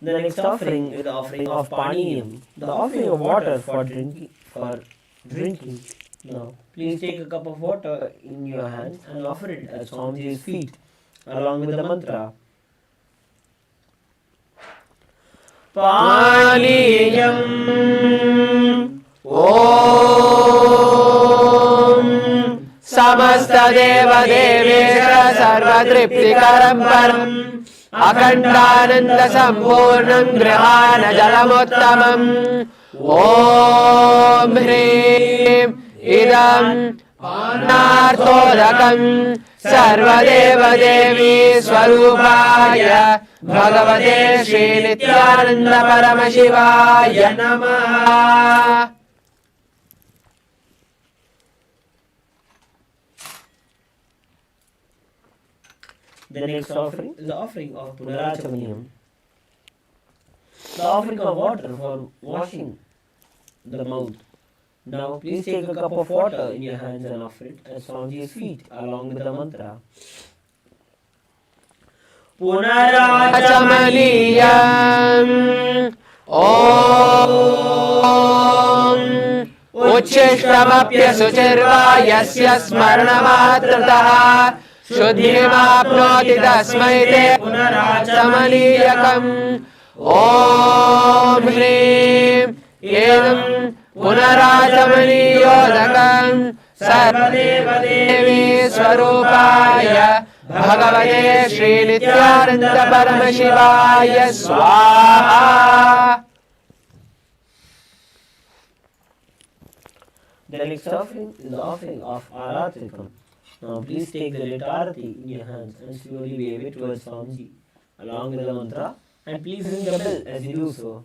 The next offering is the offering of Paniyam, the offering of water for drinking. Now, please take a cup of water in your hands and offer it at Swamiji's feet, along with the mantra. Paniyam Om Samasta Deva Devesha Sarva Triptikaram Param Akhandananda Sampurnam Grihana Jalamuttamam Om Hrim Idam Panarthodakam Sarvadeva Devi Swarupaya Bhagavate Shri Nithyananda Paramashivaya Namaha. The next offering is the offering of Punarachamaniyam, the offering of water for washing the mouth. Now, please take a cup of water in your hands and offer it at Swamiji's feet, along with the mantra. Punarachamaniyam Om Uchishtamapya Suchirva Yasya Smarnamatrataha Shuddhimapnoti Tasmai Te Punarachamaniyakam Om Hrim Idam Punarachamaniyodakam Sarvadeva Devi Swarupaya Bhagavate Shri Nithyananda Paramashivaya Swaha. The next offering is the offering of Aratrikam. Now please take the litarati in your hands and slowly wave it towards Swamiji, along with the mantra, and please ring the bell as you do so.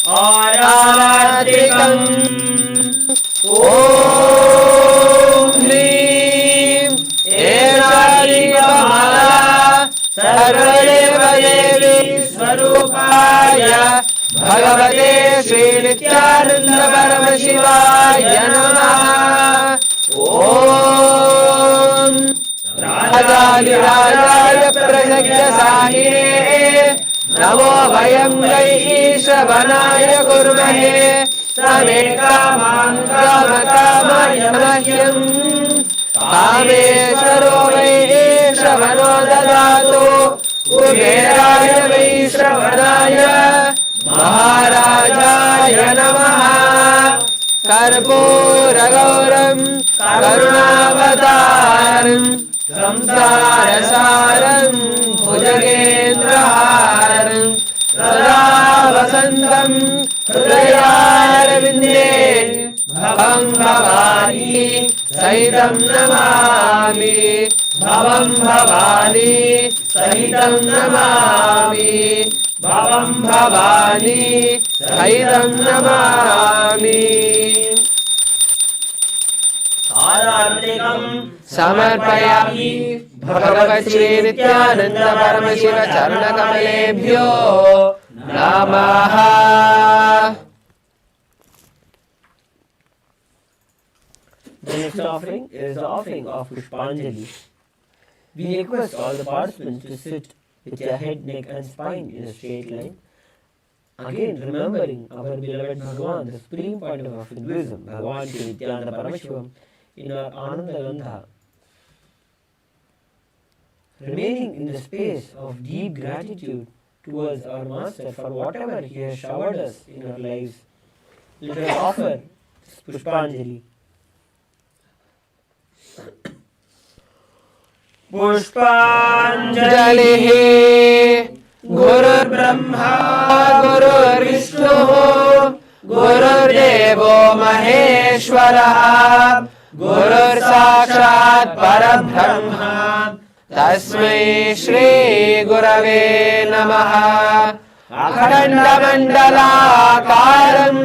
Aratrikam Om Hrim Eratrikam Sarvadeva Devi Swarupaya Bhagavate Shri Nithyananda Paramashivaya Namaha. Om Rajadhirajaya Prasakya Sahine Namo Vayam Vai Shravanaya Kurvahe Same Kamam Kama Kamaya Mahyam Kameshwaro Vai Shravano Dadato Kuberaya Vai Shravanaya Maharajaya Namaha. Karpura Gauram Karunavataram Samsarasaram Bhujagendraharam Sada Vasantam Hridayarvinde Bhavam Bhavani Sahitam Namami Bhavam Bhavani Sahitam Namami Bhavam Bhavani Sahitam Namami. Aratrikam Samarpayami Bhagavat Shri Nithyananda Paramashiva Charana Kamalebhyo Namaha. The next offering is the offering of Pushpanjali. We request all the participants to sit with your head, neck and spine in a straight line. Again, remembering our beloved Bhagavan, the supreme point of Hinduism, Bhagavan Nithyananda Paramashivam, in our Ananda Gandha. Remaining in the space of deep gratitude towards our Master for whatever he has showered us in our lives, let us offer Pushpanjali. Pushpanjali Guru Brahma Guru Vishnu Guru Devo Maheshwara Guru Sakshat Parabrahma Tasmai Shri Gurave Namaha. Akhanda Mandalakaram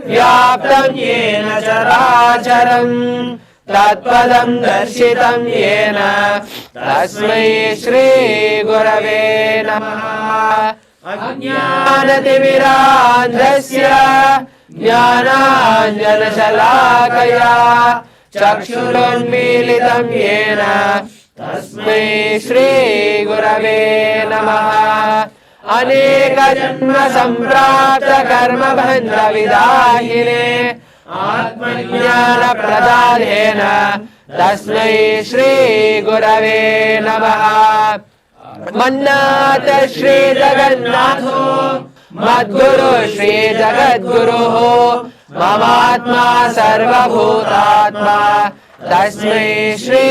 Vyaptam Yena Characharam Tatpadam Darshitam Yena Tasmai Shri Gurave Namaha. Ajnanatimirandhasya Jnananjana Shalakaya Chakshurunmilitam Yena तस्मै श्री गुरवे नमः। अनेक जन्म संप्राप्त कर्म बंध विदाहिने आत्मज्ञान प्रदानेन तस्मै श्री गुरवे नमः। मन्नाथ श्री जगन्नाथो मद्गुरु श्री जगद्गुरुः ममात्मा सर्वभूतात्मा तस्मै श्री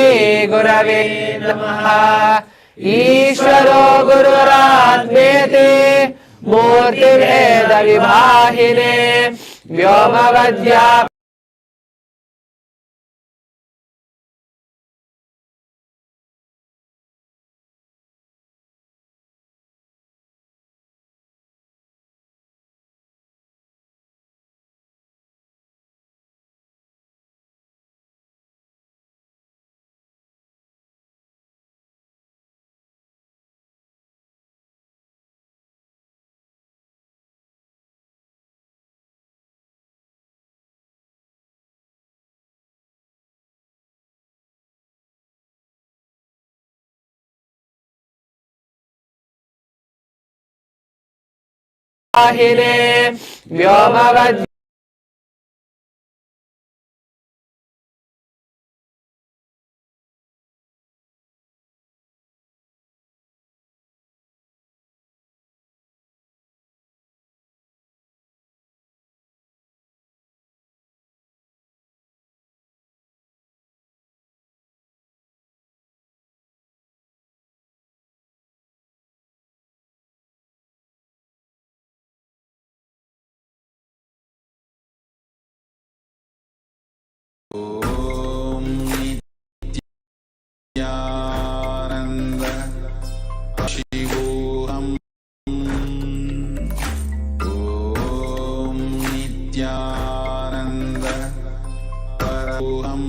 गुरवे नमः। ईश्वरो गुरुरात्मेति मूर्तिभेद विभाहिने व्योमवद्या व्योमवद्या Om Nithyananda Paramashivoham. Om Nithyananda Paramashivoham.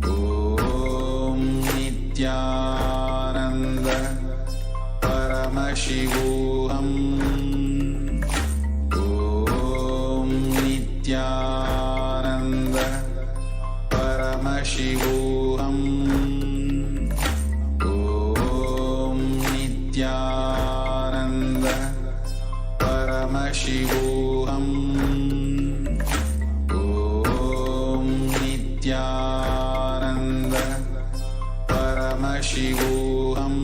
Om Nithyananda Paramashivoham. Om Nithyananda Paramashivoham. Om Nithyananda Paramashivoham. Om Nithyananda Paramashivoham.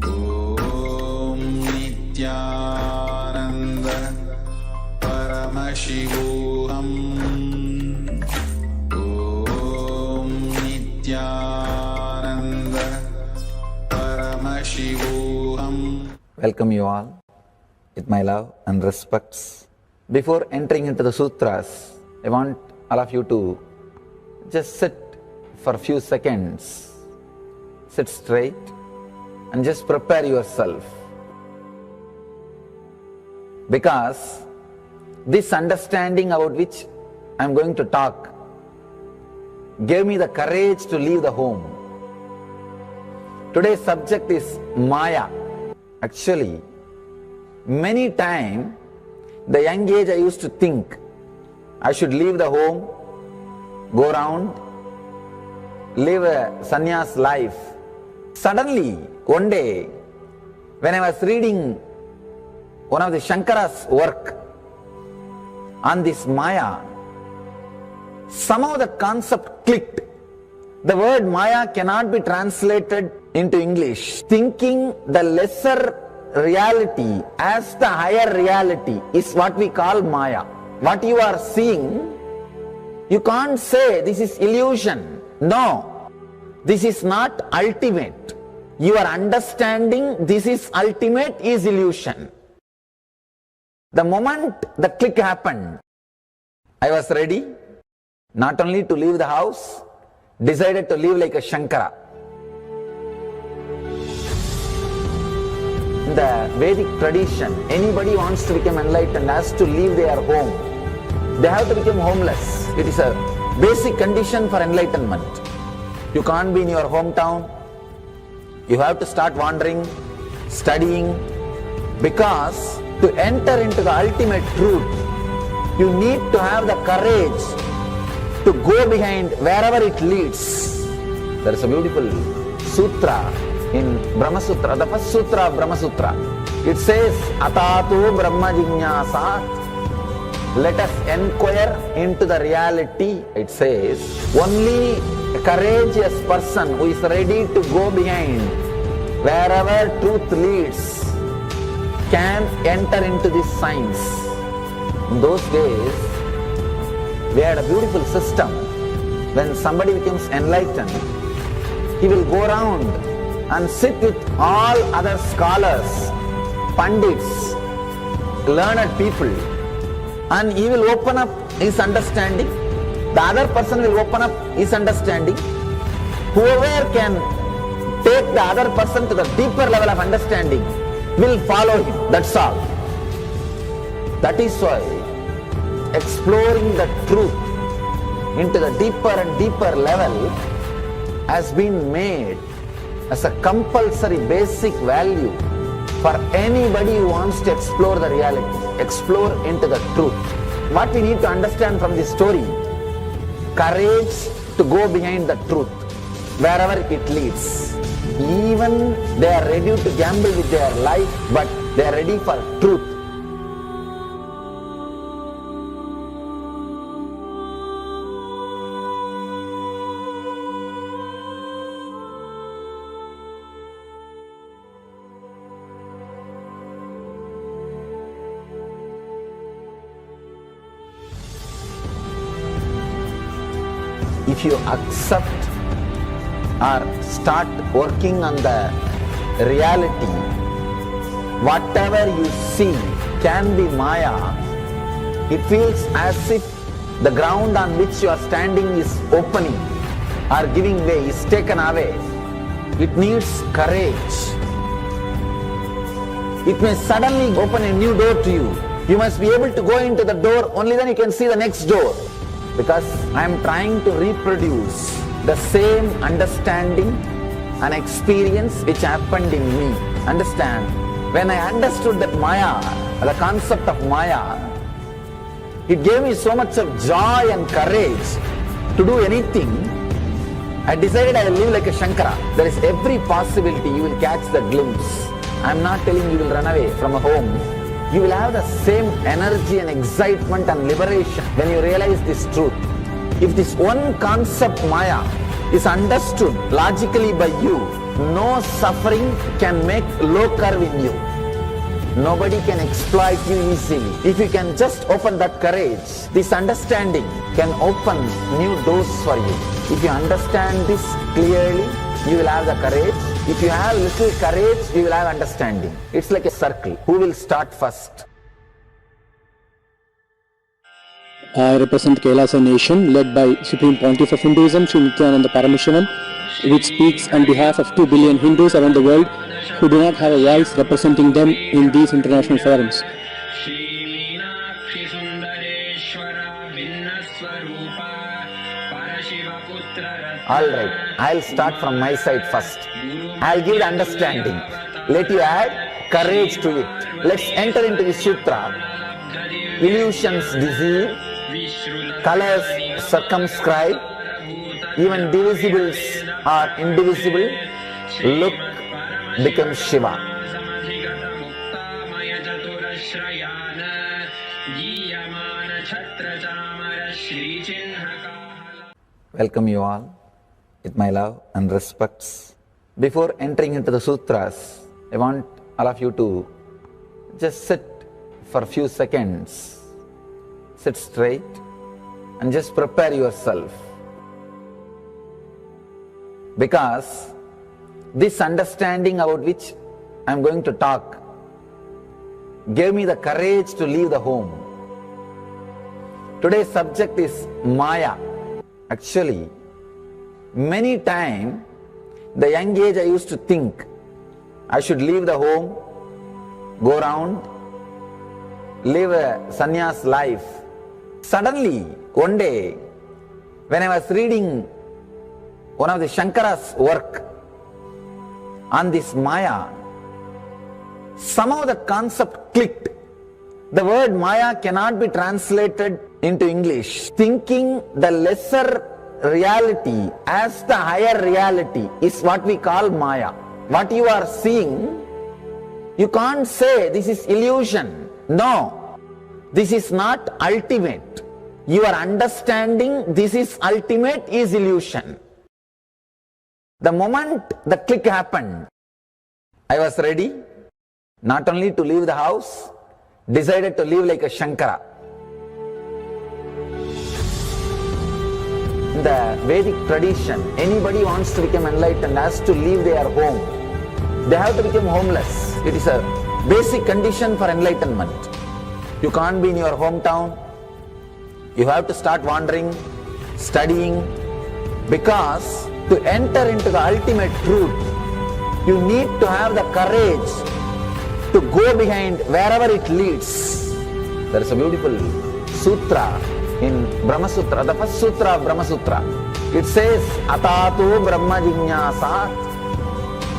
Om Nithyananda Paramashivoham. Om Nithyananda Paramashivoham. Welcome you all with my love and respects. Before entering into the sutras, I want all of you to just sit for a few seconds. Sit straight and just prepare yourself. Because this understanding about which I am going to talk gave me the courage to leave the home. Today's subject is Maya. Actually, many times, the young age I used to think I should leave the home, go around, live a sannyas life. Suddenly, one day, when I was reading one of the Shankara's work on this Maya, somehow the concept clicked. The word Maya cannot be translated into English. Thinking the lesser reality as the higher reality is what we call Maya. What you are seeing, you can't say this is illusion. No, this is not ultimate. Your understanding this is ultimate is illusion. The moment the click happened, I was ready not only to leave the house, decided to live like a Shankara. In the Vedic tradition, anybody wants to become enlightened has to leave their home. They have to become homeless. It is a basic condition for enlightenment. You can't be in your hometown. You have to start wandering, studying, because to enter into the ultimate truth, you need to have the courage to go behind wherever it leads. There is a beautiful sutra in Brahma Sutra, the first sutra of Brahma Sutra. It says, Atato Brahma Jinyasat. Let us inquire into the reality. It says, only a courageous person who is ready to go behind wherever truth leads can enter into this science. In those days, we had a beautiful system. When somebody becomes enlightened, he will go around and sit with all other scholars, pandits, learned people, and he will open up his understanding. The other person will open up his understanding. Whoever can take the other person to the deeper level of understanding will follow him. That's all. That is why exploring the truth into the deeper and deeper level has been made as a compulsory basic value for anybody who wants to explore the reality, explore into the truth. What we need to understand from this story, courage to go behind the truth, wherever it leads. Even they are ready to gamble with their life, but they are ready for truth. If you accept or start working on the reality, whatever you see can be Maya. It feels as if the ground on which you are standing is opening or giving way, is taken away. It needs courage. It may suddenly open a new door to you. You must be able to go into the door, only then you can see the next door. Because I am trying to reproduce the same understanding and experience which happened in me. Understand? When I understood that Maya, the concept of Maya, it gave me so much of joy and courage to do anything. I decided I will live like a Shankara. There is every possibility you will catch the glimpse. I am not telling you will run away from a home. You will have the same energy and excitement and liberation when you realize this truth. If this one concept Maya is understood logically by you, no suffering can make low curve in you. Nobody can exploit you easily. If you can just open that courage, this understanding can open new doors for you. If you understand this clearly, you will have the courage. If you have little courage, you will have understanding. It's like a circle. Who will start first? I represent Kailasa nation led by Supreme Pontiff of Hinduism, Sri Nithyananda Paramashivam, which speaks on behalf of 2 billion Hindus around the world who do not have a voice representing them in these international forums. Alright, I'll start from my side first. I'll give the understanding. Let you add courage to it. Let's enter into the sutra. Illusions deceive, colors circumscribe, even divisibles are indivisible. Look becomes Shiva. Welcome you all with my love and respects. Before entering into the sutras, I want all of you to just sit for a few seconds. Sit straight and just prepare yourself. Because this understanding about which I am going to talk gave me the courage to leave the home. Today's subject is Maya. Actually, many times, the young age I used to think I should leave the home, go around, live a sannyas life. Suddenly, one day, when I was reading one of the Shankara's work on this Maya, somehow the concept clicked. The word Maya cannot be translated into English. Thinking the lesser reality as the higher reality is what we call Maya. What you are seeing, you can't say this is illusion. No, this is not ultimate. Your understanding this is ultimate is illusion. The moment the click happened, I was ready not only to leave the house, decided to live like a Shankara. In the Vedic tradition, anybody wants to become enlightened has to leave their home. They have to become homeless. It is a basic condition for enlightenment. You can't be in your hometown. You have to start wandering, studying, because to enter into the ultimate truth, you need to have the courage to go behind wherever it leads. There is a beautiful sutra in Brahma Sutra, the first sutra of Brahma Sutra. It says, Atato Brahma Jignasat.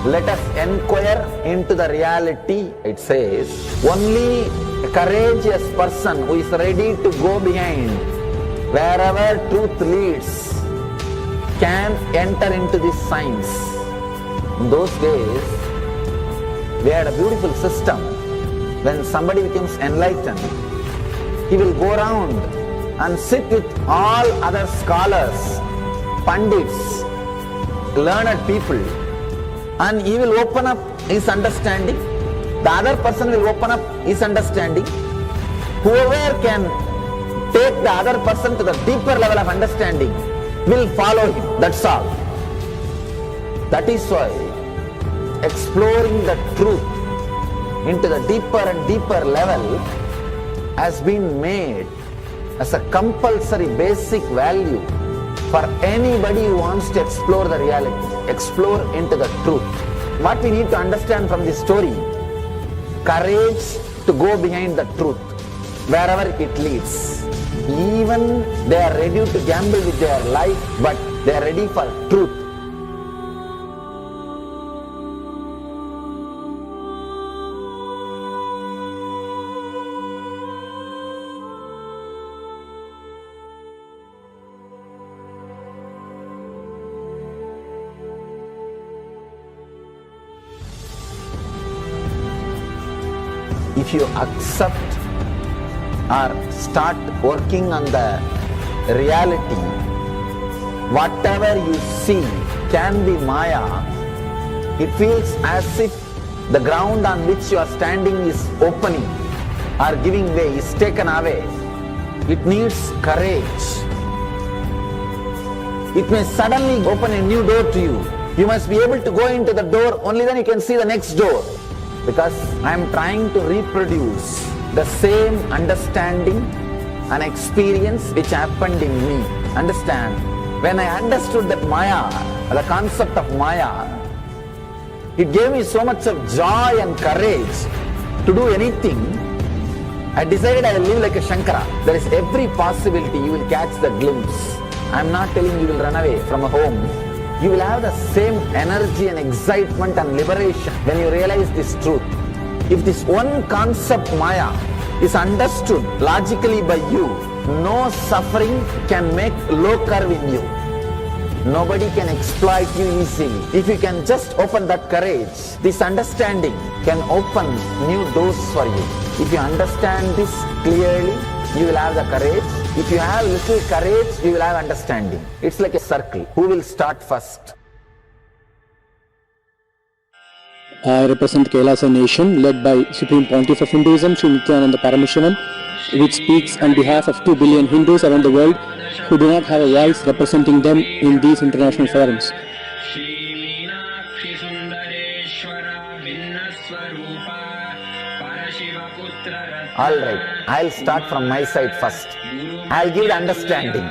Let us inquire into the reality. It says, only a courageous person who is ready to go behind wherever truth leads can enter into this science. In those days, we had a beautiful system. When somebody becomes enlightened, he will go around and sit with all other scholars, pandits, learned people, and he will open up his understanding. The other person will open up his understanding. Whoever can take the other person to the deeper level of understanding will follow him. That's all. That is why exploring the truth into the deeper and deeper level has been made as a compulsory basic value for anybody who wants to explore the reality, explore into the truth. What we need to understand from this story, courage to go behind the truth, wherever it leads. Even they are ready to gamble with their life, but they are ready for truth. If you accept or start working on the reality, whatever you see can be Maya. It feels as if the ground on which you are standing is opening or giving way, is taken away. It needs courage. It may suddenly open a new door to you. You must be able to go into the door, only then you can see the next door. Because I am trying to reproduce the same understanding and experience which happened in me. Understand? When I understood that Maya, the concept of Maya, it gave me so much of joy and courage to do anything. I decided I will live like a Shankara. There is every possibility you will catch the glimpse. I am not telling you will run away from a home. You will have the same energy and excitement and liberation when you realize this truth. If this one concept Maya is understood logically by you, no suffering can make low curve in you. Nobody can exploit you easily. If you can just open that courage, this understanding can open new doors for you. If you understand this clearly, you will have the courage. If you have little courage, you will have understanding. It's like a circle. Who will start first? I represent Kailasa nation led by Supreme Pontiff of Hinduism, Sri Nithyananda Paramashivam, which speaks on behalf of 2 billion Hindus around the world who do not have a voice representing them in these international forums. Alright, I'll start from my side first. I'll give the understanding.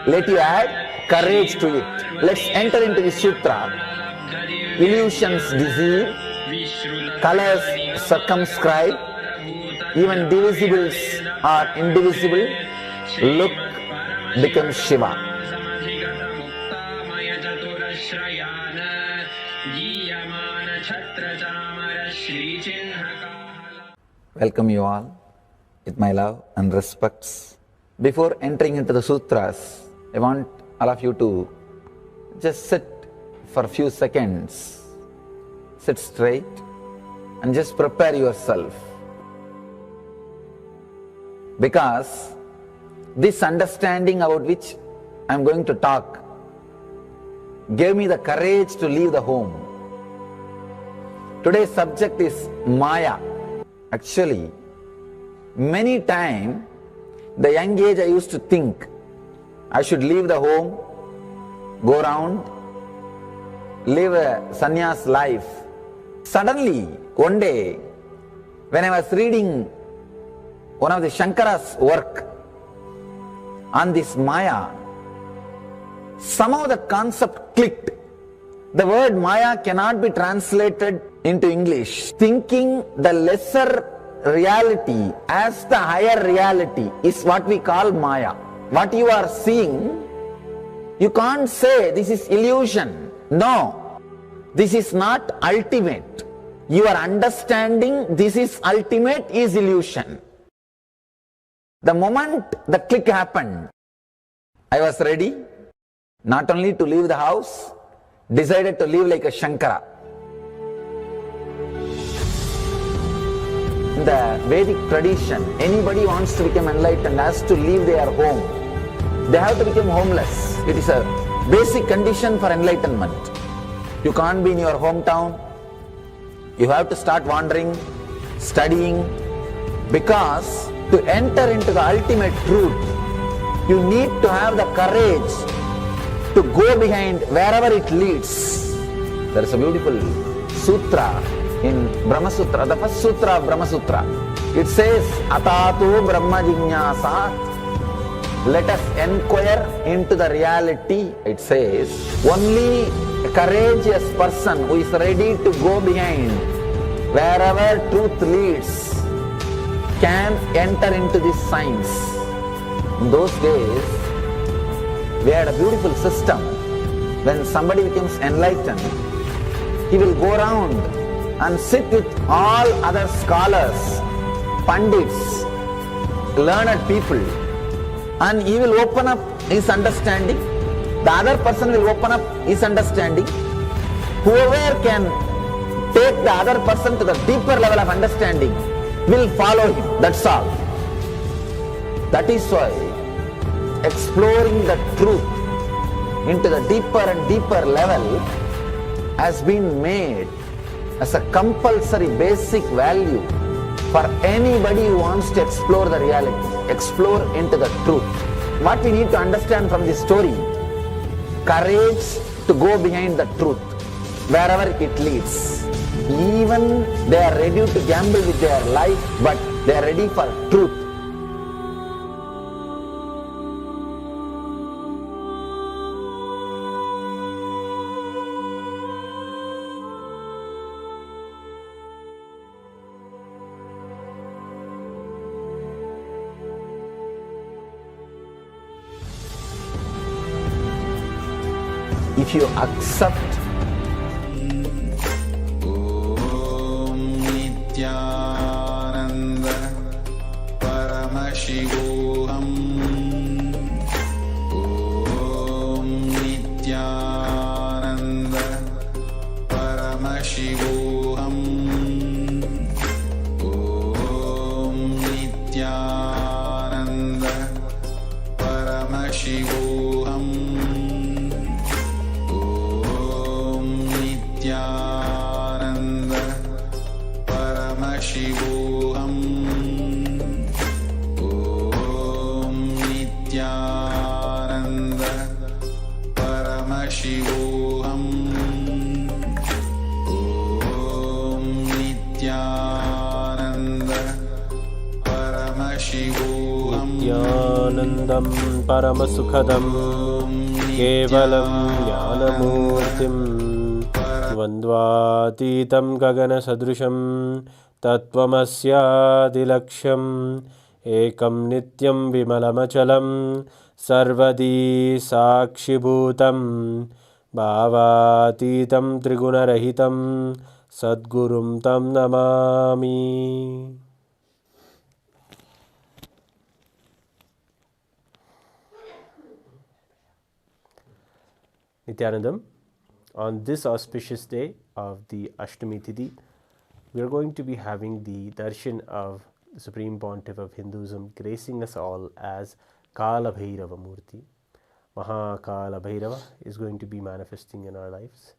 Let you add courage to it. Let's enter into the sutra. Illusions deceive, colors circumscribe, even divisibles are indivisible. Look becomes Shiva. Welcome you all with my love and respects. Before entering into the sutras, I want all of you to just sit for a few seconds, sit straight and just prepare yourself. Because this understanding about which I am going to talk gave me the courage to leave the home. Today's subject is Maya. Actually, many times, the young age I used to think I should leave the home, go around, live a sannyas life. Suddenly, one day, when I was reading one of the Shankara's work on this Maya, somehow the concept clicked. The word Maya cannot be translated into English. Thinking the lesser reality as the higher reality is what we call Maya. What you are seeing, you can't say this is illusion. No, this is not ultimate. Your understanding this is ultimate is illusion. The moment the click happened, I was ready not only to leave the house, decided to live like a Shankara. In the Vedic tradition, anybody wants to become enlightened has to leave their home. They have to become homeless. It is a basic condition for enlightenment. You can't be in your hometown. You have to start wandering, studying, because to enter into the ultimate truth, you need to have the courage to go behind wherever it leads. There is a beautiful sutra in Brahma Sutra, the first sutra of Brahma Sutra. It says, Atato Brahma Jinyasa. Let us inquire into the reality. It says, only a courageous person who is ready to go behind wherever truth leads can enter into this science. In those days, we had a beautiful system. When somebody becomes enlightened, he will go around and sit with all other scholars, pandits, learned people, and he will open up his understanding. The other person will open up his understanding. Whoever can take the other person to the deeper level of understanding will follow him. That's all. That is why exploring the truth into the deeper and deeper level has been made as a compulsory basic value for anybody who wants to explore the reality, explore into the truth. What we need to understand from this story, courage to go behind the truth, wherever it leads. Even they are ready to gamble with their life, but they are ready for truth. If you accept Nithyananda Paramashivoham Nithyananda Paramashivoham Nithyananda Paramashivoham Nithyananda Paramashivoham Nithyananda Paramashivoham Nithyananda Paramashivoham Nityanandam Paramasukhadam Kevalam Jnanamurtim Vandvatitam Gagana Sadrusham Tattvamasyadilaksham Ekam Nityam Vimalamachalam Sarvadi Sakshibhutam Bhavatitam Trigunarahitam Sadgurum Tam Namami. Nithyanandam. On this auspicious day of the Ashtami Tithi, we are going to be having the darshan of the Supreme Pontiff of Hinduism gracing us all as Kalabhairava Murti. Maha Kalabhairava is going to be manifesting in our lives.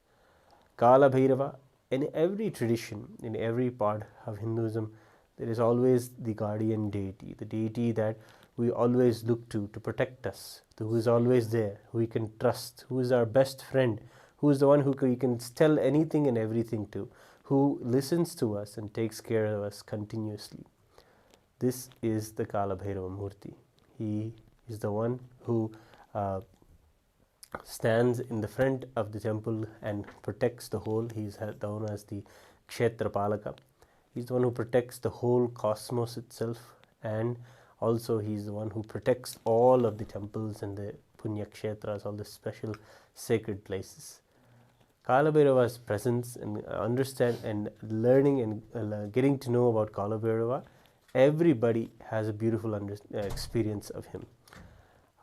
Kalabhairava, in every tradition, in every part of Hinduism, there is always the guardian deity, the deity that we always look to protect us, who is always there, who we can trust, who is our best friend, who is the one who we can tell anything and everything to, who listens to us and takes care of us continuously. This is the Kalabhairava Murti. He is the one who stands in the front of the temple and protects the whole. He is known as the Kshetra Palaka. He's the one who protects the whole cosmos itself, and also he's the one who protects all of the temples and the Punya Kshetras, all the special sacred places. Kalabhairava's presence and understand and learning and getting to know about Kalabhairava, everybody has a beautiful experience of him.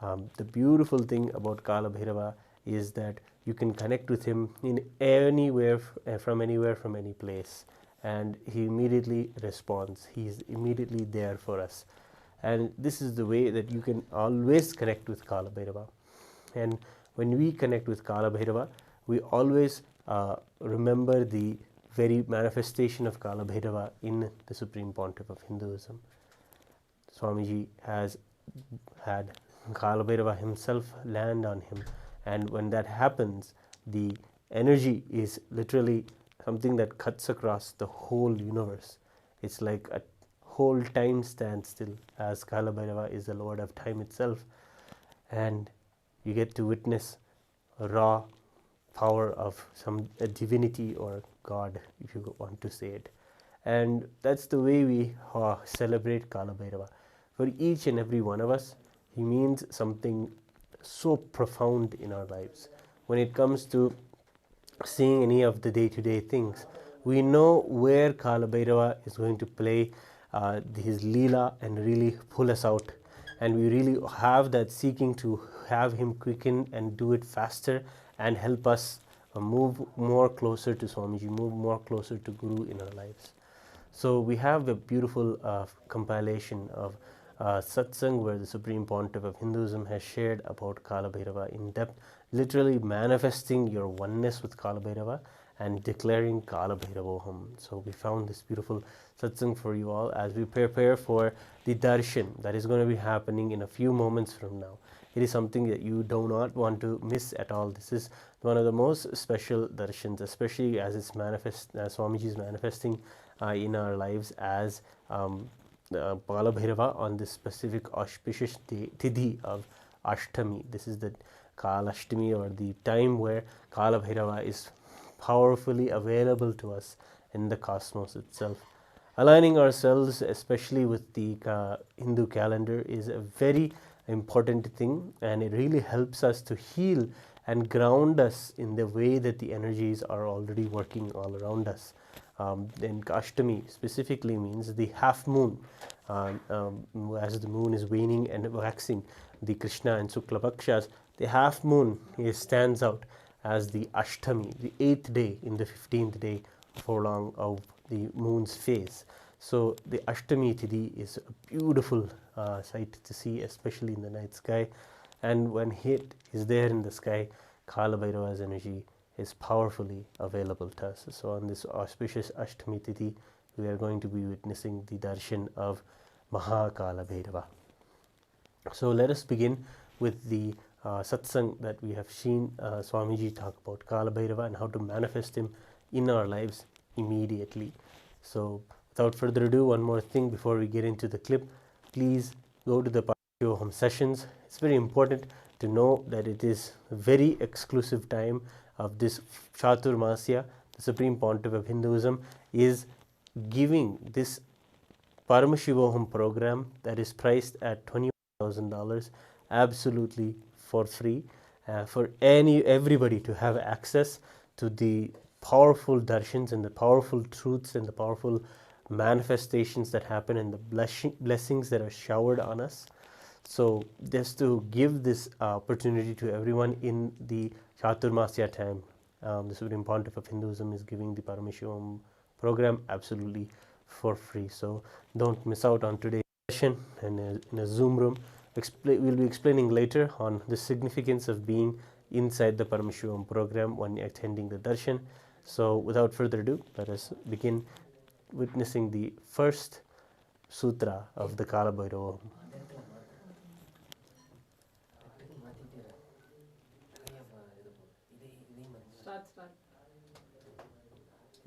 The beautiful thing about Kalabhairava is that you can connect with him in anywhere, from any place, and he immediately responds. He is immediately there for us, and this is the way that you can always connect with Kalabhairava. And when we connect with Kalabhairava, we always remember the very manifestation of Kalabhairava in the Supreme Pontiff of Hinduism. Swamiji has had Kalabhairava himself land on him, and when that happens, the energy is literally something that cuts across the whole universe. It's like a whole time stands still, as Kalabhairava is the Lord of time itself, and you get to witness a raw power of a divinity or God, if you want to say it. And that's the way we celebrate Kalabhairava. For each and every one of us, he means something so profound in our lives. When it comes to seeing any of the day-to-day things, we know where Kalabhairava is going to play his Leela and really pull us out. And we really have that seeking to have him quicken and do it faster and help us move more closer to Swamiji, move more closer to Guru in our lives. So we have a beautiful compilation of satsang where the Supreme Pontiff of Hinduism has shared about Kalabhairava in depth, literally manifesting your oneness with Kalabhairava and declaring Kalabhairavoham. So we found this beautiful satsang for you all as we prepare for the darshan that is going to be happening in a few moments from now. It is something that you do not want to miss at all. This is one of the most special darshans, especially as it's Swamiji is manifesting in our lives as Kalabhairava on this specific auspicious Tithi of Ashtami. This is the Kalashtami, or the time where Kalabhairava is powerfully available to us in the cosmos itself. Aligning ourselves, especially with the Hindu calendar, is a very important thing, and it really helps us to heal and ground us in the way that the energies are already working all around us. Then Ashtami specifically means the half moon, as the moon is waning and waxing, the Krishna and Shukla Pakshas, the half moon stands out as the Ashtami, the 8th day in the 15th day furlong of the moon's phase. So the Ashtami Tithi is a beautiful sight to see, especially in the night sky. And when it is there in the sky, Kalabhairava's energy is powerfully available to us. So on this auspicious Ashtami Tithi, we are going to be witnessing the darshan of Maha Kalabhairava. So let us begin with the satsang that we have seen Swamiji talk about Kalabhairava and how to manifest him in our lives immediately. So without further ado, one more thing before we get into the clip, please go to the Paramashivoham sessions. It's very important to know that it is a very exclusive time of this Chatur Masya. The Supreme Pontiff of Hinduism is giving this Paramashivoham program that is priced at $21,000 absolutely for free, for everybody to have access to the powerful darshans and the powerful truths and the powerful manifestations that happen and the blessings that are showered on us. So just to give this opportunity to everyone in the Chaturmasya time, the Supreme Pontiff of Hinduism is giving the Paramashivoham program absolutely for free. So don't miss out on today's session and in a Zoom room. We'll be explaining later on the significance of being inside the Paramashivoham program when attending the Darshan. So without further ado, let us begin witnessing the first sutra of the Kalabhairava.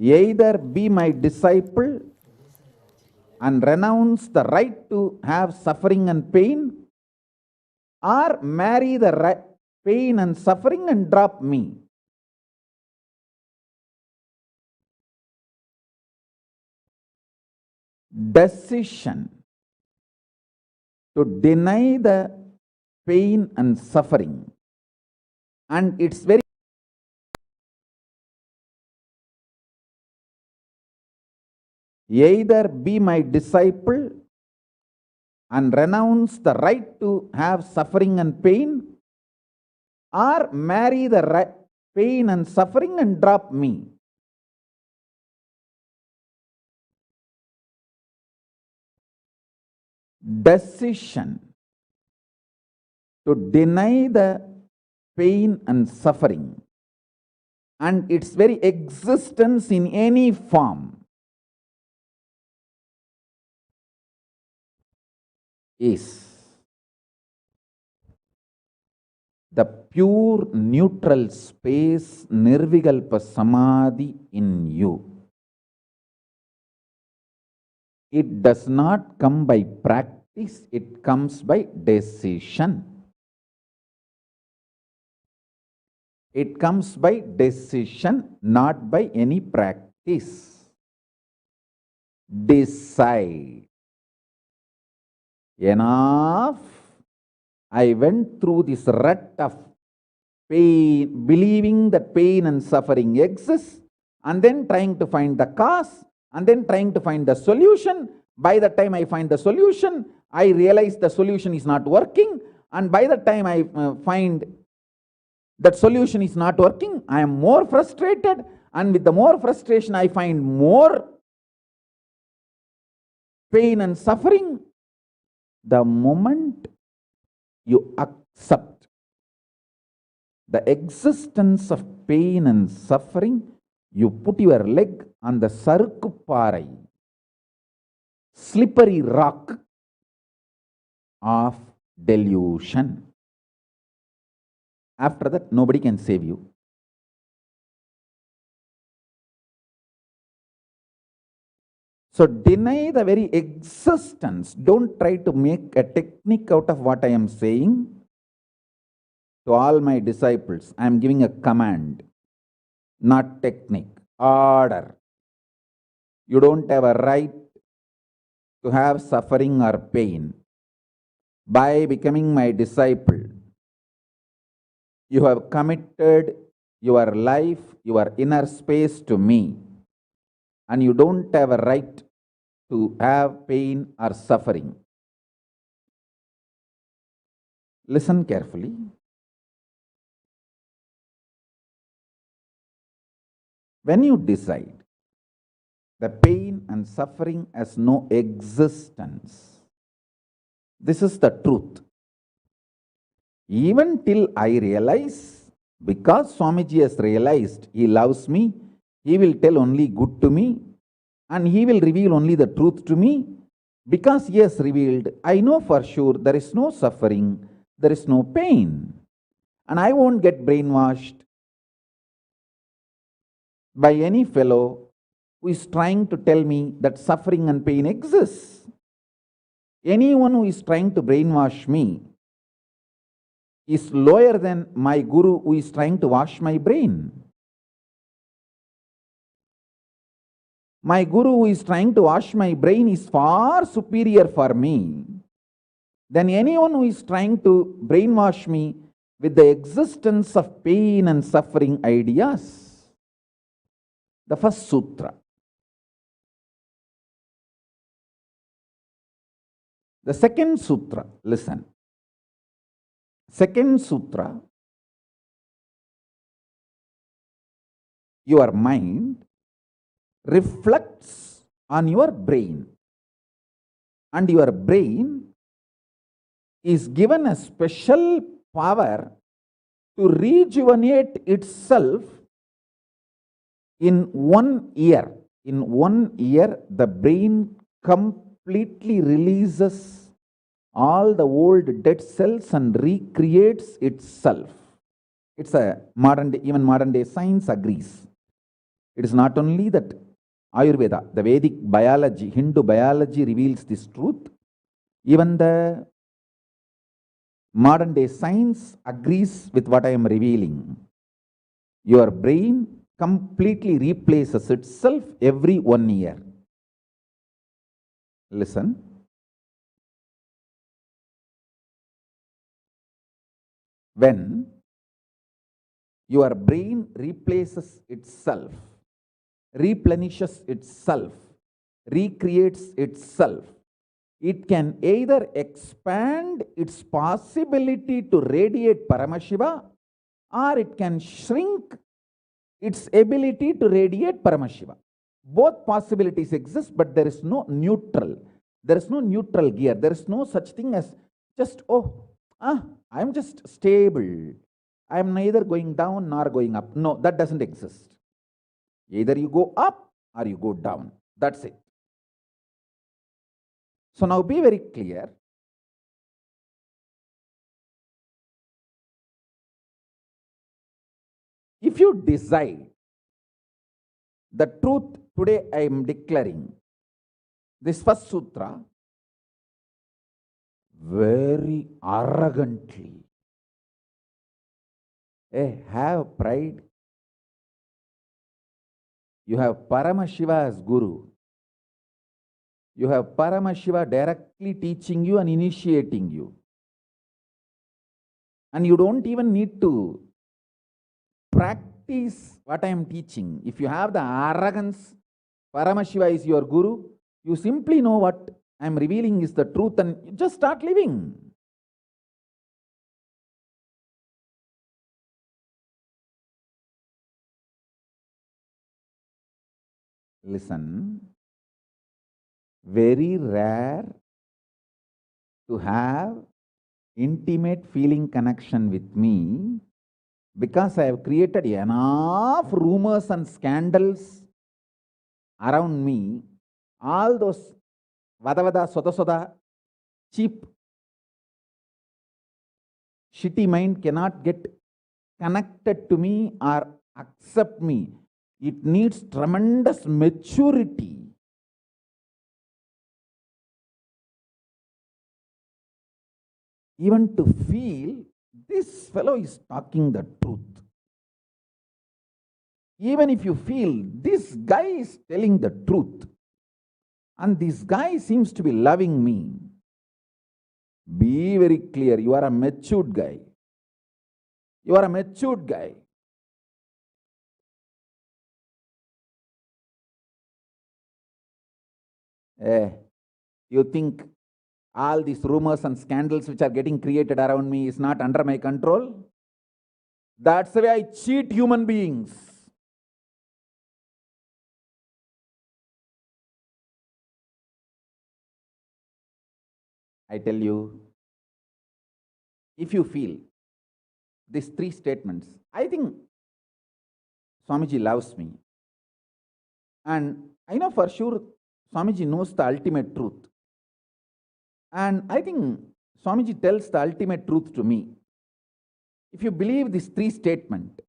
Either be my disciple and renounce the right to have suffering and pain, or marry the pain and suffering and drop me. Decision to deny the pain and suffering, and it's very either be my disciple and renounce the right to have suffering and pain, or marry the pain and suffering and drop me. Decision to deny the pain and suffering and its very existence in any form is the pure neutral space Nirvikalpa Samadhi in you. It does not come by practice, it comes by decision. It comes by decision, not by any practice. Decide. Enough. I went through this rut of pain, believing that pain and suffering exist, and then trying to find the cause, and then trying to find the solution. By the time I find the solution, I realize the solution is not working, and by the time I find that solution is not working, I am more frustrated, and with the more frustration I find more pain and suffering. The moment you accept the existence of pain and suffering, you put your leg on the Sarukupparai, slippery rock of delusion. After that, nobody can save you. So deny the very existence. Don't try to make a technique out of what I am saying. To all my disciples, I am giving a command, not technique, order. You don't have a right to have suffering or pain. By becoming my disciple, you have committed your life, your inner space to me, and you don't have a right to have pain or suffering. Listen carefully. When you decide the pain and suffering has no existence, this is the truth. Even till I realize, because Swamiji has realized he loves me, he will tell only good to me, and he will reveal only the truth to me. Because he has revealed, I know for sure there is no suffering, there is no pain, and I won't get brainwashed by any fellow who is trying to tell me that suffering and pain exists. Anyone who is trying to brainwash me is lower than my guru who is trying to wash my brain. My guru who is trying to wash my brain is far superior for me than anyone who is trying to brainwash me with the existence of pain and suffering ideas. The first sutra. The second sutra, listen. Second sutra, your mind reflects on your brain, and your brain is given a special power to rejuvenate itself in 1 year. In 1 year, the brain completely releases all the old dead cells and recreates itself. It's a modern day, even modern day science agrees. It is not only that Ayurveda, the Vedic biology, Hindu biology reveals this truth. Even the modern day science agrees with what I am revealing. Your brain completely replaces itself every 1 year. Listen. When your brain replaces itself, replenishes itself, recreates itself, it can either expand its possibility to radiate Paramashiva, or it can shrink its ability to radiate Paramashiva. Both possibilities exist, but there is no neutral. There is no neutral gear. There is no such thing as just, I am just stable. I am neither going down nor going up. No, that doesn't exist. Either you go up or you go down. That's it. So now be very clear. If you decide the truth today I am declaring, this first sutra, very arrogantly, have pride. You have Paramashiva as Guru. You have Paramashiva directly teaching you and initiating you. And you don't even need to practice what I am teaching. If you have the arrogance, Paramashiva is your Guru, you simply know what I am revealing is the truth and you just start living. Listen, very rare to have intimate feeling connection with me because I have created enough rumors and scandals around me. All those vada, soda, cheap, shitty mind cannot get connected to me or accept me. It needs tremendous maturity. Even to feel this fellow is talking the truth. Even if you feel this guy is telling the truth and this guy seems to be loving me, be very clear, you are a matured guy. You are a matured guy. You think all these rumors and scandals which are getting created around me is not under my control? That's the way I cheat human beings. I tell you, if you feel these 3 statements, I think Swamiji loves me. And I know for sure Swamiji knows the ultimate truth. And I think Swamiji tells the ultimate truth to me. If you believe these 3 statements,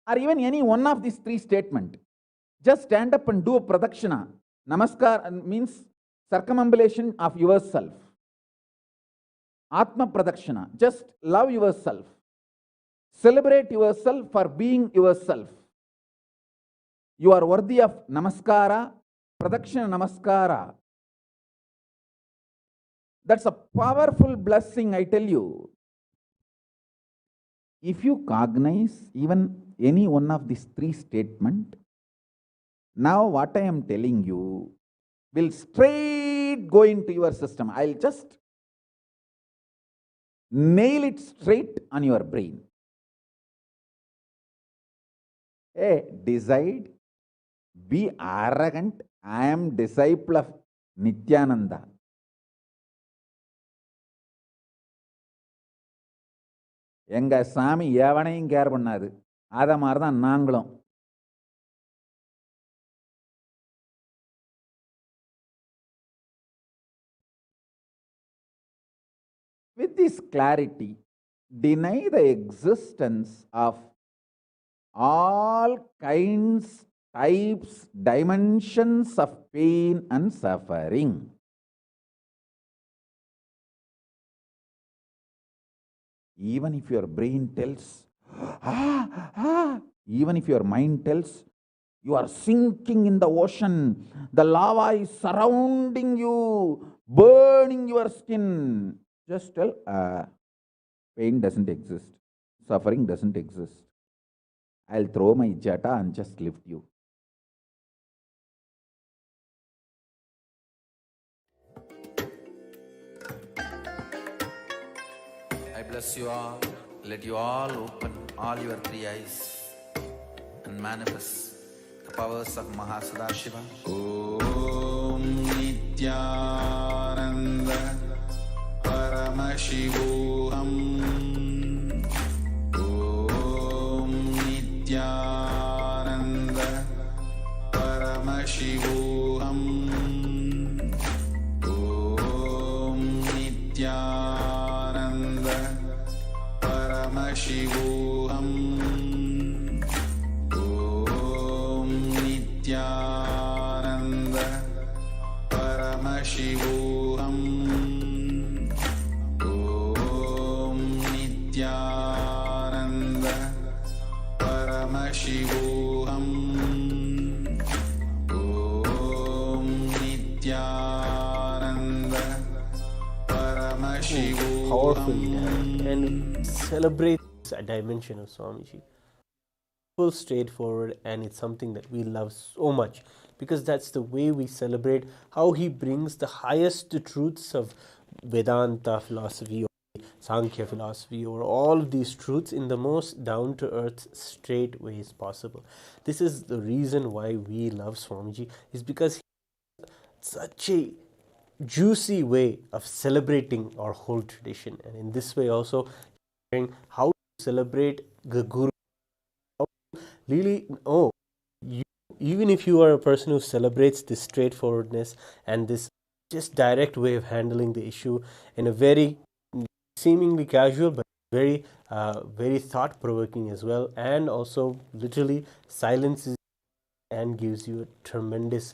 or even any one of these 3 statements, just stand up and do a pradakshina. Namaskar means circumambulation of yourself. Atma pradakshina, just love yourself. Celebrate yourself for being yourself. You are worthy of namaskara, pradakshina namaskara. That's a powerful blessing, I tell you. If you cognize even any one of these 3 statements, now what I am telling you will straight go into your system. I'll just nail it straight on your brain. Hey, decide, be arrogant, I am disciple of Nithyananda. எங்க சாமி எவனையும் care பண்ணாது. அத மாதிரி தான் நாங்களும். With this clarity, deny the existence of all kinds, types, dimensions of pain and suffering. Even if your brain tells, even if your mind tells, you are sinking in the ocean, the lava is surrounding you, burning your skin. Just tell, pain doesn't exist, suffering doesn't exist. I'll throw my jata and just lift you. I bless you all. Let you all open all your three eyes and manifest the powers of Maha Sadashiva. Om Nithyananda Paramashivoham. Om Nithyananda Paramashivoham. Om Nithyananda Paramashivoham. Om Nithyananda Paramashivoham. Om Nithyananda Paramashivoham. Om Nithyananda Paramashivoham. Powerfully and celebrate a dimension of Swamiji. Full straightforward, and it's something that we love so much because that's the way we celebrate how he brings the highest truths of Vedanta philosophy or Sankhya philosophy or all of these truths in the most down-to-earth, straight ways possible. This is the reason why we love Swamiji, is because he has such a juicy way of celebrating our whole tradition, and in this way also sharing how to celebrate the Guru. Really, even if you are a person who celebrates this straightforwardness and this just direct way of handling the issue in a very seemingly casual but very very thought-provoking as well, and also literally silences and gives you a tremendous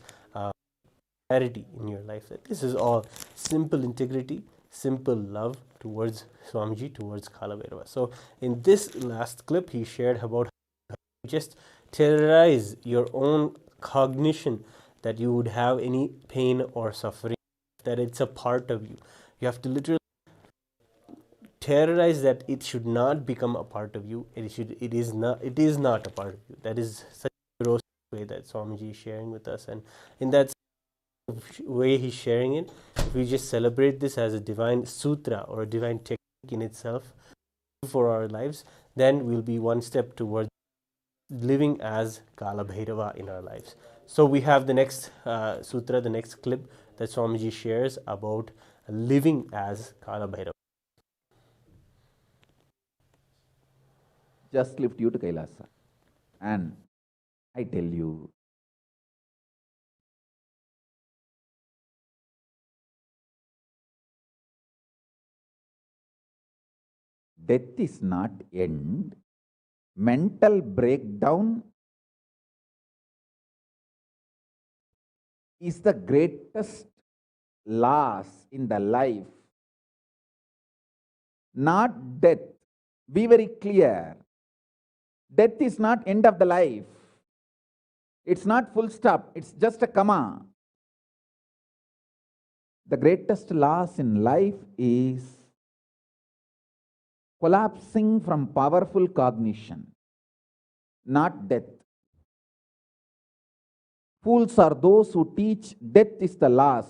clarity in your life. That this is all simple integrity, simple love towards Swamiji, towards Kalabhairava. So in this last clip, he shared about how you just terrorize your own cognition that you would have any pain or suffering, that it's a part of you. You have to literally terrorize that it should not become a part of you. It is not a part of you. That is such a gross way that Swamiji is sharing with us, and in that way he's sharing it, if we just celebrate this as a divine sutra or a divine technique in itself for our lives, then we'll be one step towards living as Kalabhairava in our lives. So we have the next sutra, the next clip that Swamiji shares about living as Kalabhairava. Just lift you to Kailasa. And I tell you, death is not end. Mental breakdown is the greatest loss in the life. Not death. Be very clear. Death is not end of the life. It's not full stop. It's just a comma. The greatest loss in life is collapsing from powerful cognition, not death. Fools are those who teach death is the loss.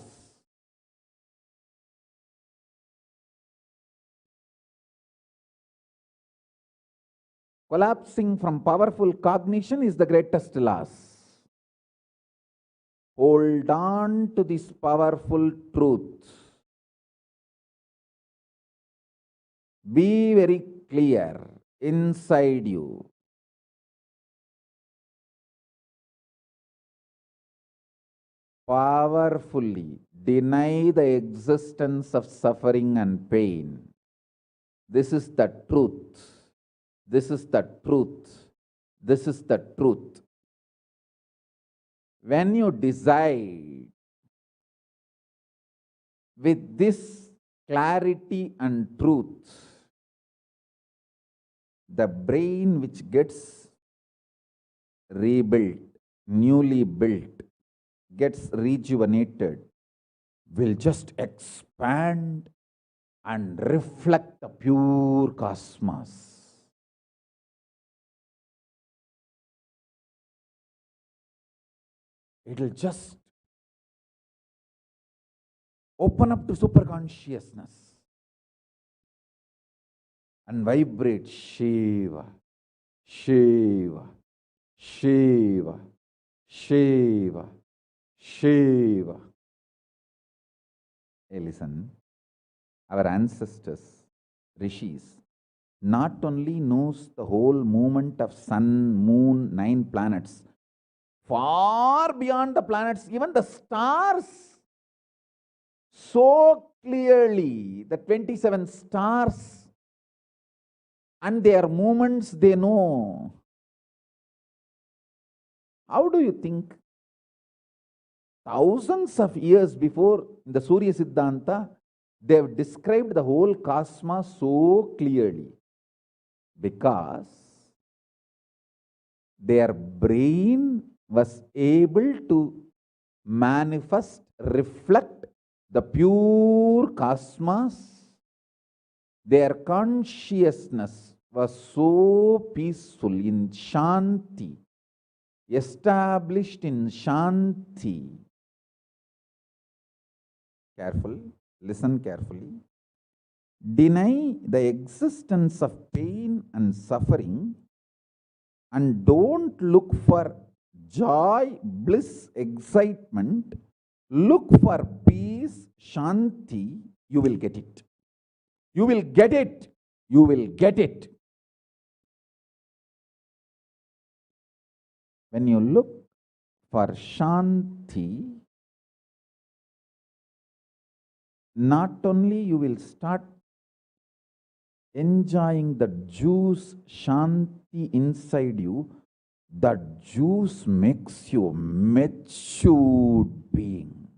Collapsing from powerful cognition is the greatest loss. Hold on to this powerful truth. Be very clear inside you. Powerfully deny the existence of suffering and pain. This is the truth. This is the truth. This is the truth. When you decide with this clarity and truth, the brain which gets rebuilt, newly built, gets rejuvenated, will just expand and reflect the pure cosmos. It will just open up to superconsciousness and vibrate Shiva, Shiva, Shiva, Shiva, Shiva. Hey, listen, our ancestors, rishis, not only knows the whole movement of sun, moon, 9 planets, far beyond the planets, even the stars, so clearly, the 27 stars and their movements they know. How do you think? Thousands of years before, in the Surya Siddhanta, they have described the whole cosmos so clearly because their brain was able to manifest, reflect the pure cosmos. Their consciousness was so peaceful in Shanti, established in Shanti. Careful, listen carefully. Deny the existence of pain and suffering and don't look for joy, bliss, excitement. Look for peace, Shanti. You will get it. You will get it. You will get it. When you look for Shanti, not only you will start enjoying the juice Shanti inside you, that juice makes you a matured being,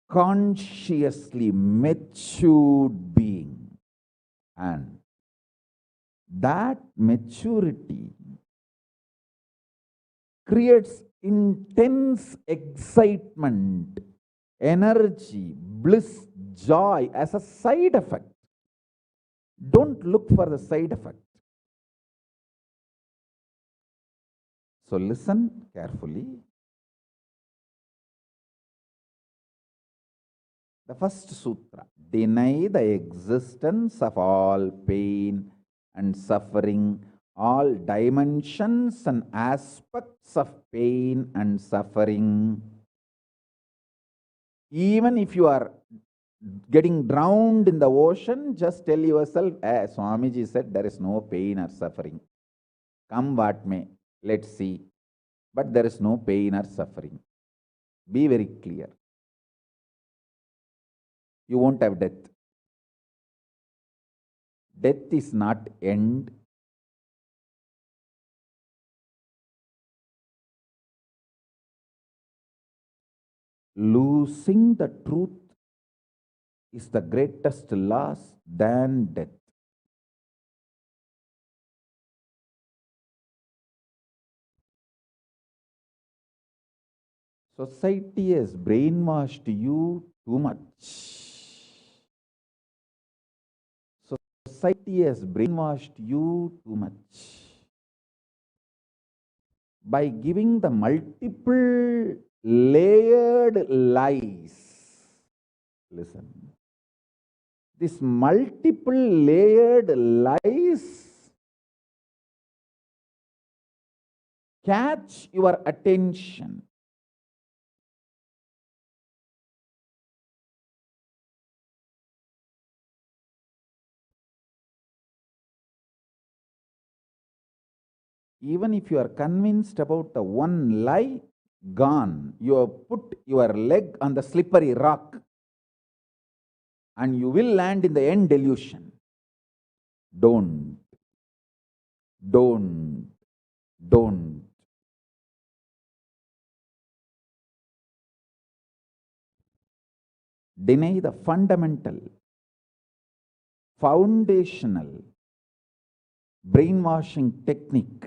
consciously matured being, and that maturity creates intense excitement, energy, bliss, joy as a side effect. Don't look for the side effect. So listen carefully. The first sutra, deny the existence of all pain and suffering, all dimensions and aspects of pain and suffering. Even if you are getting drowned in the ocean, just tell yourself, Swamiji said there is no pain or suffering. Come what may, let's see. But there is no pain or suffering. Be very clear. You won't have death. Death is not end. Losing the truth is the greatest loss than death. Society has brainwashed you too much. Society has brainwashed you too much by giving the multiple layered lies. Listen. These multiple layered lies catch your attention. Even if you are convinced about the one lie, gone. You have put your leg on the slippery rock and you will land in the end delusion. Don't. Deny the fundamental, foundational brainwashing technique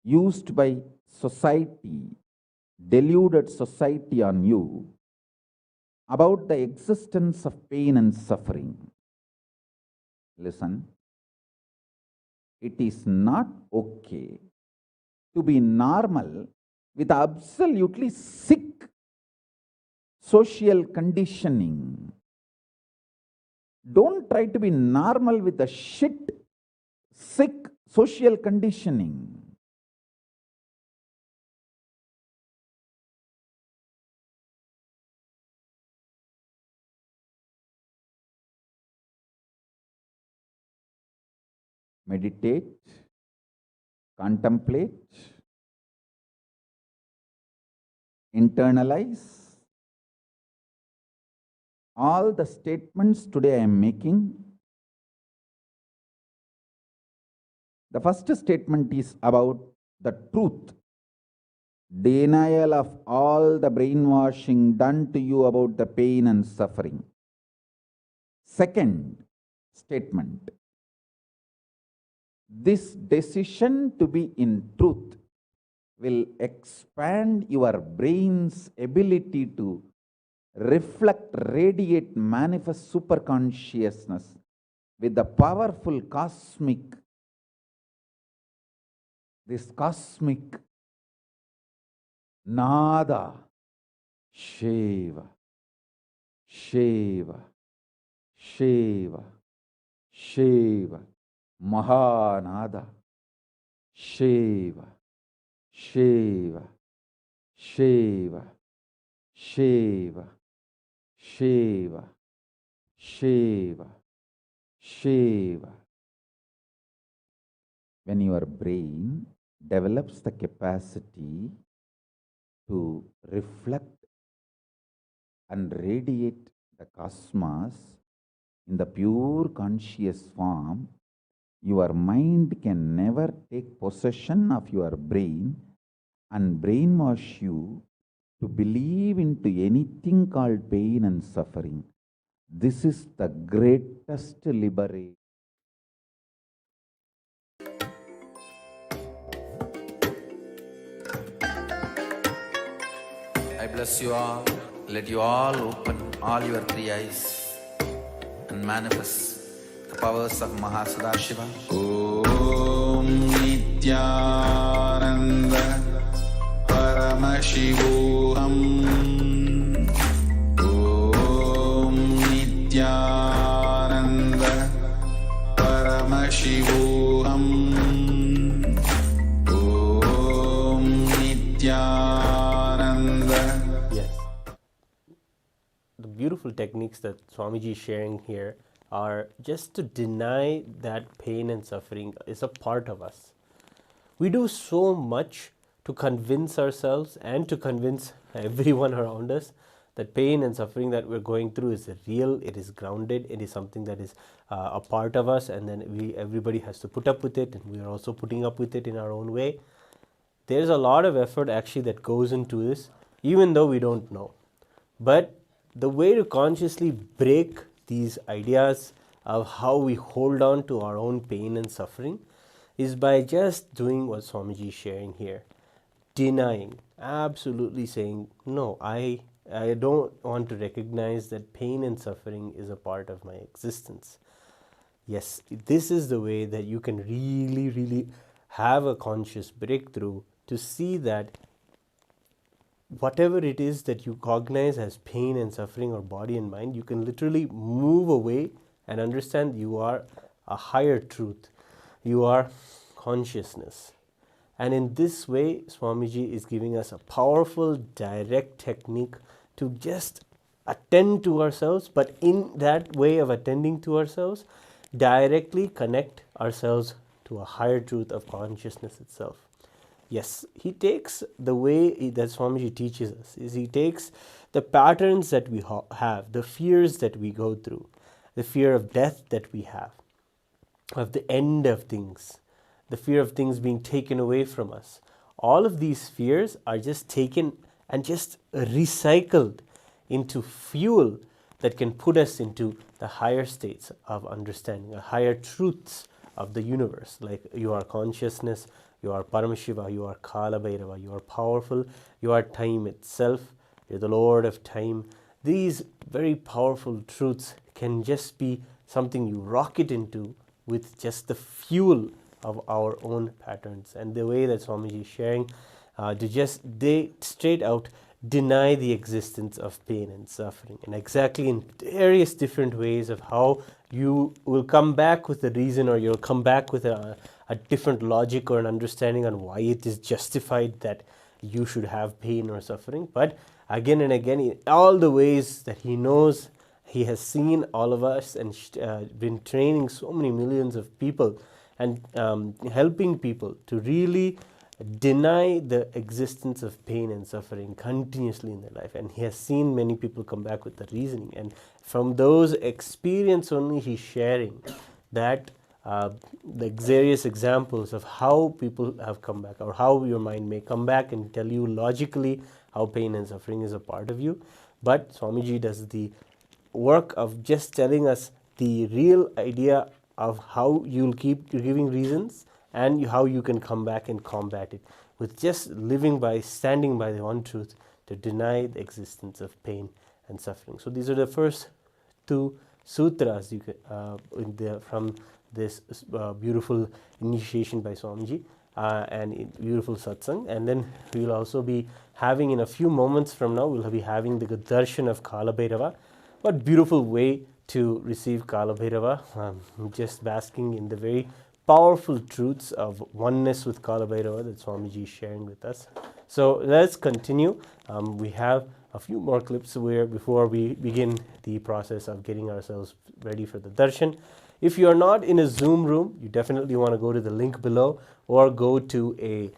used by society, deluded society on you about the existence of pain and suffering. Listen, it is not okay to be normal with absolutely sick social conditioning. Don't try to be normal with the sick social conditioning. Meditate, contemplate, internalize all the statements today I am making. The first statement is about the truth. Denial of all the brainwashing done to you about the pain and suffering. Second statement. This decision to be in truth will expand your brain's ability to reflect, radiate, manifest superconsciousness with the powerful cosmic Nada, Shiva, Shiva, Shiva, Shiva, Maha Nada, Shiva, Shiva, Shiva, Shiva, Shiva, Shiva, Shiva. When your brain develops the capacity to reflect and radiate the cosmos in the pure conscious form, your mind can never take possession of your brain and brainwash you to believe into anything called pain and suffering. This is the greatest liberation. I bless you all. Let you all open all your three eyes and manifest the powers of Maha Sadashiva. Om Nithyananda Paramashivoham. Om Nithyananda Paramashivoham. Om Nithyananda. Yes. The beautiful techniques that Swamiji is sharing here are just to deny that pain and suffering is a part of us. We do so much to convince ourselves and to convince everyone around us that pain and suffering that we're going through is real, it is grounded, it is something that is a part of us, and then everybody has to put up with it, and we are also putting up with it in our own way. There's a lot of effort actually that goes into this, even though we don't know. But the way to consciously break these ideas of how we hold on to our own pain and suffering is by just doing what Swamiji is sharing here. Denying, absolutely saying, no, I don't want to recognize that pain and suffering is a part of my existence. Yes, this is the way that you can really, really have a conscious breakthrough to see that whatever it is that you cognize as pain and suffering or body and mind, you can literally move away and understand you are a higher truth. You are consciousness. And in this way, Swamiji is giving us a powerful, direct technique to just attend to ourselves, but in that way of attending to ourselves, directly connect ourselves to a higher truth of consciousness itself. Yes, he takes the way that Swamiji teaches us, is he takes the patterns that we have, the fears that we go through, the fear of death that we have, of the end of things, the fear of things being taken away from us. All of these fears are just taken and just recycled into fuel that can put us into the higher states of understanding, the higher truths of the universe, like you are consciousness, you are Paramashiva, you are Kalabhairava, you are powerful, you are time itself, you're the Lord of time. These very powerful truths can just be something you rocket into with just the fuel of our own patterns. And the way that Swamiji is sharing, they straight out deny the existence of pain and suffering, and exactly in various different ways of how you will come back with a reason, or you'll come back with a different logic or an understanding on why it is justified that you should have pain or suffering. But again and again, in all the ways that he knows, he has seen all of us and been training so many millions of people and helping people to really deny the existence of pain and suffering continuously in their life. And he has seen many people come back with the reasoning, and from those experience only he's sharing that the various examples of how people have come back, or how your mind may come back and tell you logically how pain and suffering is a part of you. But Swamiji does the work of just telling us the real idea of how you'll keep giving reasons and how you can come back and combat it with just living by, standing by the one truth to deny the existence of pain and suffering. So these are the first two sutras you can, from this beautiful initiation by Swamiji and beautiful satsang. And then we will also be having, in a few moments from now, we'll be having the Darshan of Kalabhairava. What beautiful way to receive Kalabhairava, just basking in the very powerful truths of oneness with Kalabhairava that Swamiji is sharing with us. So let's continue. We have a few more clips before we begin the process of getting ourselves ready for the darshan. If you are not in a Zoom room, you definitely want to go to the link below, or go to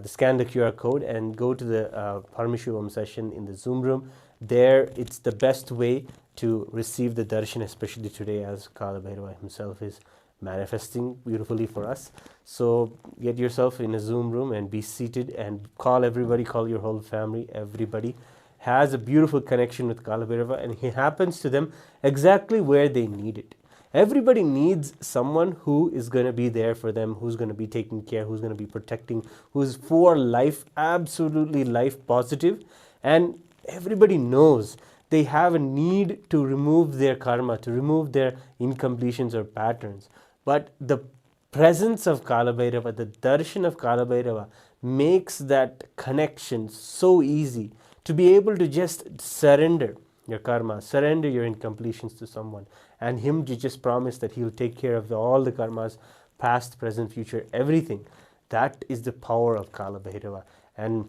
scan the QR code and go to the Paramashivoham session in the Zoom room. There, it's the best way to receive the darshan, especially today, as Kalabhairava himself is manifesting beautifully for us. So get yourself in a Zoom room and be seated and call everybody, call your whole family. Everybody has a beautiful connection with Kalabhairava, and he happens to them exactly where they need it. Everybody needs someone who is going to be there for them, who's going to be taking care, who's going to be protecting, who's for life, absolutely life positive. And everybody knows they have a need to remove their karma, to remove their incompletions or patterns. But the presence of Kalabhairava, the darshan of Kalabhairava, makes that connection so easy to be able to just surrender your karma, surrender your incompletions to someone, and him to just promise that he'll take care of all the karmas, past, present, future, everything. That is the power of Kalabhairava, and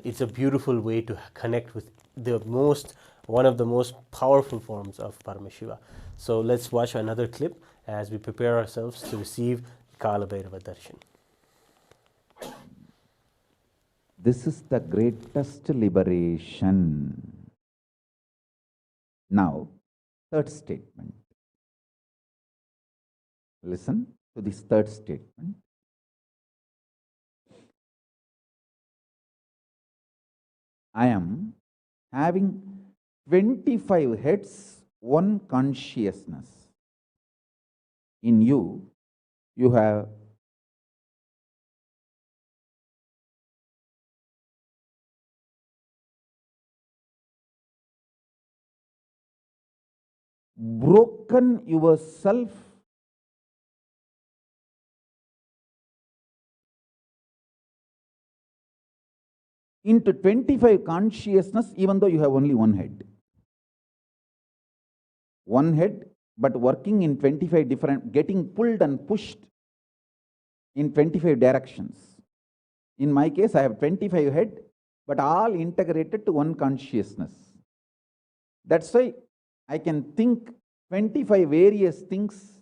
it's a beautiful way to connect with one of the most powerful forms of Paramashiva. So let's watch another clip as we prepare ourselves to receive Kalabhairava darshan. This is the greatest liberation. Now, third statement. Listen to this third statement. I am having 25 heads, one consciousness. In you, you have broken yourself into 25 consciousness, even though you have only one head. One head, but working in 25 different, getting pulled and pushed in 25 directions. In my case, I have 25 head, but all integrated to one consciousness. That's why I can think 25 various things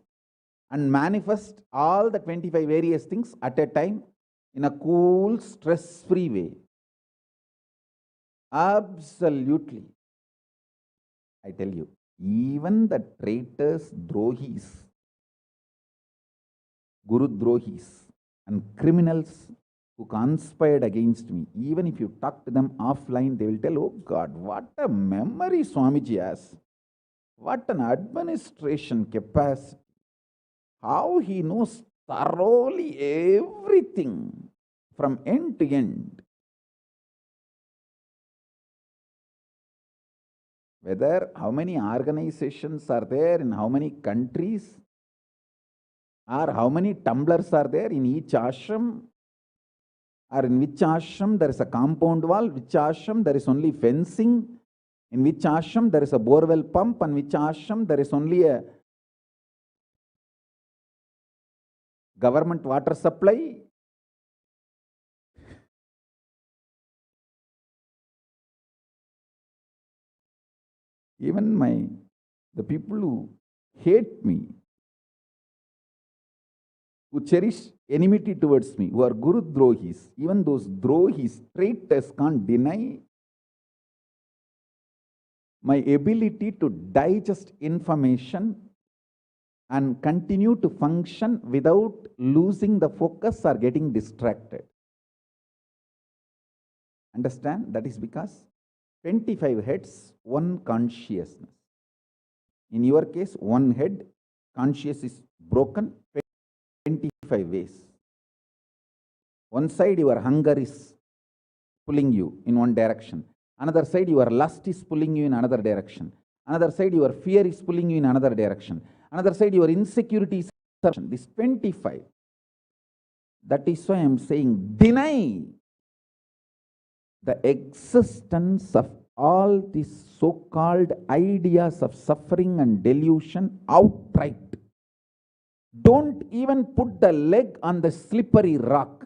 and manifest all the 25 various things at a time in a cool, stress-free way. Absolutely. I tell you, even the traitors, drohis, guru drohis, and criminals who conspired against me, even if you talk to them offline, they will tell, oh God, what a memory Swamiji has. What an administration capacity. How he knows thoroughly everything from end to end. Whether how many organizations are there in how many countries, or how many tumblers are there in each ashram, or in which ashram there is a compound wall, which ashram there is only fencing, in which ashram there is a borewell pump, and which ashram there is only a government water supply. Even the people who hate me, who cherish enmity towards me, who are Guru Drohis, even those Drohis, traitors, can't deny my ability to digest information and continue to function without losing the focus or getting distracted. Understand? That is because 25 heads, one consciousness. In your case, one head, conscious is broken 25 ways. One side, your hunger is pulling you in one direction. Another side, your lust is pulling you in another direction. Another side, your fear is pulling you in another direction. Another side, your insecurity is this 25. That is why I am saying, deny the existence of all these so-called ideas of suffering and delusion outright. Don't even put the leg on the slippery rock.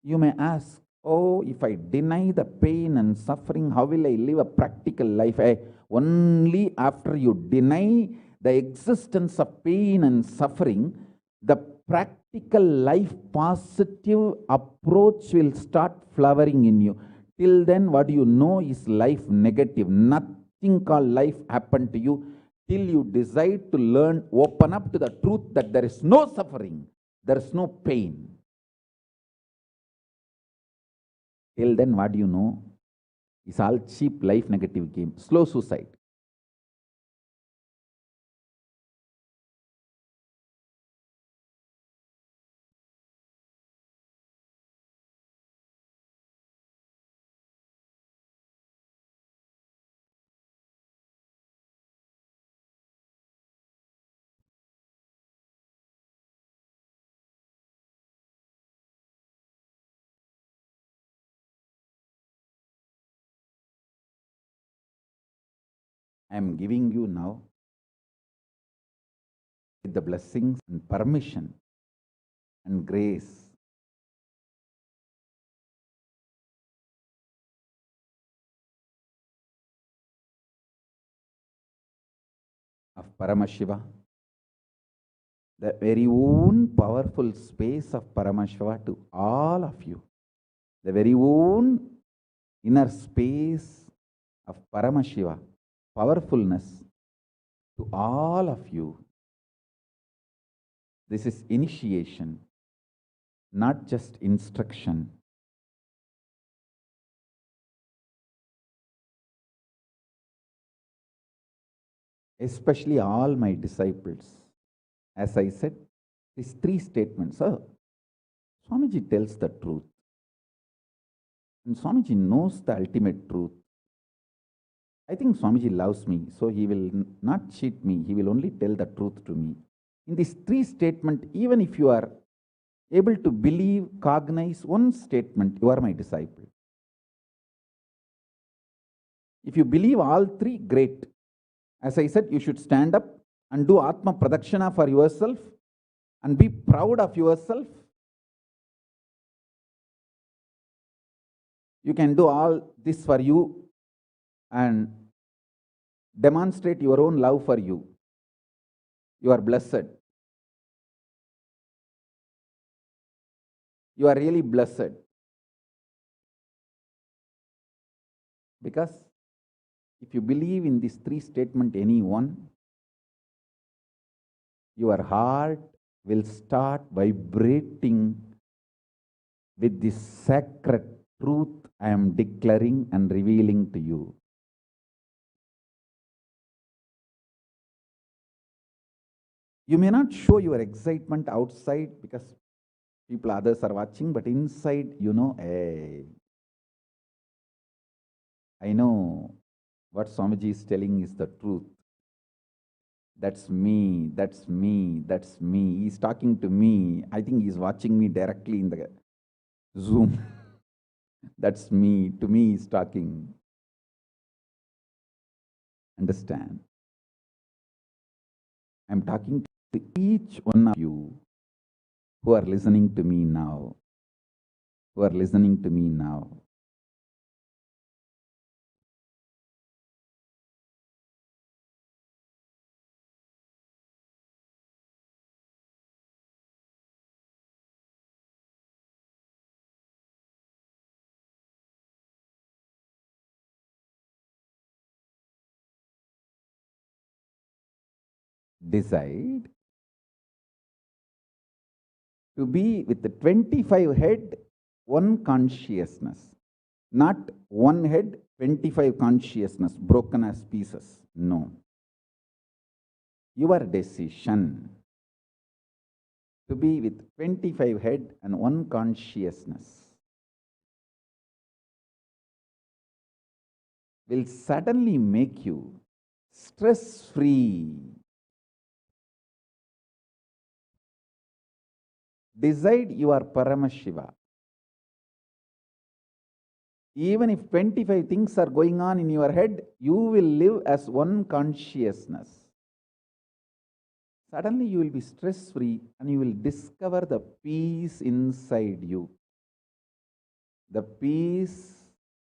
You may ask, oh, if I deny the pain and suffering, how will I live a practical life? Only after you deny the existence of pain and suffering, the practical life positive approach will start flowering in you. Till then, what you know is life negative. Nothing called life happened to you till you decide to learn, open up to the truth that there is no suffering, there is no pain. Till then, what you know is all cheap life negative game, slow suicide. I am giving you now with the blessings and permission and grace of Paramashiva, the very own powerful space of Paramashiva to all of you, the very own inner space of Paramashiva, powerfulness to all of you. This is initiation, not just instruction. Especially all my disciples. As I said, these three statements. Swamiji tells the truth. And Swamiji knows the ultimate truth. I think Swamiji loves me, so he will not cheat me. He will only tell the truth to me. In these three statements, even if you are able to believe, cognize one statement, you are my disciple. If you believe all three, great. As I said, you should stand up and do Atma Pradakshana for yourself and be proud of yourself You can do all this for you and demonstrate your own love for you. You are blessed. You are really blessed. Because if you believe in these three statements, any one, your heart will start vibrating with this sacred truth I am declaring and revealing to you. You may not show your excitement outside because people, others are watching, but inside, you know, hey, I know what Swamiji is telling is the truth. That's me, that's me, that's me. He's talking to me. I think he's watching me directly in the Zoom. That's me. To me, he's talking. Understand? I'm talking to each one of you who are listening to me now. Who are listening to me now. Decide to be with the 25 head, one consciousness. Not one head, 25 consciousness, broken as pieces. No. Your decision to be with 25 head and one consciousness will suddenly make you stress-free. Decide you are Paramashiva. Even if 25 things are going on in your head, you will live as one consciousness. Suddenly you will be stress-free and you will discover the peace inside you. The peace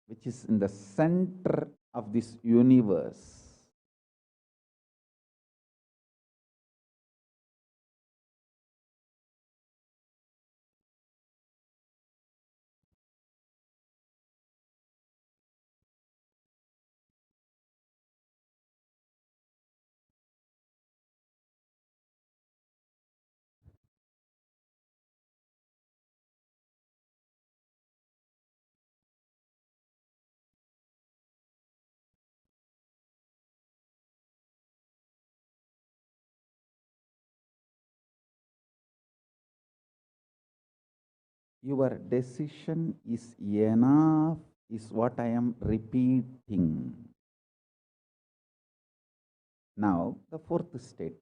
which is in the center of this universe. Your decision is enough, is what I am repeating. Now, the fourth statement.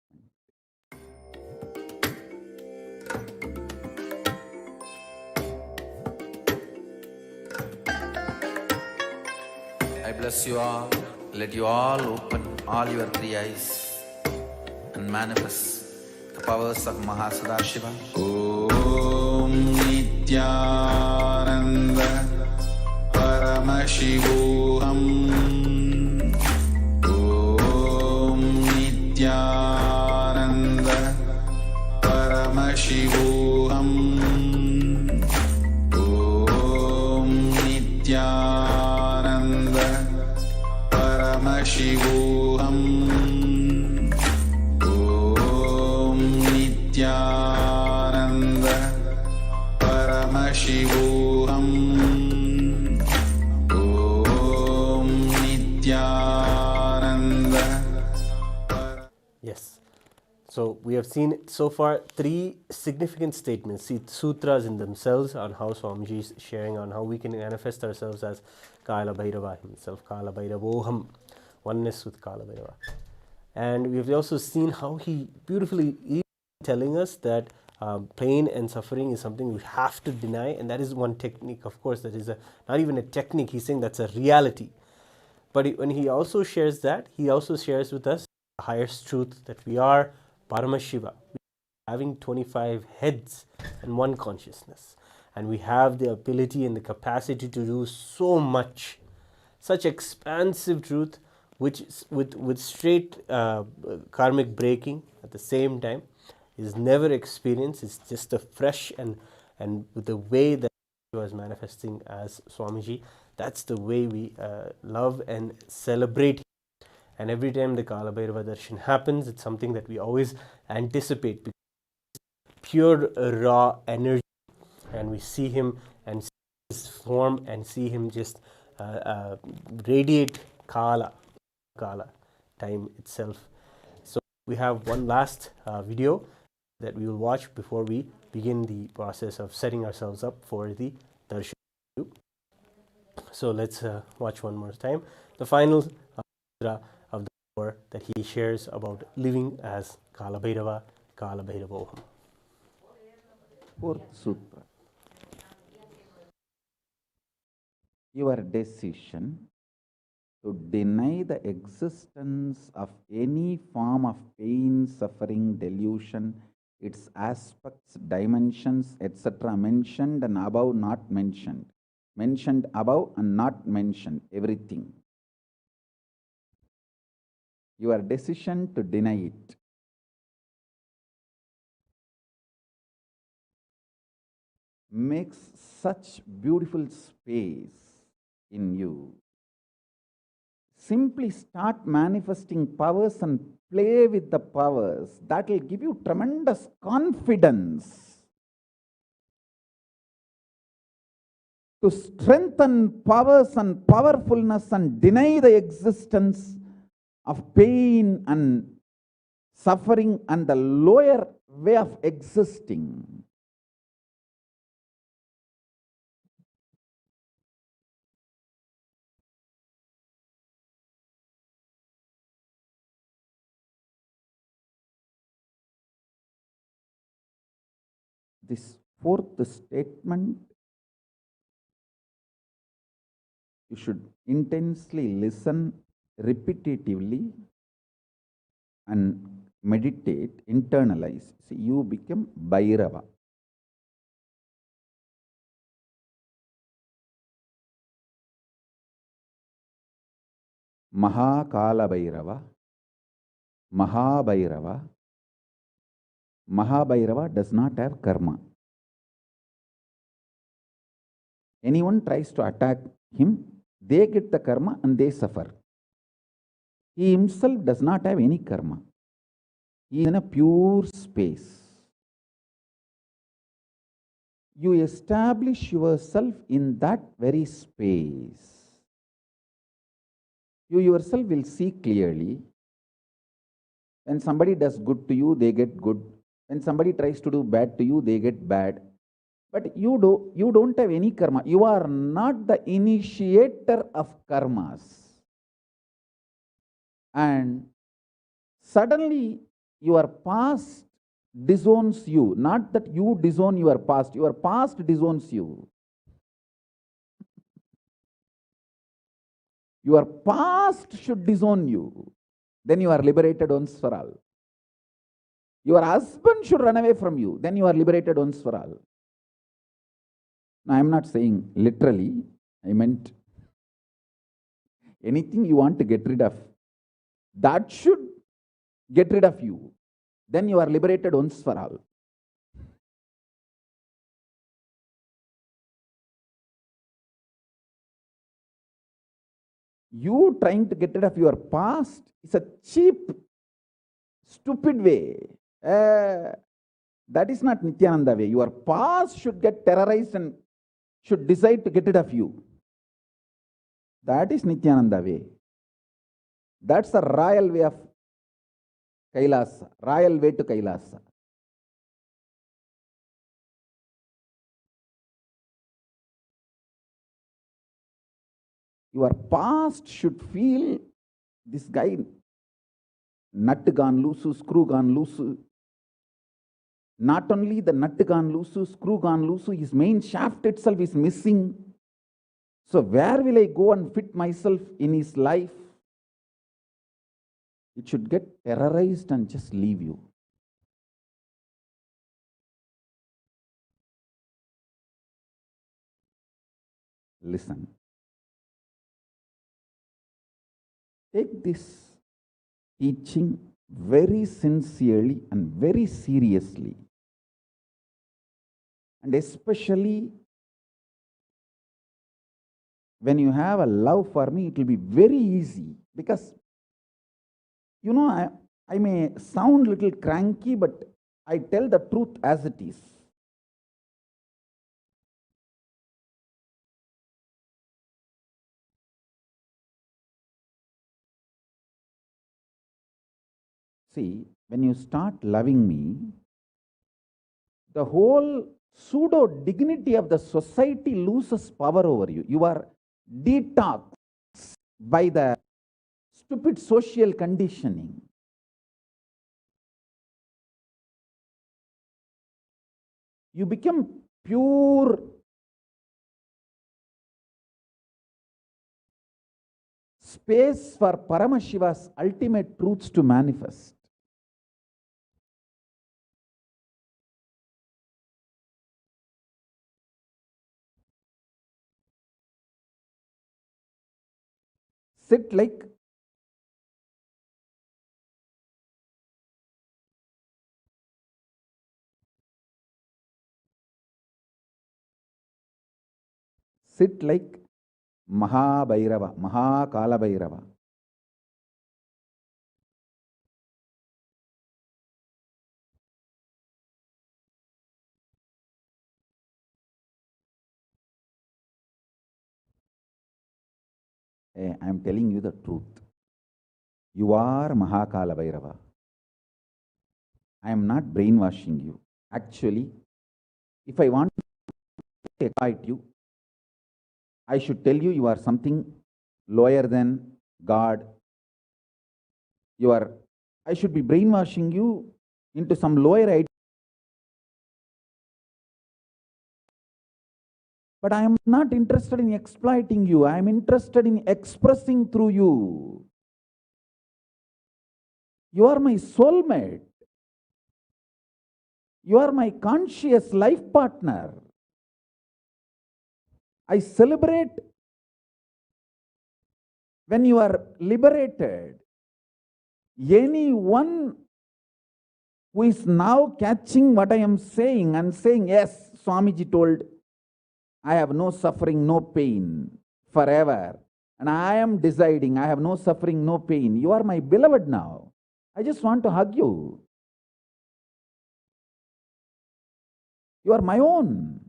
I bless you all. Let you all open all your three eyes and manifest the powers of Maha Sadashiva. Om Nithyananda Paramashivoham. Om Nithyananda Paramashivoham. Om Nithyananda Paramashivoham. Om Nithyananda Paramashivoham. Om Nithyananda. Yes. So we have seen so far three significant statements, sutras in themselves, on how Swamiji is sharing on how we can manifest ourselves as Kalabhairava himself, Kalabhairavoham, oneness with Kalabhairava. And we've also seen how he beautifully is telling us that pain and suffering is something we have to deny, and that is one technique. Of course, that is not even a technique, he's saying that's a reality. But when he also shares that, he also shares with us the highest truth that we are Paramashiva, having 25 heads and one consciousness. and we have the ability and the capacity to do so much, such expansive truth, which is with straight karmic breaking at the same time, is never experienced. It's just a fresh and with the way that he was manifesting as Swamiji. That's the way we love and celebrate. And every time the Kalabhairava darshan happens, it's something that we always anticipate, because pure raw energy, and we see him and see his form and see him just radiate Kala, time itself. So we have one last video that we will watch before we begin the process of setting ourselves up for the darshan. So let's watch one more time the final of the hour that he shares about living as Kalabhairava, Kalabhairavoham. Fourth Sutra. Your decision to deny the existence of any form of pain, suffering, delusion, its aspects, dimensions, etc. mentioned and above, not mentioned. Mentioned above and not mentioned, everything. Your decision to deny it. Makes such beautiful space in you. Simply start manifesting powers and play with the powers. That will give you tremendous confidence to strengthen powers and powerfulness and deny the existence of pain and suffering and the lower way of existing. This fourth statement, you should intensely listen repetitively and meditate, internalize. See, you become Bhairava. Maha Kalabhairava, Mahabhairava. Mahabhairava does not have karma. Anyone tries to attack him, they get the karma and they suffer. He himself does not have any karma. He is in a pure space. You establish yourself in that very space. You yourself will see clearly. When somebody does good to you, they get good. When somebody tries to do bad to you, they get bad. But you don't have any karma. You are not the initiator of karmas. And suddenly your past disowns you. Not that you disown your past disowns you. Your past should disown you. Then you are liberated once for all. Your husband should run away from you. Then you are liberated once for all. Now, I am not saying literally. I meant anything you want to get rid of, that should get rid of you. Then you are liberated once for all. You trying to get rid of your past is a cheap, stupid way. That is not Nithyananda way. Your past should get terrorized and should decide to get rid of you. That is Nithyananda way. That's the royal way of Kailasa, royal way to Kailasa. Your past should feel this guy, nut gone loose, screw gone loose. Not only the nut gone loose, screw gone loose, his main shaft itself is missing. So where will I go and fit myself in his life? It should get terrorized and just leave you. listen. Take this teaching very sincerely and very seriously. And especially when you have a love for me, it will be very easy. Because, you know, I may sound a little cranky, but I tell the truth as it is. See, when you start loving me, the whole pseudo dignity of the society loses power over you. You are detoxed by the stupid social conditioning. You become pure space for Paramashiva's ultimate truths to manifest. Sit like Maha Bhairava, Maha Kalabhairava. I am telling you the truth. You are Maha Kalabhairava. I am not brainwashing you. Actually, if I want to exploit you, I should tell you are something lower than God. I should be brainwashing you into some lower idea. But I am not interested in exploiting you. I am interested in expressing through you. You are my soulmate. You are my conscious life partner. I celebrate when you are liberated. Anyone who is now catching what I am saying and saying, yes, Swamiji told, I have no suffering, no pain forever. And I am deciding I have no suffering, no pain. You are my beloved now. I just want to hug you. You are my own.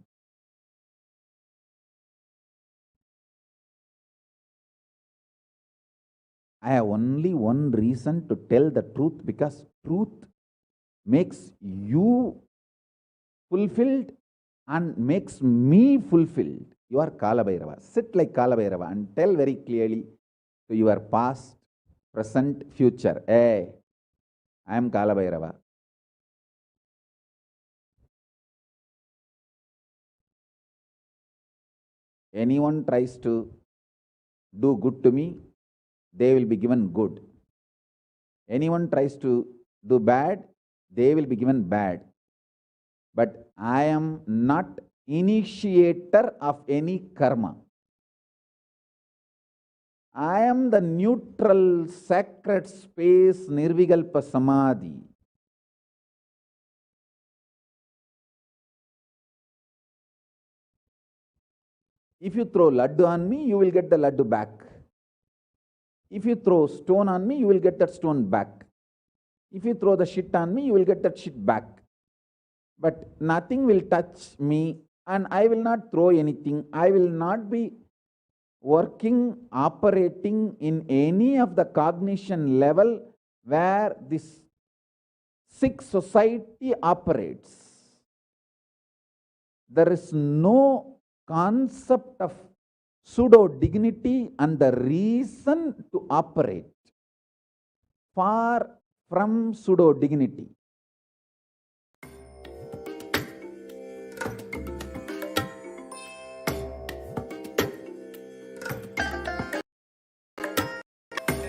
I have only one reason to tell the truth, because truth makes you fulfilled and makes me fulfilled. You are Kalabhairava. Sit like Kalabhairava and tell very clearly to your past, present, future. Hey, I am Kalabhairava. Anyone tries to do good to me, they will be given good. Anyone tries to do bad, they will be given bad. But I am not initiator of any karma. I am the neutral, sacred space, Nirvikalpa Samadhi. If you throw laddu on me, you will get the laddu back. If you throw stone on me, you will get that stone back. If you throw the shit on me, you will get that shit back. But nothing will touch me, and I will not throw anything. I will not be working, operating in any of the cognition level where this sick society operates. There is no concept of pseudo dignity and the reason to operate. Far from pseudo dignity.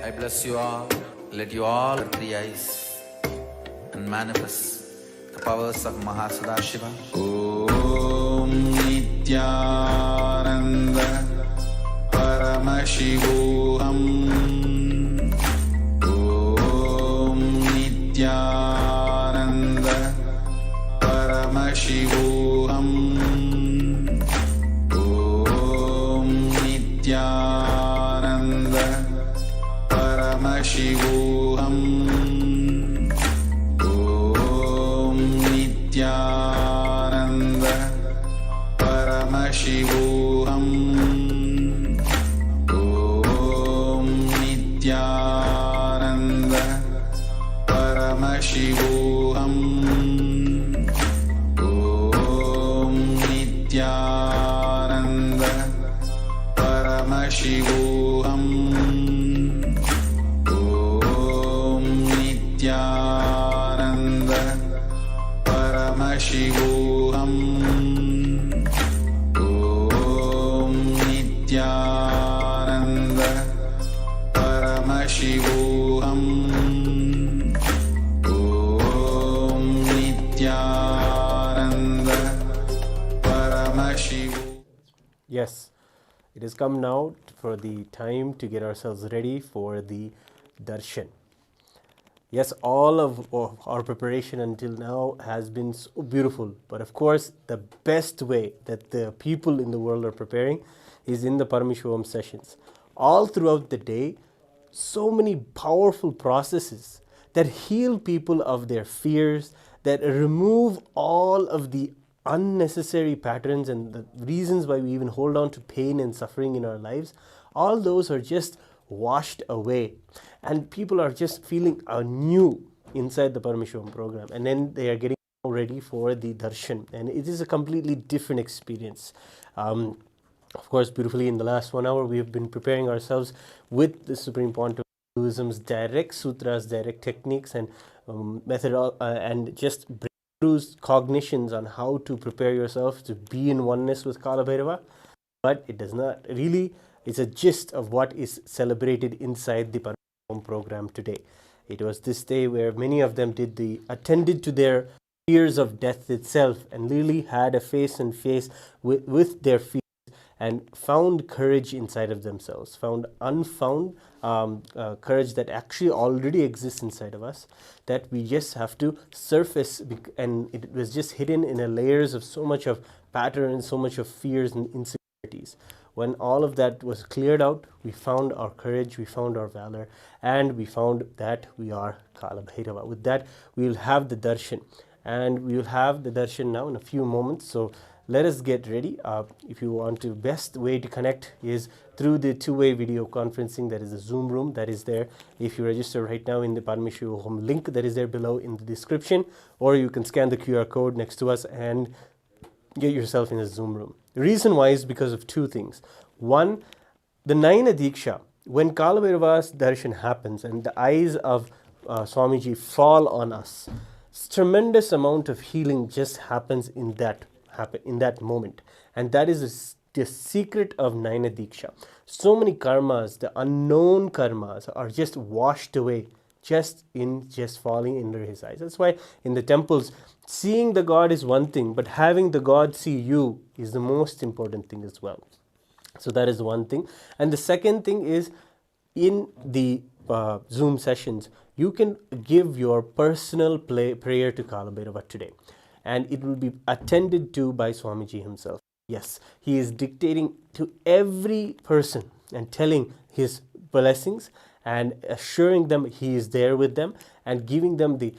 I bless you all. Let you all have 3 eyes and manifest the powers of Maha Sadashiva. Om Nithyananda Paramashivoham. Om Nithyananda Paramashivoham. Om Nithyananda Paramashivoham. Om Nithyananda Paramashivoham. Om Nithyananda Paramashivoham. Om Nithyananda Paramashivoham. Om Nithyananda Paramashivoham. Om Nithyananda Paramashivoham. Om Nithyananda Paramashivoham. Yes, it has come now for the time to get ourselves ready for the darshan. Yes, all of our preparation until now has been so beautiful, but of course, the best way that the people in the world are preparing is in the Paramashivoham sessions. All throughout the day, so many powerful processes that heal people of their fears, that remove all of the unnecessary patterns and the reasons why we even hold on to pain and suffering in our lives. All those are just washed away, and people are just feeling anew inside the Paramashivoham program, and then they are getting ready for the darshan, and it is a completely different experience. Of course, beautifully in the last 1 hour we have been preparing ourselves with the Supreme Pontiff's direct sutras, direct techniques, and method, and just breakthroughs, cognitions on how to prepare yourself to be in oneness with Kalabhairava. But it does not really, it's a gist of what is celebrated inside the Paramashivoham program today. It was this day where many of them attended to their fears of death itself, and really had a face and face with their fears, and found courage inside of themselves, found unfound courage that actually already exists inside of us, that we just have to surface, and it was just hidden in the layers of so much of patterns, so much of fears and insecurities. When all of that was cleared out, we found our courage, we found our valor, and we found that we are Kalabhairava. With that, we will have the darshan, and we will have the darshan now in a few moments. So let us get ready. If you want to, best way to connect is through the two-way video conferencing. That is the Zoom room that is there. If you register right now in the Paramashivoham link that is there below in the description, or you can scan the QR code next to us and get yourself in a Zoom room. The reason why is because of two things. One, the Naina Diksha, when Kalabhairava's darshan happens and the eyes of Swamiji fall on us, tremendous amount of healing just happens in that moment. And that is the secret of Naina Diksha. So many karmas, the unknown karmas, are just washed away just falling under his eyes. That's why in the temples, seeing the God is one thing, but having the God see you is the most important thing as well. So that is one thing. And the second thing is, in the Zoom sessions, you can give your personal prayer to Kalabhairava today, and it will be attended to by Swamiji himself. Yes, he is dictating to every person and telling his blessings and assuring them he is there with them, and giving them the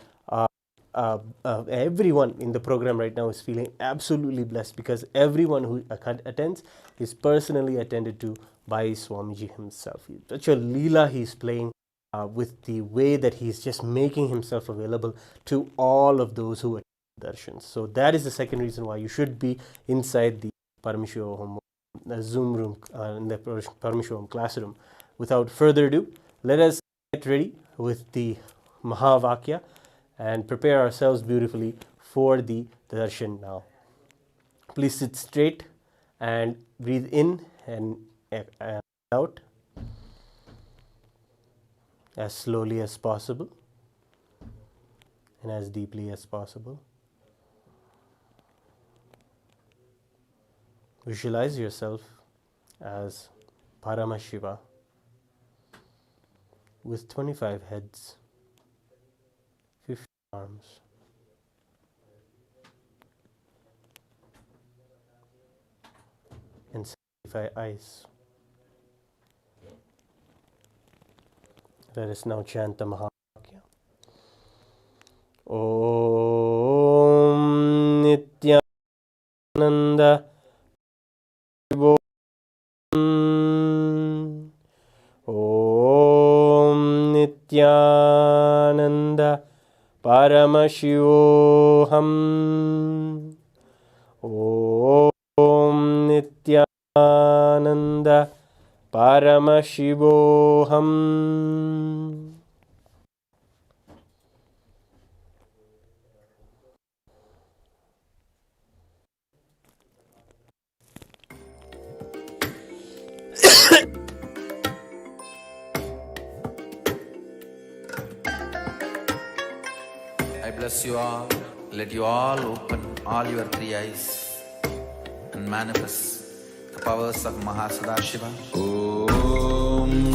everyone in the program right now is feeling absolutely blessed, because everyone who attends is personally attended to by Swamiji himself. Such a leela he's playing with the way that he's just making himself available to all of those who attend darshans. So that is the second reason why you should be inside the Paramashivoham Zoom room, in the Paramashivoham classroom. Without further ado, let us get ready with the Maha Vakya and prepare ourselves beautifully for the darshan now. Please sit straight and breathe in and out as slowly as possible and as deeply as possible. Visualize yourself as Paramashiva with 25 heads, 50 arms, and 75 eyes. Let us now chant the Maha. Om Nithyananda Paramashivoham. Om Nithyananda Paramashivoham. Om Nithyananda Paramashivoham. I bless you all. Let you all open all your three eyes and manifest the powers of Maha Sadashiva. Om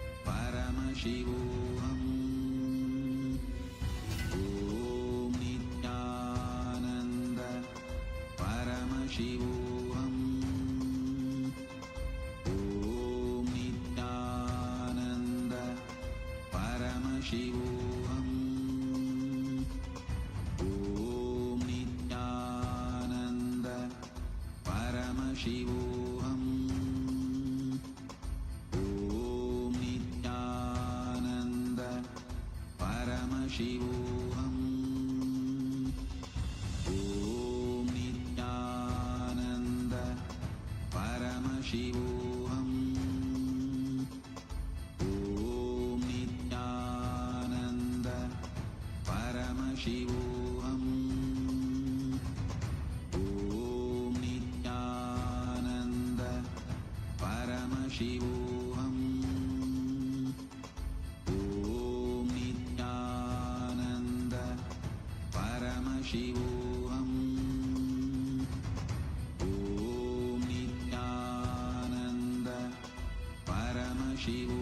Paramashivoham. Om Nithyananda Paramashivoham. Om Nithyananda Paramashivoham. Om Nithyananda Paramashivoham. Om Nithyananda Paramashivoham. Om Nithyananda Paramashivoham. Om Nithyananda Paramashivoham.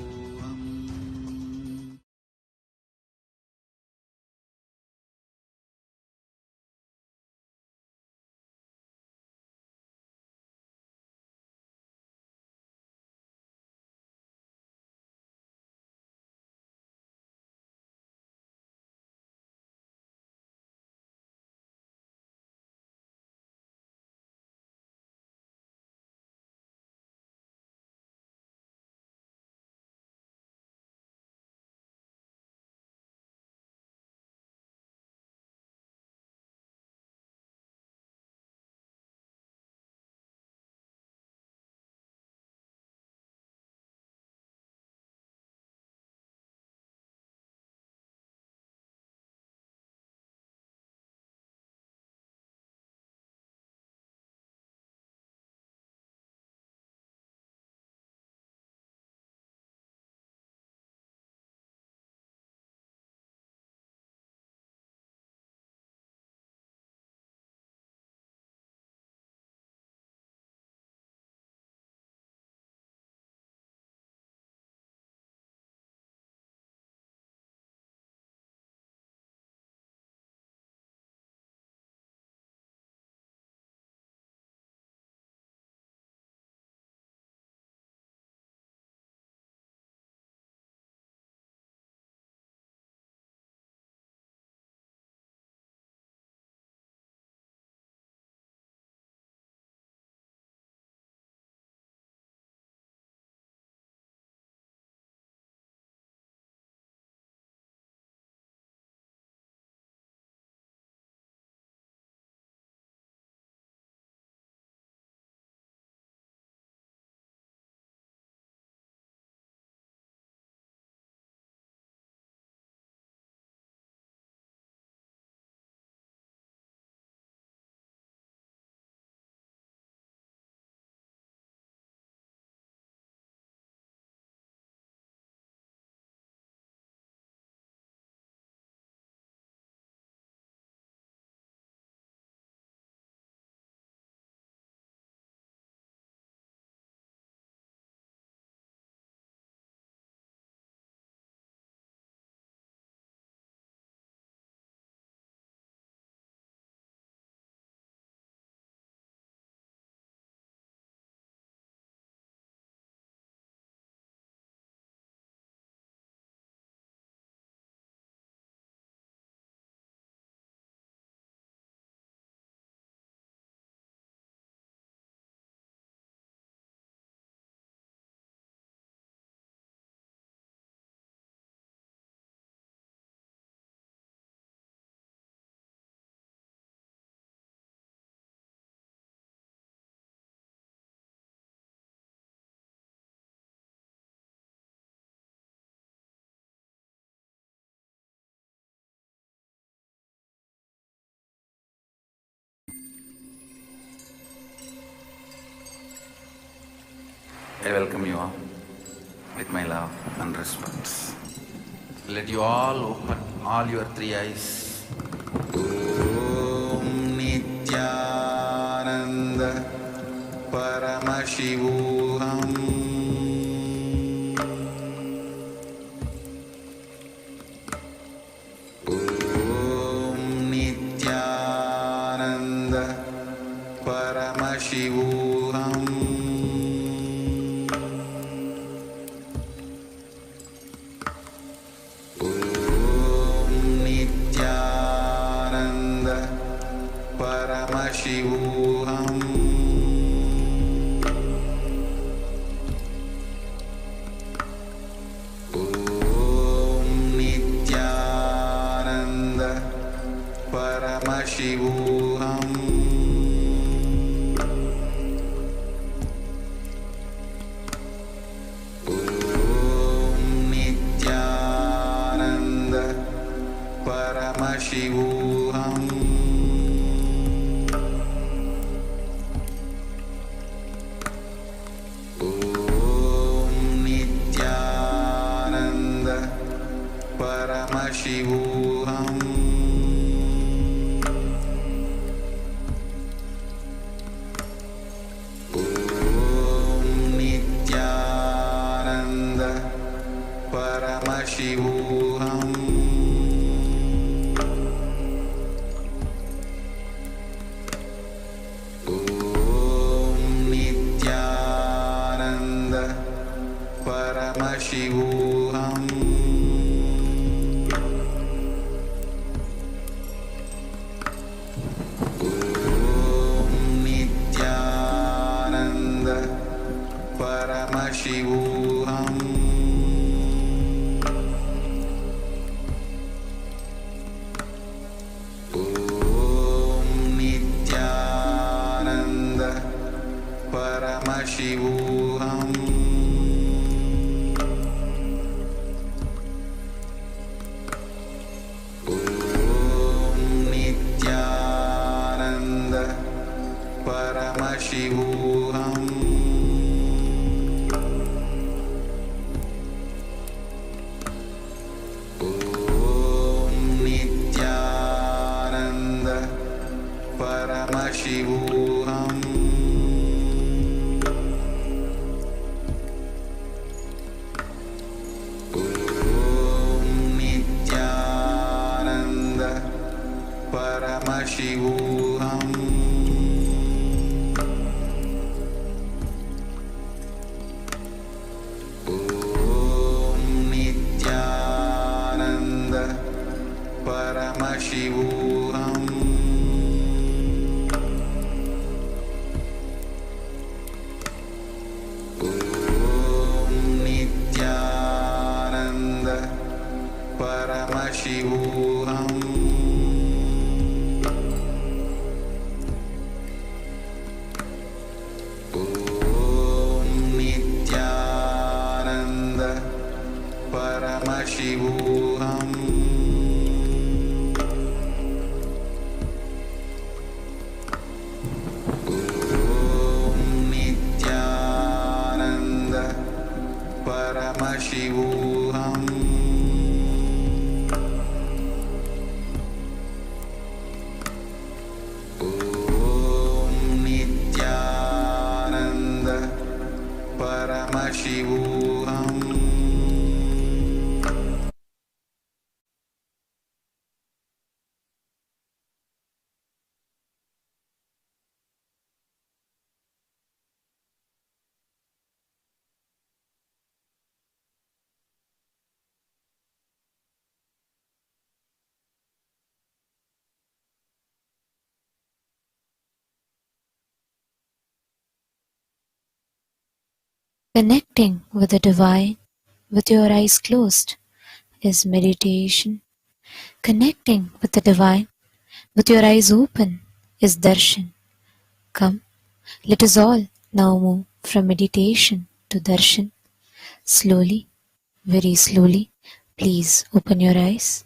I welcome you all with my love and respect. Let you all open all your three eyes. Om Nithyananda Paramashivoham. Om Nithyananda Paramashivoham. Paramashivoham. Paramashivoham. Om Nithyananda Paramashivoham. Om Nithyananda Paramashivoham. Paramashivoham. Om Nithyananda Paramashivoham. Om Nithyananda Paramashivoham. Paramashivoham. Om Nithyananda Paramashivoham. Om Nithyananda Paramashivoham. Paramashivoham. Om Nithyananda Paramashivoham. Om Nithyananda Paramashivoham. Paramashivoham. Om Nithyananda Paramashivoham. Om Nithyananda Paramashivoham. Connecting with the Divine with your eyes closed is meditation. Connecting with the Divine with your eyes open is Darshan. Come, let us all now move from meditation to Darshan. Slowly, very slowly, please open your eyes.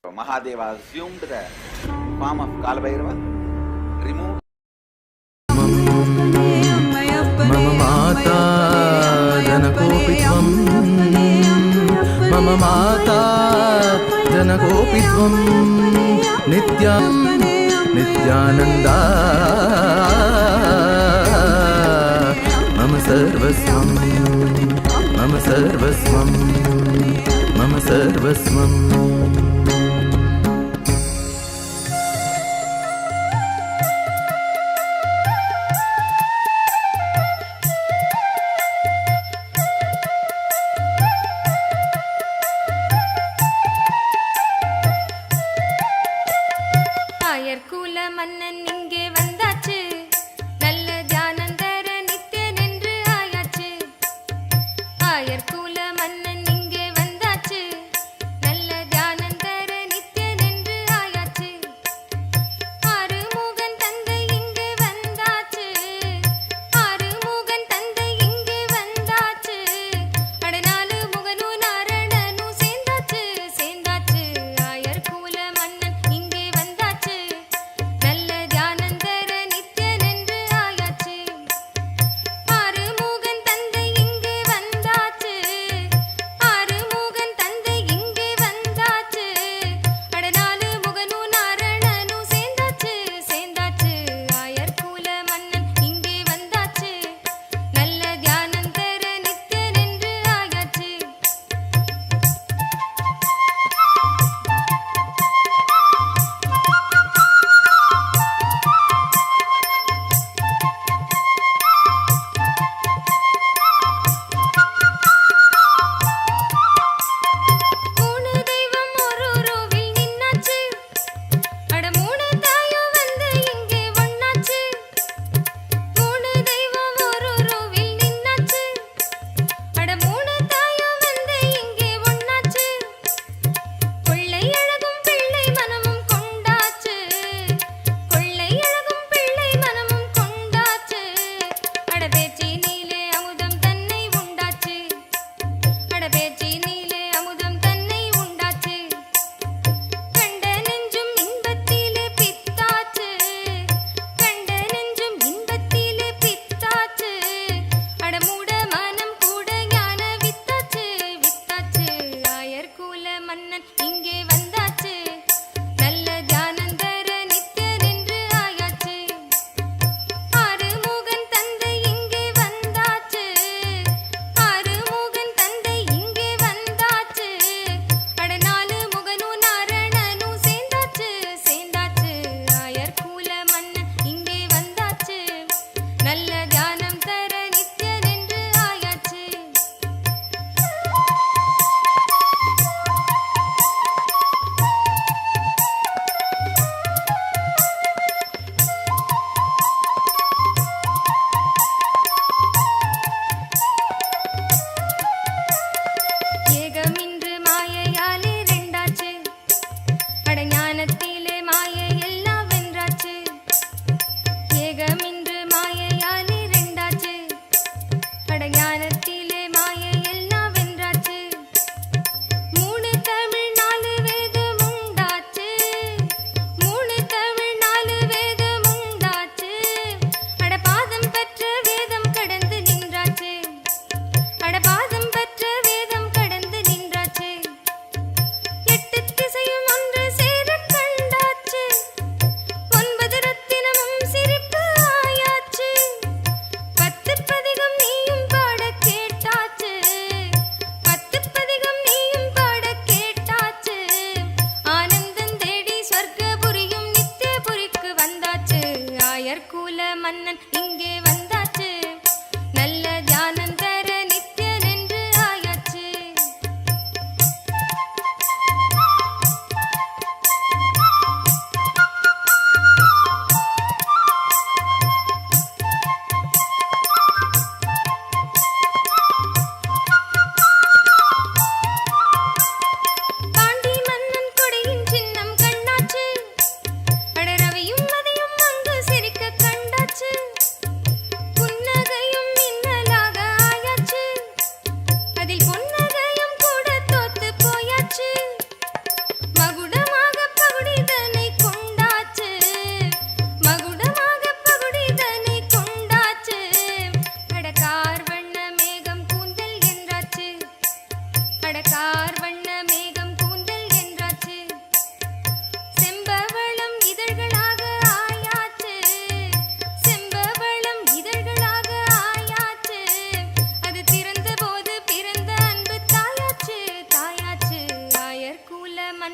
Mahadeva assumed the form of Kalabhairava, removed. Mama Mata Janakopitvam Mama Mata Janakopitvam Nityananda Mama Sarvasvam Mama Sarvasvam Mama Sarvasvam. ஆயர்குல மன்னன் இங்கே வந்தாச்சு, நல்ல தியானம்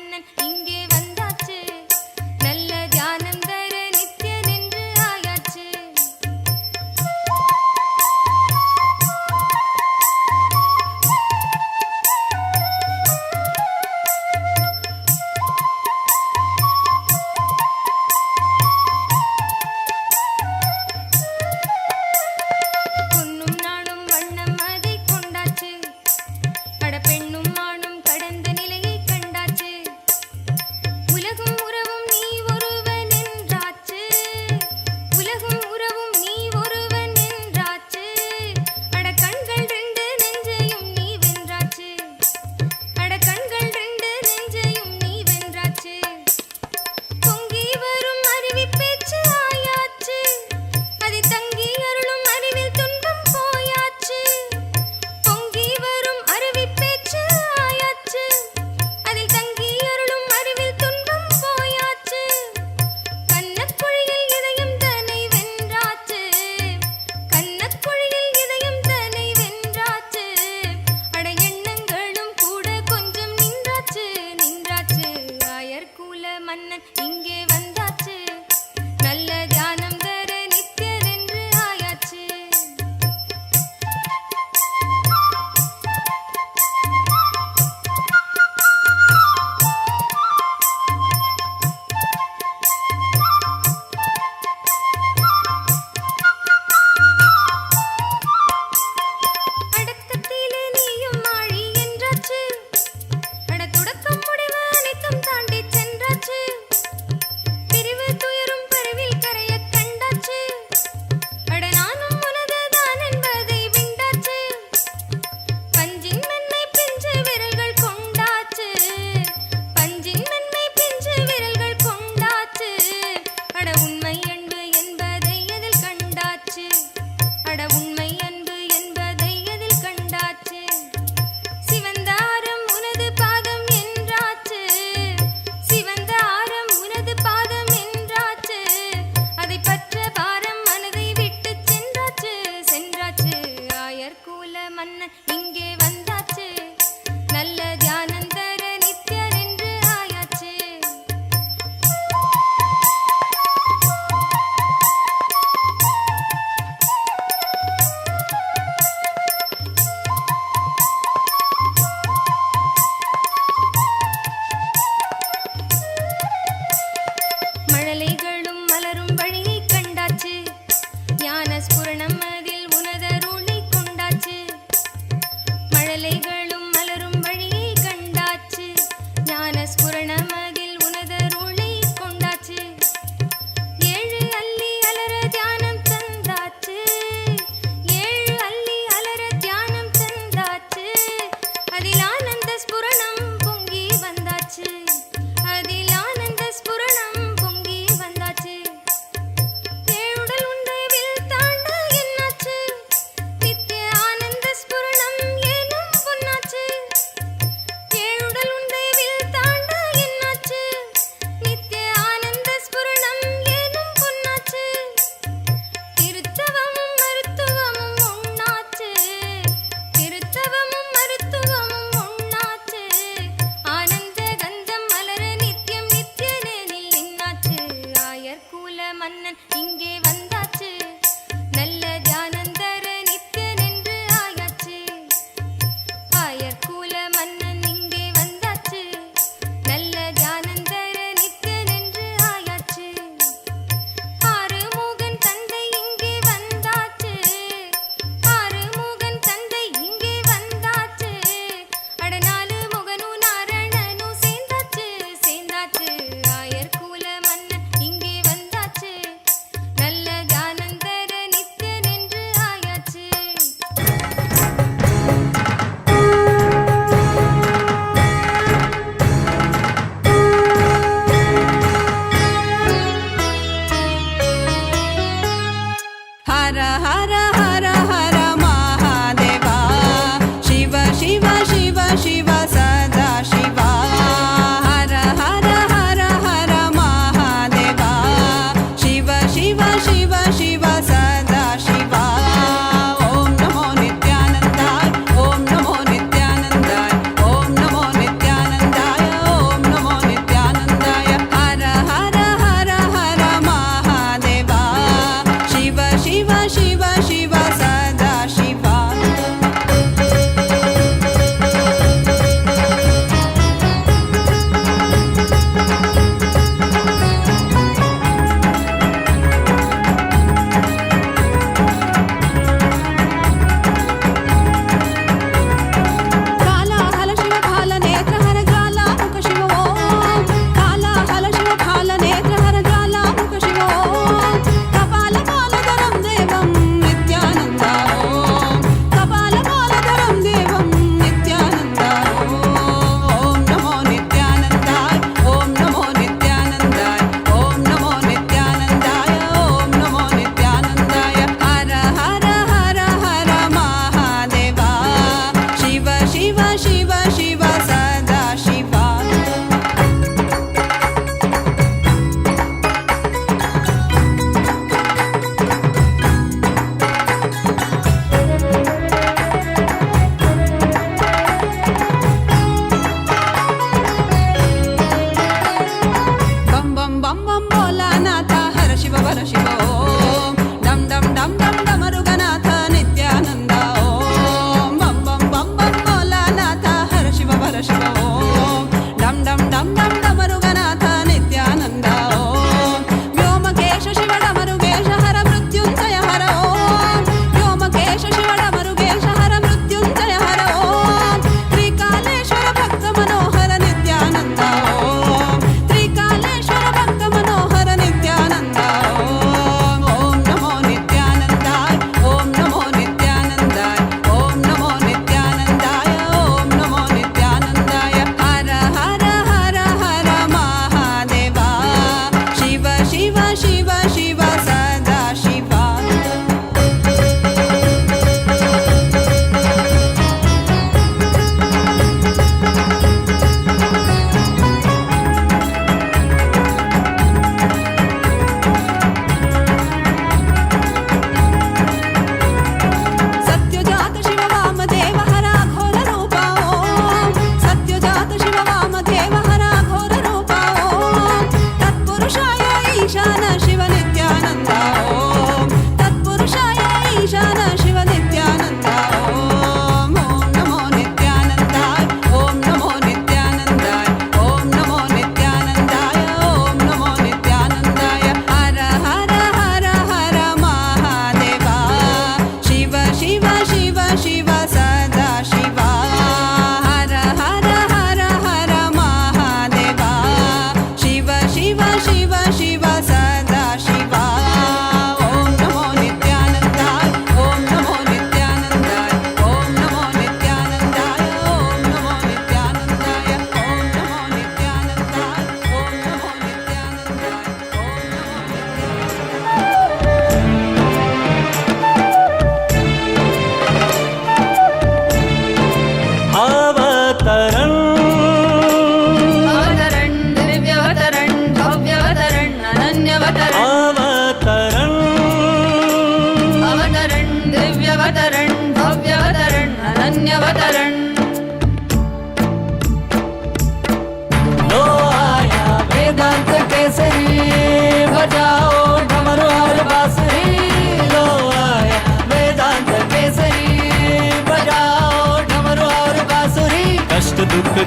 மன்னன் இங்கே வந்தாச்சு, நல்ல தியானம் தர நித்யன் என்று ஆயாச்சு. பொன்னும் நானும் வண்ணம் அதை கொண்டாச்சு, அட பெண்ணும் மானும் கடந்த நிலையை கண்டாச்சு. உலகும் உறவும் நீ ஒருவன் என்றாச்சு, உலகும் உறவும் நீ ஒருவன் என்றாச்சு. அட கண்கள் ரெண்டு நெஞ்சையும் நீ வென்றாச்சு, அட கண்கள் ரெண்டு நெஞ்சையும் நீ வென்றாச்சு. பொங்கி வரும் அருவி பேச்சு ஆயாச்சு, அதை தங்கி அருளும் அறிவில் துன்பம் போயாச்சு. பொங்கி வரும் அருவி பேச்சு ஆயாச்சு, அதில் தங்கி அருளும் அறிவில் துன்பம் போயாச்சு. கன்னக்குழியில் இதயம் தன்னை வென்றாச்சு, கன்னக்குழியில் இதயம் தன்னை வென்றாச்சு. அட எண்ணங்களும் கூட கொஞ்சம் நின்றாச்சு, நின்றாச்சு. ஆயர்குல மன்னன் இங்கே வந்தாச்சு, நல்ல தியானம் தர நித்யன் என்று ஆயாச்சு. அடக்கத்திலே நீயும் ஆழி என்றாச்சு, அட தொடக்கம் முடிவு அனைத்தும் தாண்டி சென்றாச்சு.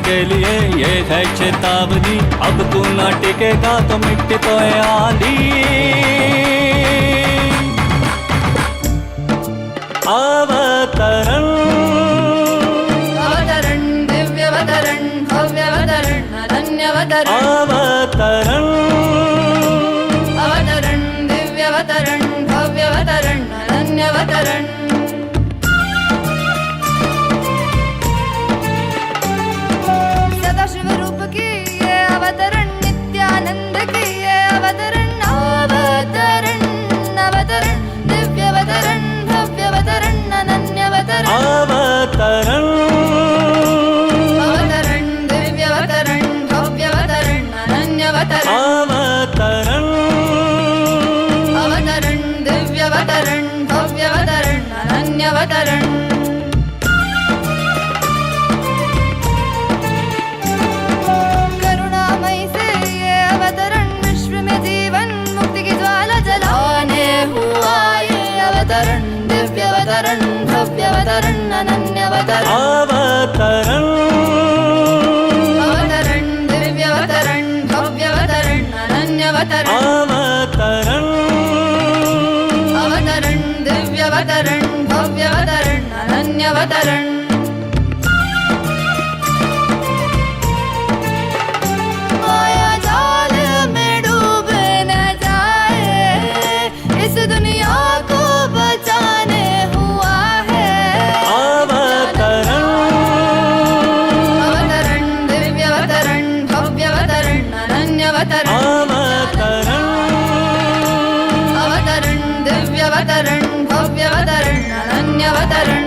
के लिए ये है चेतावनी, अब तू ना टिकेगा तो मिट्टी तो आंधी। अवतरण अवतरण दिव्यवतरण भव्यवतरण अनन्यवतरण अवतरण अवतरण दिव्यवतरण भव्यवतरण अनन्यवतरण सदाशिव रूप की ये अवतरण नित्यानंद की ये अवतरण अवतरण अवतरण दिव्यवतरण भव्यवतरण अनन्यवतरण अवतरण अवतरण दिव्यवतरण भव्यवतरण अनन्यवतरण अवतरण अवतरण दिव्यवतरण भव्यवतरण अनन्यवतरण करुणामय से ये अवतरण विश्व में जीवन मुक्ति की ज्वाला जलाने हुआ ये अवतरण दिव्यवतरण भव्यवतरण अनन्यवतरण अवतरण अवतरण दिव्यवतरण भव्यवतरण अनन्यवतरण अवतरण अवतरण दिव्यवतरण भव्यवतरण अनन्यवतरण माया जाल में डूबे न जाए इस दुनिया को बचाने हुआ है अवतरण अवतरण दिव्यवतरण भव्यवतरण अनन्यवतरण अवतरण अवतरण दिव्यवतरण भव्यवतरण अनन्यवतरण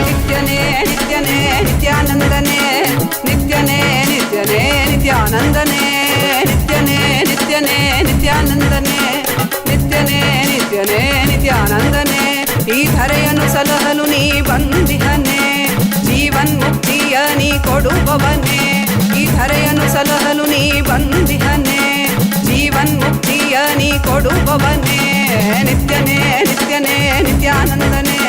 नित्यने नित्यने नित्यानंदने नित्यने नित्यने नित्यानंदने नित्यने नित्यने नित्यानंदने नित्यने नित्यने नित्यानंदने ಈ ಧರೆಯನ್ನು ಸಲಹಲು ನೀ ಬಂದಿಹನೆ ಜೀವನ್ಮುಕ್ತಿಯ ನೀ ಕೊಡುವವನೇ ಈ ಧರೆಯನ್ನು ಸಲಹಲು ನೀ ಬಂದಿಹನೆ ಜೀವನ್ಮುಕ್ತಿಯ ನೀ ಕೊಡುವವನೇ ನಿತ್ಯನೇ ನಿತ್ಯನೇ ನಿತ್ಯಾನಂದನೇ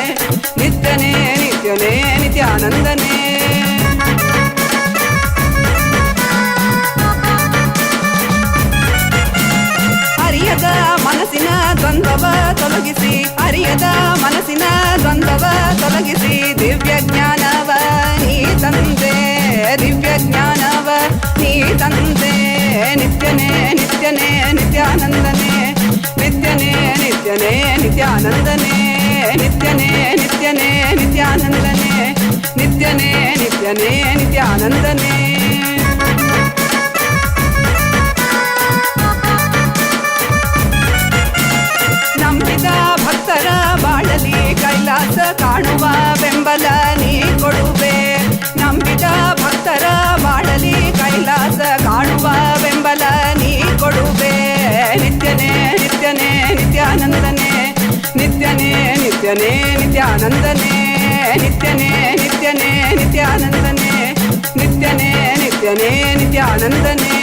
ನಿತ್ಯನೇ ನಿತ್ಯನೇ ನಿತ್ಯಾನಂದನೇ ಅರಿಯದ ಮನಸ್ಸಿನ ದ್ವಂದ್ವವ ತೊಲಗಿಸಿ ಅರಿಯದ ಮನಸ್ಸಿನ ದ್ವಂದ್ವವ ತೊಲಗಿಸಿ ದಿವ್ಯ ಜ್ಞಾನವ ನೀ ತಂದೆ ದಿವ್ಯ ಜ್ಞಾನವ ನೀ ತಂದೆ ನಿತ್ಯನೇ ನಿತ್ಯನೇ ನಿತ್ಯಾನಂದನೇ ನಿತ್ಯನೇ ನಿತ್ಯನೇ ನಿತ್ಯಾನಂದನೇ ನಿತ್ಯನೇ ನಿತ್ಯನೇ ನಿತ್ಯಾನಂದನೇ ನಿತ್ಯನೇ ನಿತ್ಯನೇ ನಿತ್ಯಾನಂದನೇ ನಂಬಿದ ಭಕ್ತರ ಬಾಳಲಿ ಕೈಲಾಸ ಕಾಣುವ ಬೆಂಬಲ ನೀ ಕೊಡುವೆ ನಂಬಿದ ಭಕ್ತರ ಬಾಳಲಿ ಕೈಲಾಸ ಕಾಣುವ ಬೆಂಬಲ ನೀ ಕೊಡುವೆ ನಿತ್ಯನೇ ನಿತ್ಯನೇ ನಿತ್ಯಾನಂದನೇ ನಿತ್ಯನೇ ನಿತ್ಯನೇ ನಿತ್ಯಾನಂದನೇ ನಿತ್ಯನೇ ನಿತ್ಯನೇ ನಿತ್ಯಾನಂದನೇ ನಿತ್ಯನೇ ನಿತ್ಯನೇ ನಿತ್ಯಾನಂದನೇ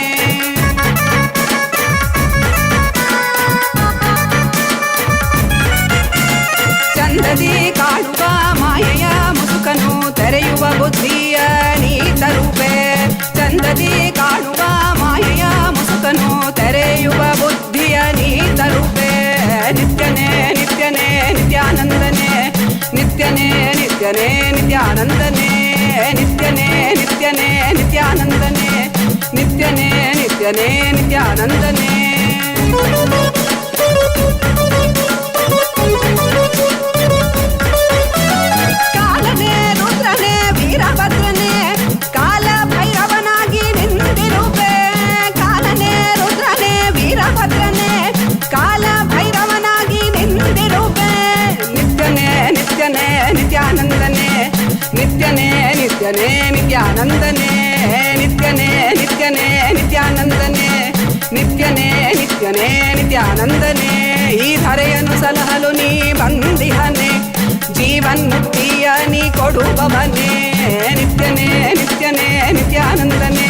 ಚಂದದಿ ಕಾಣುವ ಮಾಯೆಯ ಮುಸುಕನು ತೆರೆಯುವ ಬುದ್ಧಿಯ ನೀ ತರುವೆ ಚಂದದಿ ಕಾಣುವ ಮಾಯೆಯ ಮುಸುಕನು ತೆರೆಯುವ ಬುದ್ಧಿಯ ನೀ ತರುವೆ ನಿತ್ಯನೇ ನಿತ್ಯನೇ ನಿತ್ಯಾನಂದನೇ ನಿತ್ಯನೇ ನಿತ್ಯನೇ ನಿತ್ಯಾನಂದನೇ ನಿತ್ಯನೇ ನಿತ್ಯನೇ ನಿತ್ಯಾನಂದನೇ ನಿತ್ಯನೇ ನಿತ್ಯನೇ ನಿತ್ಯಾನಂದನೇ ಕಾಲನೇ ರುದ್ರನೇ ವೀರಭದ್ರನೇ ಕಾಲ ಭೈರವನಾಗಿ ನಿಂತಿರುವೆ ಕಾಲನೇ ರುದ್ರನೇ ವೀರಭದ್ರನೇ ಕಾಲ ಭೈರವನಾಗಿ ನಿಂತಿರುವೆ ನಿತ್ಯನೇ ನಿತ್ಯನೇ ನಿತ್ಯಾನಂದನೇ ನಿತ್ಯನೇ ನಿತ್ಯನೇ ನಿತ್ಯಾನಂದನೇ ನಿತ್ಯನೇ ನಿತ್ಯನೇ ನಿತ್ಯಾನಂದನೇ ನಿತ್ಯನೇ ನಿತ್ಯನೇ ನಿತ್ಯಾನಂದನೇ ಈ ಧರೆಯನ್ನು ಸಲಹಲು ನೀ ಬಂದಿಹನೆ ಜೀವನ್ಮುಕ್ತಿಯ ನೀ ಕೊಡುವವನೇ ನಿತ್ಯನೇ ನಿತ್ಯನೇ ನಿತ್ಯಾನಂದನೇ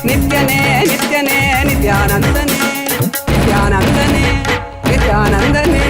ನಿತ್ಯನೇ ನಿತ್ಯನೇ ನಿತ್ಯಾನಂದನೇ ನಿತ್ಯಾನಂದನೇ ನಿತ್ಯಾನಂದನೇ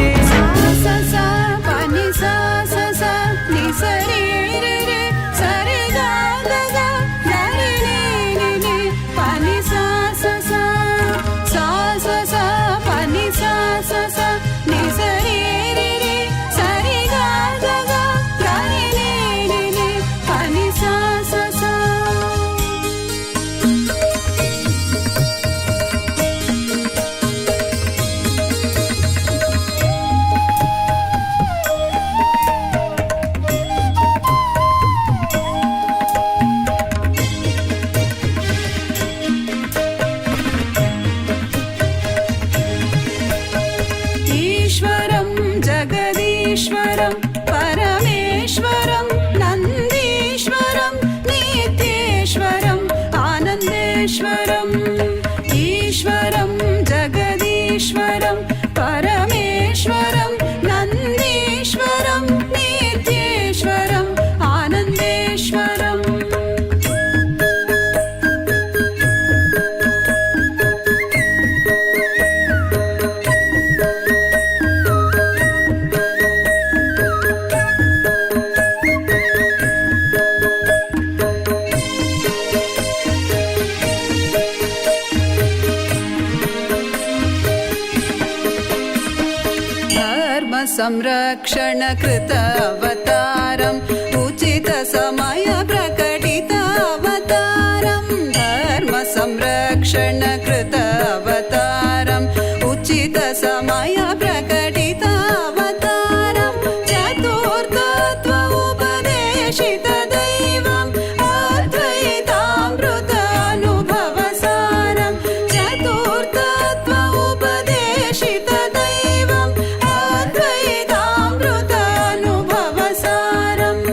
संरक्षण कृत अवतारम् उचित समय प्रकटित अवतारम् धर्म संरक्षण कृत अवतारम् उचित समय प्रकटित अवतारम् चतुर्थत्व उपदेशित दैवम् अद्वैतामृत अनुभवसारम् चतुर्थत्व उपदेशित दैवम् अद्वैतामृत अनुभवसारम्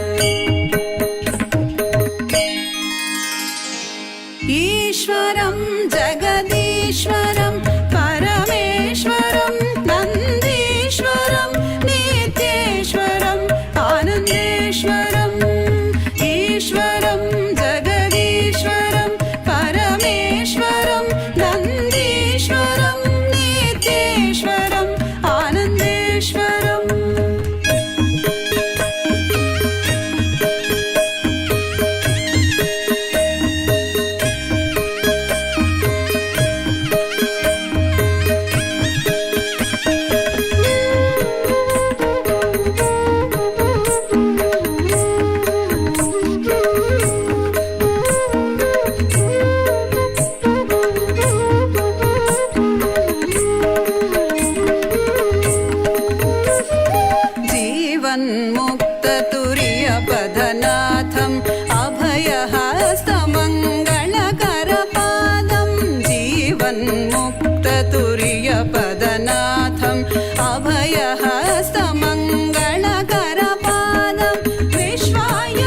ईश्वरं जगदीश्वरं परमेश्वरं नन्दीश्वरं नित्येश्वरम् आनन्देश्वरम् ईश्वरं जगदीश्वरं परमेश्वरं नन्दीश्वरं नित्येश्वरम् आनन्देश्वरम् जीवन्मुक्ततुर्यपदनाथम् अभयहस्तमङ्गलकरपादम् जीवन्मुक्ततुर्यपदनाथम् अभयहस्तमङ्गलकरपादम् विश्वाय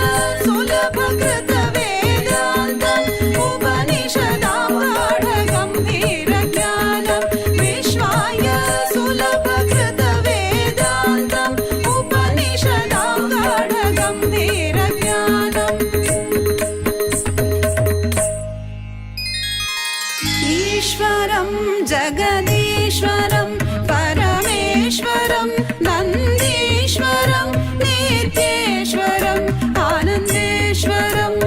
सुलभकृतवेदान्तम् उपनिषदां गाढगम्भीरज्ञानम् विश्वाय सुलभकृतवेदान्तम् उपनिषदां गाढगम्भीरज्ञानम् ईश्वरं जगदीश्वरं परमेश्वरं नन्दीश्वरं नित्येश्वरम् आनन्देश्वरम्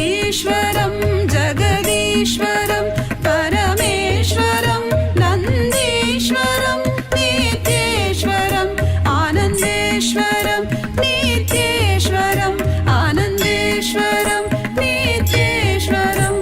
ईश्वरं जगदीश्वरं परमेश्वरं नन्दीश्वरं नित्येश्वरम् आनन्देश्वरं नित्येश्वरम् आनन्देश्वरं नित्येश्वरम्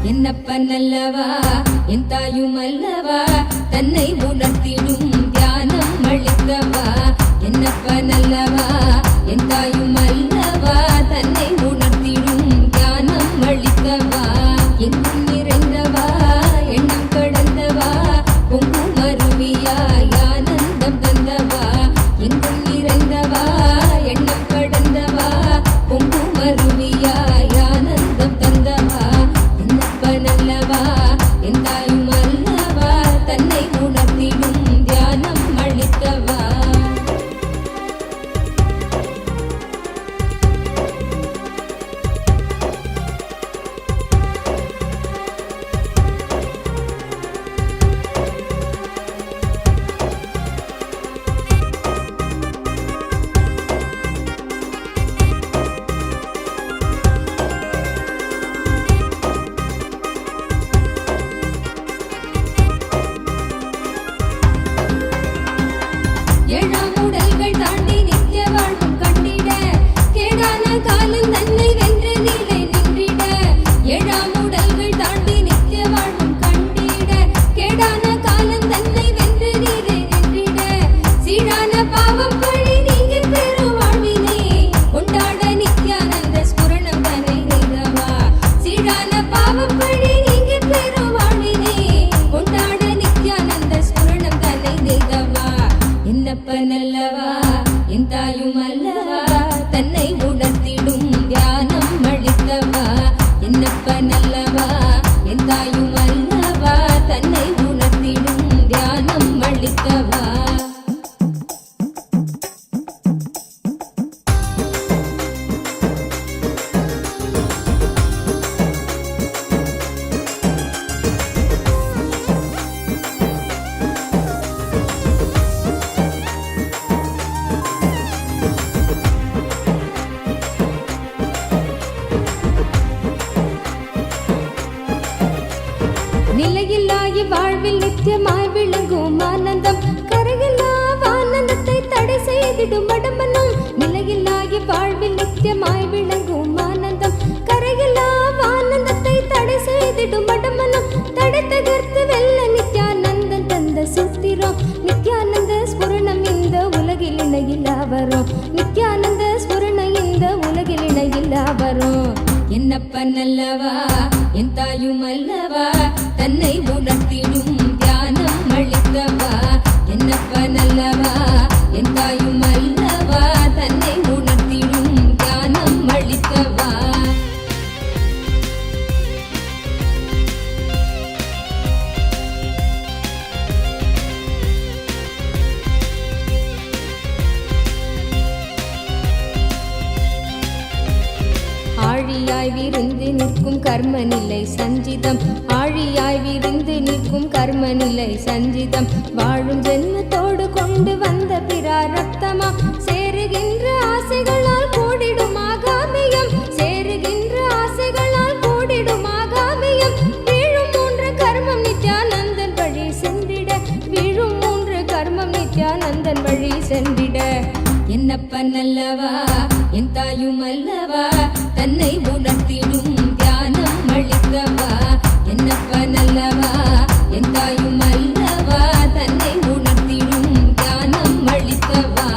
என்னப்பனல்லவா என் தாயுமல்லவா தன்னை உணர்த்திடும் தியானம் அளித்தவா என்னப்பனல்லவா என் தாயுமல்லவா தன்னை உணர்த்திடும் தியானம் அளித்தவா எங்கும் நிறைந்தவா எண்ணம் கடந்தவா பொங்கும் அருவியாய் ஆனந்தம் தந்தவா எங்கும் நிறைந்தவா எண்ணம் கடந்தவா பொங்கும் அருவியாய் ஆனந்தம் தந்தவா என்னப்பனல்லவா என் தாயுமல்லவா தன்னை உணர்த்திடும் தியானம் ஏழாம் உடல்கள் தாண்டி நித்திய வாழ்வும் கண்டிட கேடான காலம் தன்னை வென்று நிலை நின்றிட ஏழாம் உடல்கள் தாண்டி நித்திய வாழ்வும் கண்டிட கேடான காலம் தன்னை வென்று நிலை நின்றிட சீரான பாவம் பழி நீங்கி பெரும் வாழ்வினை கொண்டாட நித்யானந்த ஸ்புரணம் தன்னை நீதவா சீரான பாவம் பழி நீங்கி பெரும் வாழ்வினை கொண்டாட நித்யானந்த ஸ்புரணம் தன்னை நீதவா என்னப்பன் அல்லவா என் தாயும் அல்லவா தன்னை உணர்த்திடும் தியானம் அளித்தவா என்னப்பன் அல்லவா என் தாயும் அல்லவா தன்னை உணர்த்திடும் தியானம் அளித்தவா நிலையில்லாய் வாழ்வில் நித்தியமாய் விளங்கும் ஆனந்தம் கரையில்லா ஆனந்தத்தை தடை செய்திடும் அடமனம் நிலையில்லாய் வாழ்வில் நித்தியமாய் விளங்கும் ஆனந்தம் கரையில்லா ஆனந்தத்தை தடை செய்திடும் அடமனம் தடை தகர்த்து வெல்ல நித்யானந்தன் தந்த சூத்திரம் நித்யானந்த ஸ்புரணம் இந்த உலகில் இணையில்லா வரும் நித்யானந்த ஸ்புரணம் இந்த உலகில் இணையில்லா வரும் என்னப்பன் அல்லவா என் தாயும் அல்லவா தன்னை உணர்த்திடும் தியானம் அளித்தவா என்னப்பன் அல்லவா என் தாயும் அல்லவா தன்னை உணர்த்திடும் தியானம் அளித்தவா ஆழியாய் விருந்து நிற்கும் கர்ம நிலை சஞ்சிதம் ஆழியாய் விருந்து நிற்கும் கர்ம நிலை சஞ்சிதம் வாழும் ஜென்மத்தோடு கொண்டு வந்த பிராரப்தமா சேருகின்ற ஆசைகளால் கூடிடும் ஆகாமியம் சேருகின்ற ஆசைகளால் கூடிடும் ஆகாமியம் வீழும் மூன்று கர்மம் நித்யானந்தன் வழி சென்றிட வீழும் மூன்று கர்மம் நித்யானந்தன் வழி சென்றிட என்னப்பன் அல்லவா என் தாயும் அல்லவா தன்னை உணர்த்திடும் தியானம் அளித்தவா என்னப்பன் அல்லவா என் தாயும் அல்லவா தன்னை உணர்த்திடும் தியானம் அளித்தவா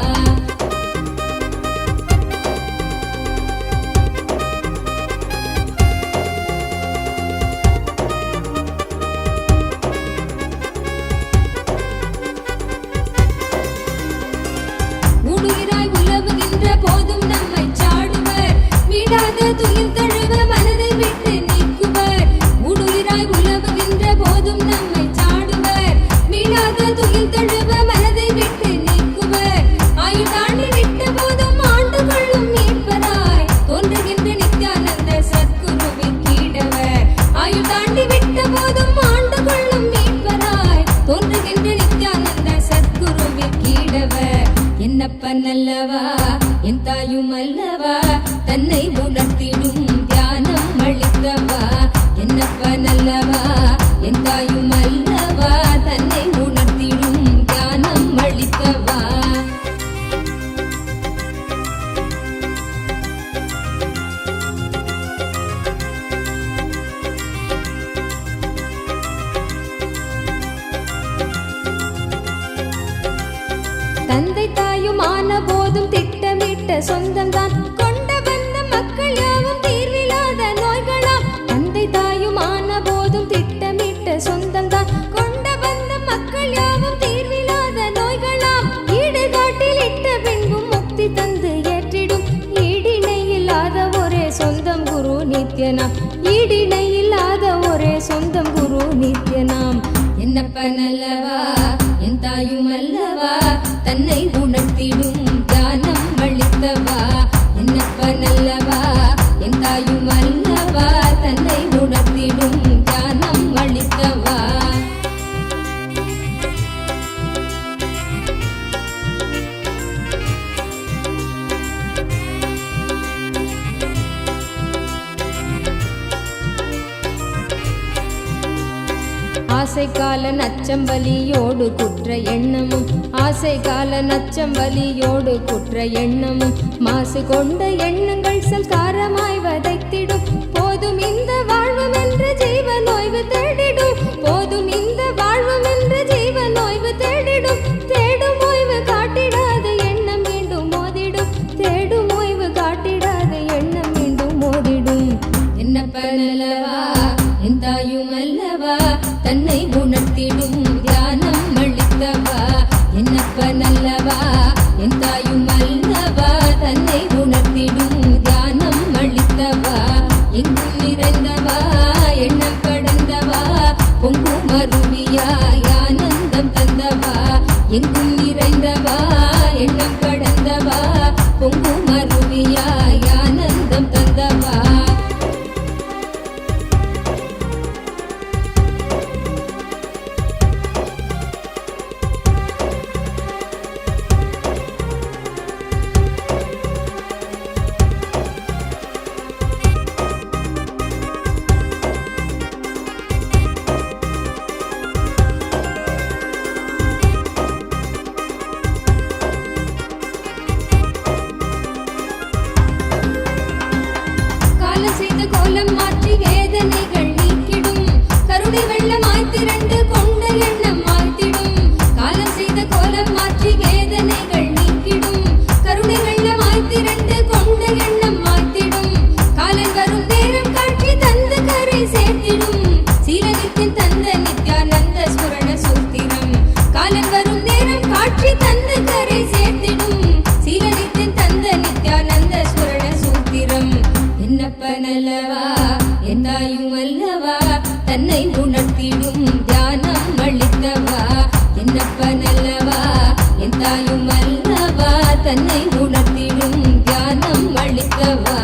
ஊடுகிறாய் உலவுகின்ற போதும் நம்மை சாடுவர் விடாத துயில் தழுவ மனதை விட்டு நீக்குவர் ஊடுகிறாய் உலவுகின்ற போதும் நம்மை சாடுவர் விடாத துயில் தழுவ மனதை விட்டு நீக்குவர் ஆயுள் தாண்டி விட்ட போதும் ஆண்டு கொள்ளும் மீட்பராய் தோன்றுகின்ற நித்யானந்த சத்குருவின் கீடவர் ஆயுள் தாண்டி விட்ட போதும் ஆண்டு கொள்ளும் மீட்பராய் தோன்றுகின்ற நித்யானந்த சத்குருவின் கீடவர் என்னப்பன் அல்லவா என் தாயும் அல்லவா தன்னை உணர்த்திடும் தியானம் அளித்தவா என்னப்பன் அல்லவா என் தாயும் அல்லவா தன்னை உணர்த்திடும் தியானம் அளித்தவா தந்தை தாயும் ஆன போதும் திட்டமிட்ட சொந்தம்தான் கொண்ட வந்த மக்கள் யாவும் தீர்வில்லாத நோய்களாம் தந்தை தாயும் ஆன போதும் திட்டமிட்ட சொந்தம்தான் கொண்ட வந்த மக்கள் யாவும் தீர்வில்லாத நோய்களாம் ஈடுகாட்டில் இட்ட பின்பும் முக்தி தந்து ஏற்றிடும் ஈடிணை இல்லாத ஒரே சொந்தம் குரு நித்யனாம் ஈடிணை இல்லாத ஒரே சொந்தம் குரு நித்யனாம் என்னப்பன் அல்லவா என் தாயும் அல்லவா தன்னை உணர்த்திடும் தியானம் அளித்தவா என்னப்பன் அல்லவா என் தாயும் அல்லவா தன்னை உணர்த்திடும் தியானம் அளித்தவா ஆசை கால நச்சம் வலியோடு குற்ற எண்ணமும் ஆசை கால நச்சம் வலியோடு குற்ற எண்ணமும் மாசு கொண்ட எண்ணங்கள் சல்காரமாய் வதைத்திடும் போதும் இந்த வாழ்வும் என்ற ஜீவன் ஓய்வு தேடிடும் போதும் இந்த வாழ்வும் என்ற ஜீவன் ஓய்வு தேடிடும் தேடும் ஓய்வு காட்டிடாத எண்ணம் மீண்டும் மோதிடும் தேடும் ஓய்வு காட்டிடாத எண்ணம் மீண்டும் மோதிடும் என்னப்பனல்லவா என் தாயும் அல்லவா தன்னை உணர்த்திடும் தியானம் அளித்தவா என்னப்பனல்லவா என் தாயும் அல்லவா தன்னை உணர்த்திடும் தியானம் அளித்தவா எங்கும் நிறைந்தவா எண்ணம் கடந்தவா பொங்கும் அருவியாய் ஆனந்தம் தந்தவா எங்கும் நிறைந்தவா எண்ணம் கடந்தவா பொங்கும் அருவியாய் ஆனந்தம் தந்தவா கோலம் மாற்றி வேதனைகள் நீக்கிடும் கருணை வெள்ளமாய் திரண்டு கொண்ட எண்ணம் மாற்றிடும் காலம் செய்த கோலம் மாற்றி வேதனைகள் நீக்கிடும் கருணை வெள்ளமாய் திரண்டு கொண்ட எண்ணம் மாற்றிடும் காலம் வரும் நேரம் காட்சி தந்த கரை சேர்த்திடும் சீலனித்தின் தந்த நித்யானந்த ஸ்மரண சூத்திரம் காலம் வரும் நேரம் காட்சி தந்த கரை சேர்த்திடும் சீலனித்தின் தந்த நித்யானந்த ஸ்மரண சூத்திரம் என்னப்பனல்லவா என் தாயும் அல்லவா தன்னை உணர்த்திடும் தியானம் அளித்தவா என்னப்பனல்லவா என் தாயும் அல்லவா தன்னை உணர்த்திடும் தியானம் அளித்தவா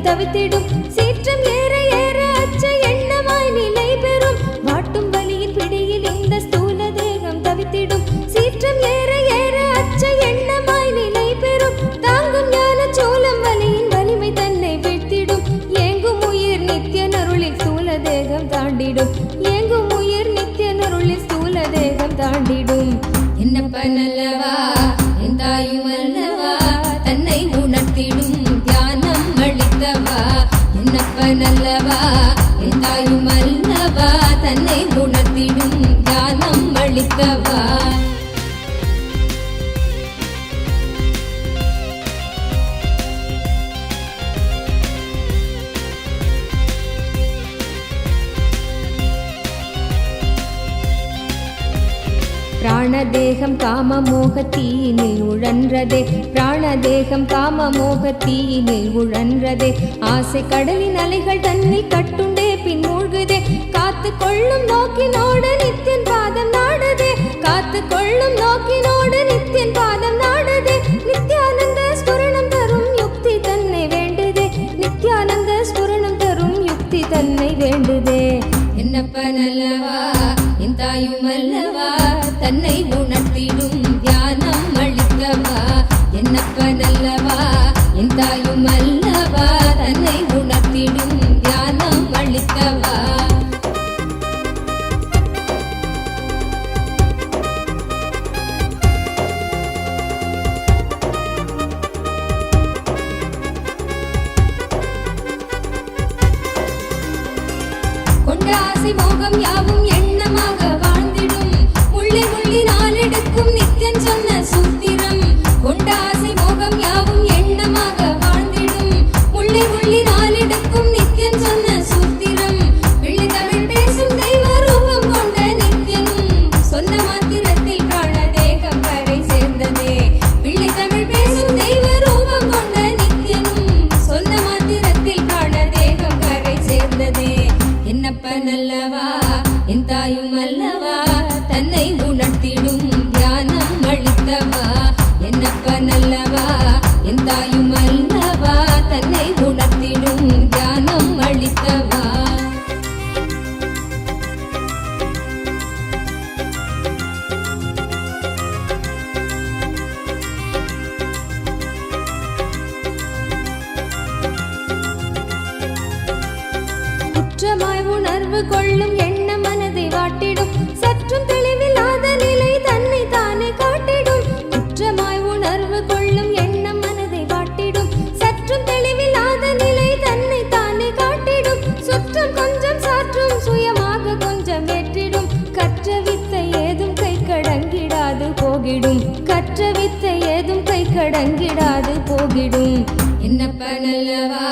தவித்திடும் சீற்றம் ஏற ஏற அச்ச எண்ணமாய் நிலை பெறும் வாட்டும் வலியின் பிடியில் இந்த ஸ்தூல தேகம் தவித்திடும் சீற்றம் ஏற ஏற அச்ச எண்ணமாய் நிலை பெறும் தாங்கும் ஞான சோளம் வலியின் வலிமை தன்னை வீழ்த்திடும் ஏங்கும் உயிர் நித்திய நருளில் ஸ்தூல தேகம் தாண்டிடும் ஏங்கும் உயிர் நித்திய நருளில் ஸ்தூல தேகம் தாண்டிடும் என்னப்பனல்லவா என் தாயும் அல்லவா தன்னை உணர்த்திடும் தியானம் அளித்தவா என்னப்பனல்லவா என் தாயும் அல்லவா தன்னை உணர்த்திடும் தியானம் அளித்தவா பிராணதேகம் காம மோகத்தீயினில் உழன்றதே பிராணதேகம் காம மோகத்தீயினில் உழன்றதே ஆசை கடலின் அலைகள் தன்னில் கட்டுண்டே பின் மூழ்குதே காத்து கொள்ளும் நோக்கினோடு நித்தியன் பாதம் நாடுதே காத்து கொள்ளும் நோக்கினோடு நித்தியன் பாதம் நாடுதே நித்யானந்த ஸ்புரணம் தரும் யுக்தி தன்னை வேண்டுதே நித்யானந்த ஸ்புரணம் தரும் யுக்தி தன்னை வேண்டுதே என்னப்பனல்லவா என் தாயும் அல்லவா தன்னை உணர்த்திடும் தியானம் அளித்தவா என்னப்பனல்லவா என் தாயும் அல்லவா தன்னை உணர்த்திடும் தியானம் அளித்தவா கொண்ட ஆசை மோகம் யாவும் எண்ணமாக வாழ்ந்திடும் உள்ளி உள்ளி நாளெடுக்கும் நித்தியன் சொன்ன சூத்திரம் கொண்ட ஆசை மோகம் யாவும் எண்ணமாக வாழ்ந்திடும் உள்ளி உள்ளி நாளெடுக்கும் நித்தியன் சொன்ன சூத்திரம் பிள்ளை தமிழ் பேசும் தெய்வ ரூபம் கொண்ட நித்தியனும் சொன்ன மாத்திரத்தில் காண தேகம் கரை சேர்ந்ததே பிள்ளை தமிழ் பேசும் தெய்வ ரூபம் கொண்ட நித்தியனும் சொன்ன மாத்திரத்தில் காண தேகம் கரை சேர்ந்ததே என்னப்பனல்லவா எந்தாயும் அல்லவா தன்னை உணர்த்திடும் ஞானம் அளித்தவா. குற்றமாய் உணர்வு கொள்ளும் எண்ண மனதை வாட்டிடும் சற்றும் தெளிவில்லாத நிலை தன்னை தானே காட்டிடும். குற்றமாய் உணர்வு கொள்ளும் எண்ண மனதை வாட்டிடும் சற்றும் தெளிவில்லாத நிலை தன்னை தானே காட்டிடும். சுற்றம் கொஞ்சம் சாற்றும் சுயமாக கொஞ்சம் ஏற்றிடும். கற்ற வித்தை ஏதும் கை கடங்கிடாது போகிடும். கற்ற வித்தை ஏதும் கை கடங்கிடாது போகிடும். என்னப்பனல்லவா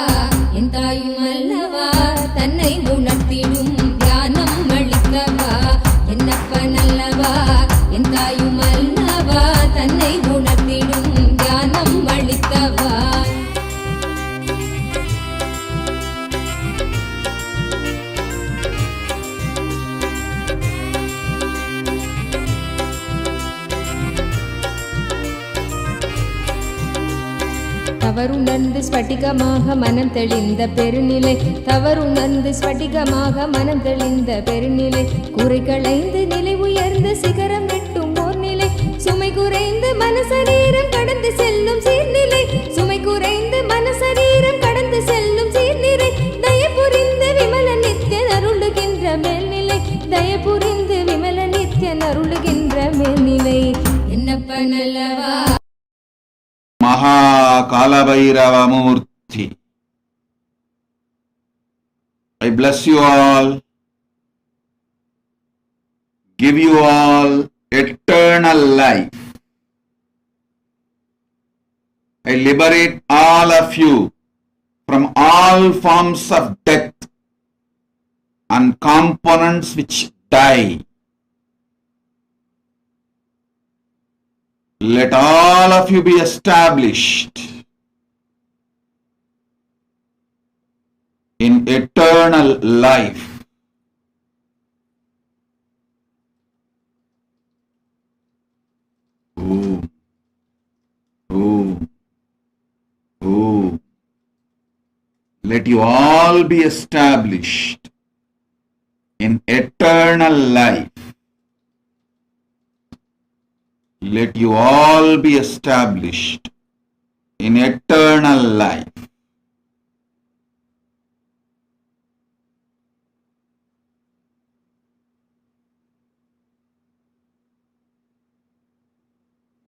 என் தாயும் அல்லவா தன்னை உணர்த்திடும் ஞானம் அளித்தவா. என்னப்பனல்லவா என் தாயும் அல்லவா தன்னை உணர்த்திடும் ஞானம் அளித்தவா. தவறுணர்ந்து ஸ்படிகமாக மனம் தெளிந்த பெருநிலை. தவறுணர்ந்து ஸ்படிகமாக மனம் தெளிந்த பெருநிலை. குறை களைந்து நிலை உயர்ந்து சிகரம் எட்டும் ஓர் நிலை. சுமை குறைந்து மனசரீரம் கடந்து செல்லும் சீர்நிலை. சுமை குறைந்து மனசரீரம் கடந்து செல்லும் சீர்நிலை. தயபுரிந்து விமல நித்யன் அருளுகின்ற மேல்நிலை. தயபுரிந்து விமல நித்யன் அருளுகின்ற மேல்நிலை. என்னப்பனல்லவா Maha Kalabhairava Murti. I bless you all, give you all eternal life. I liberate all of you from all forms of death and components which die. Let all of you be established in eternal life. Ooh. Ooh. Ooh. Let you all be established in eternal life. Let you all be established in eternal life.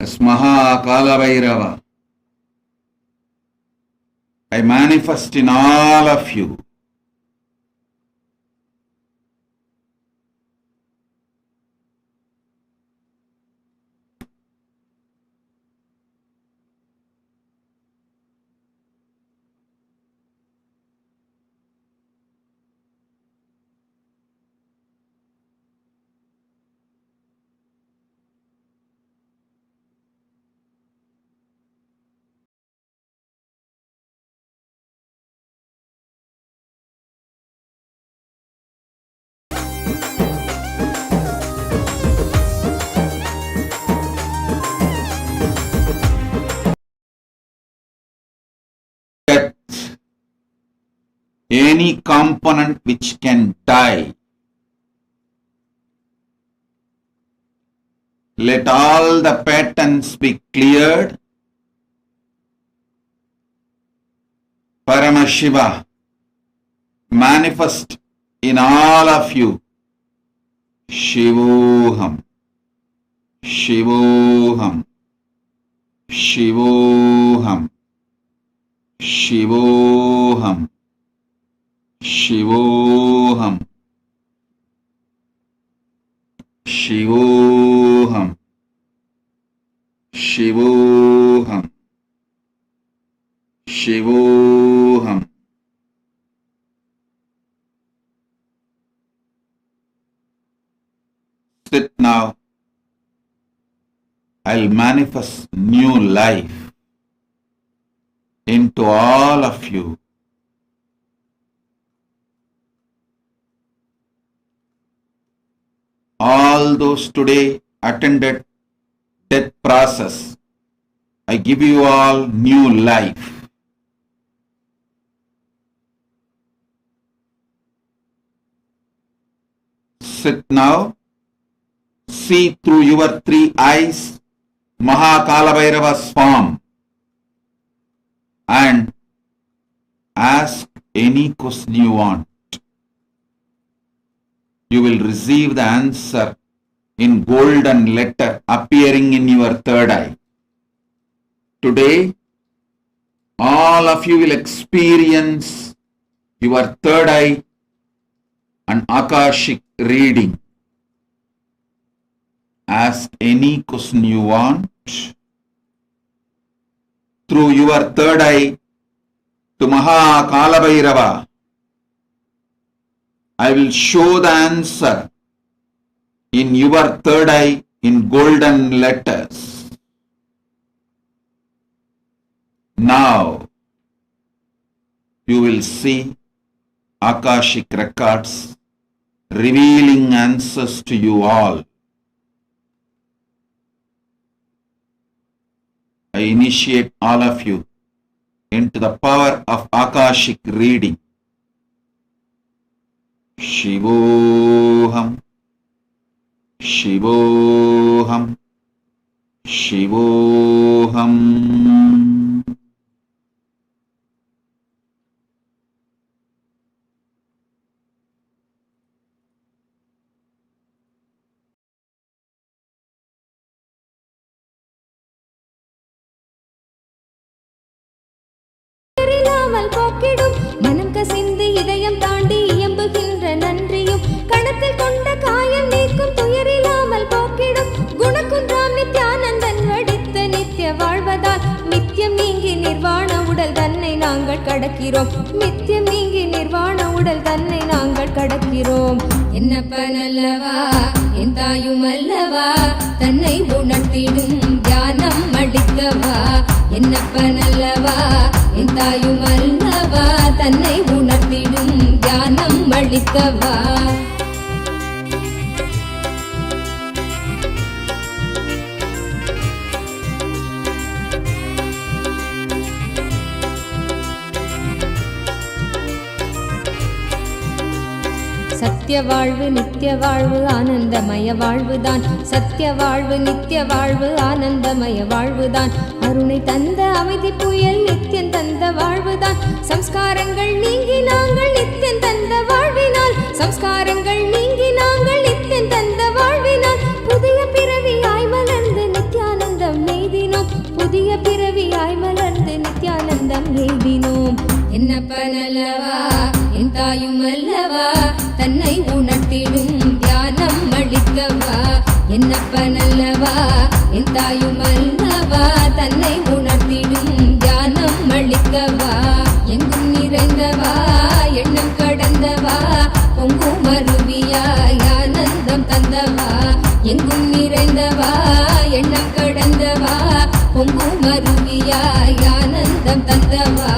As Maha Kalabhairava, I manifest in all of you any component which can die. Let all the patterns be cleared. Paramashiva, manifest in all of you. Shivoham, Shivoham, Shivoham, Shivoham, Shivoham, Shivoham, Shivoham, Shivoham. Sit now. I'll manifest new life into all of you. All those today attended death process I give you all new life. Sit now. See through your three eyes Maha Kalabhairava's form and ask any question you want. You will receive the answer in golden letter appearing in your third eye. Today, all of you will experience your third eye and Akashic reading. Ask any question you want through your third eye to Maha Kalabhairava. I will show the answer in your third eye in golden letters. Now you will see Akashic records revealing answers to you all. I initiate all of you into the power of Akashic reading. Shivoham, Shivoham, Shivoham. மனம் கசிந்து இதயம் தாண்டி இயம்புகின்ற நன்றியும் கணத்தில் கொண்ட காயம் நீக்கும் துயரில்லாமல் போக்கிடும் குணகுன்றாம் நித்யானந்தன் வடித்த நித்திய வாழ்வதால் மித்தியம் நீங்கி நிர்வாண உடல் தன்னை நாங்கள் கடக்கிறோம். மித்தியம் நீங்கி நிர்வாண உடல் தன்னை நாங்கள் கடக்கிறோம். என்னப்பன் அல்லவா என் தாயும் அல்லவா தன்னை உணர்த்திடும் தியானம் அளிக்கவா. என்னப்பன் அல்லவா என் தாயும் அல்லவா தன்னை உணர்த்திடும் தியானம் அளிக்கவா. சத்திய வாழ்வு நித்திய வாழ்வு ஆனந்தமய வாழ்வுதான். சத்திய வாழ்வு நித்திய வாழ்வு ஆனந்தமய வாழ்வுதான். அருணை தந்த அமைதி புயல் நித்தியம் தந்த வாழ்வுதான். சம்ஸ்காரங்கள் நீங்கி நாங்கள் நித்தியம் தந்த வாழ்வினால். சம்ஸ்காரங்கள் நீங்கி நாங்கள் நித்தியம் தந்த வாழ்வினால். புதிய பிறவியாய் மலர்ந்து நித்யானந்தம் நெய்தினோம். புதிய பிறவியாய் மலர்ந்து நித்யானந்தம் நெய்தினோம். என்னப்பன் அல்லவா என் தாயும் அல்லவா தன்னை உணர்த்திடும் தியானம் அளிக்கவா. என்னப்பன் அல்லவா என் தாயும் அல்லவா தன்னை உணர்த்திடும் தியானம் அளிக்கவா. எங்கும் நிறைந்தவா எண்ணம் கடந்தவா பொங்கும் அருவியாய் ஆனந்தம் தந்தவா. எங்கும் நிறைந்தவா எண்ணம் கடந்தவா பொங்கும் அருவியாய் ஆனந்தம் தந்தவா.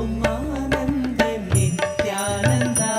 Om Ananda Nithyananda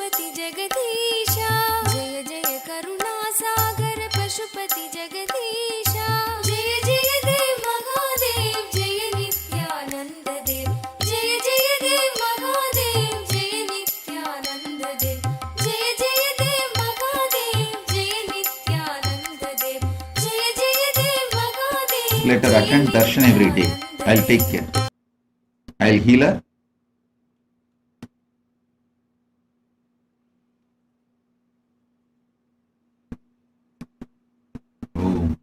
Pashupati Jagadisha जय जय करुणा सागर पशुपति जगदीशा जय जय देव महादेव जय नित्यानंद देव जय जय देव महादेव जय नित्यानंद देव जय जय देव महादेव जय नित्यानंद देव जय जय देव Mahadev. Let her attend darshan every day. I'll take care. I'll heal her. Om.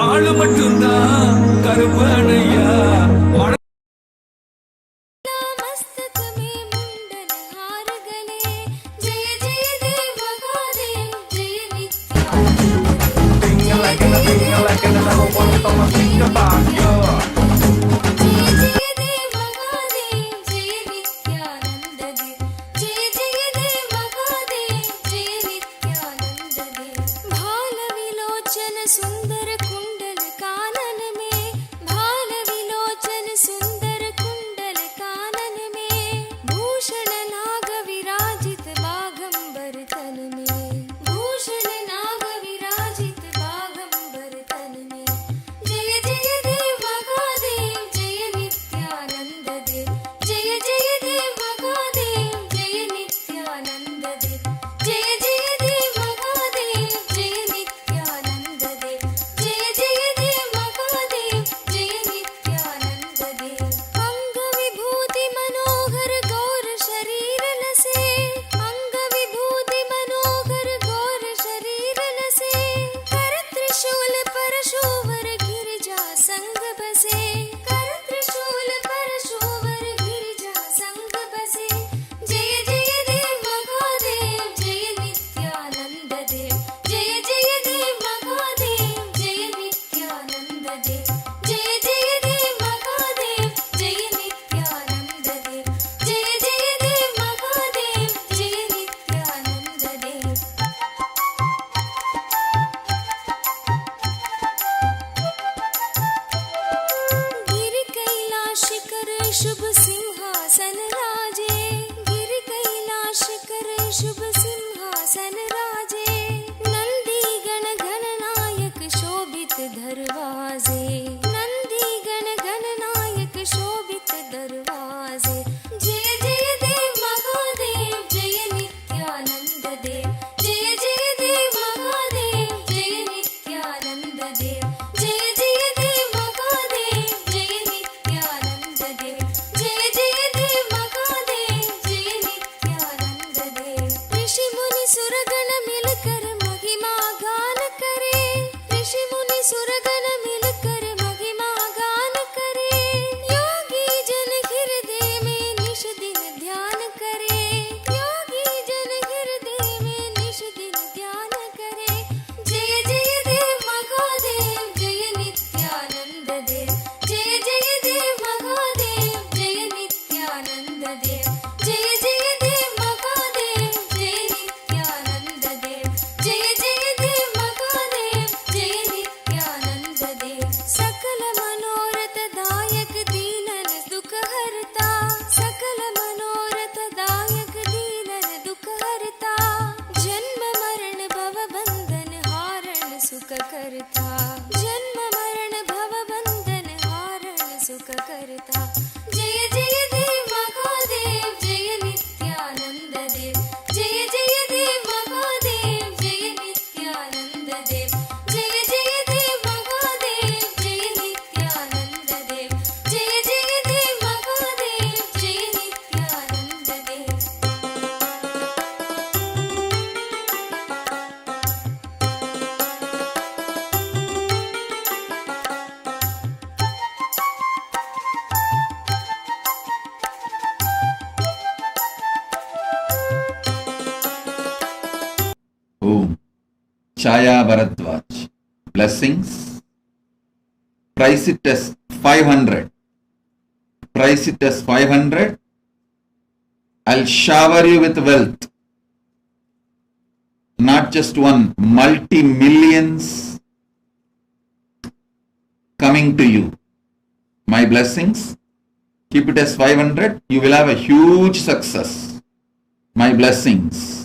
ஆளு மட்டும்தான் கருப்பனையா मस्तक में मुंडन हार गले जय जय देव महादेव जय नित्यानंद देव जय जय देव महादेव जय नित्यानंद देव भाल विलोचन सुंदर कुंडल कानन में भाल विलोचन सुंदर कुंडल कानन में भूषण नाग विराजित बागंबर तन में भूषण नाग विराजित बागंबर तन में जय जय देव महादेव जय नित्यानंद देव जय जय देव महादेव जय नित्यानंद देव जय जय देव महादेव जय नित्यानंद देव जय जय देव महादेव जय नित्यानंद देव अंग विभूति मनोहर गौर शरीर लसे अंग विभूति मनोहर गौर शरीर लसे कर त्रिशूल परशुवर गिरिजा संग बसे कर त्रिशूल परशुवर गिरिजा संग बसे जय जय देव महादेव जय नित्यानंद देव जय जय देव महादेव जय नित्यानंद देव जय जय देव महादेव जय नित्यानंद देव जय जय देव महादेव जय नित्यानंद देव गिरि कैलाश कर शुभ सिंहासन राजे गिरि कैलाश कर शुभ सिंहासन राजे नंदी गण गणनायक शोभित दरवाजे नंदी गण गणनायक शोभित दरवाजे जय जय देव महादेव जय नित्यानंद देव जय जय देव महादेव जय नित्यानंद देव जय जय देव महादेव जय नित्यानंद देव जय जय देव महादेव जय नित्यानंद देव ऋषि मुनि सुरगण मिलकर महिमा गान करे ऋषि मुनि सुरगण मिलकर महिमा गान करे योगी जन हृदय में निश दिन ध्यान करे योगी जन हृदय में निश दिन ध्यान करे जय जय देव महादेव जय नित्यानंद देव जय जय देव महादेव जय नित्यानंद देव जय जय देव महादेव जय नित्यानंद देव जय जय देव महादेव जय नित्यानंद देव सकल मनोरथ दायक दीनन दुख हरता सकल मनोरथ दायक दीनन दुख हरता जन्म मरण भव बंधन हारण सुख करता जन्म मरण भव बंधन हारण सुख करता जय जय देव महादेव जय नित्यानंद देव जय जय देव महादेव जय नित्यानंद देव जय जय देव महादेव जय नित्यानंद देव जय जय देव महादेव जय नित्यानंद देव Om. Chaya Bharadwaj. Blessings. Price it as 500. Price it as 500. I'll shower you with wealth. Not just one, multi-millions coming to you. my blessings. Keep it as 500. You will have a huge success. My blessings.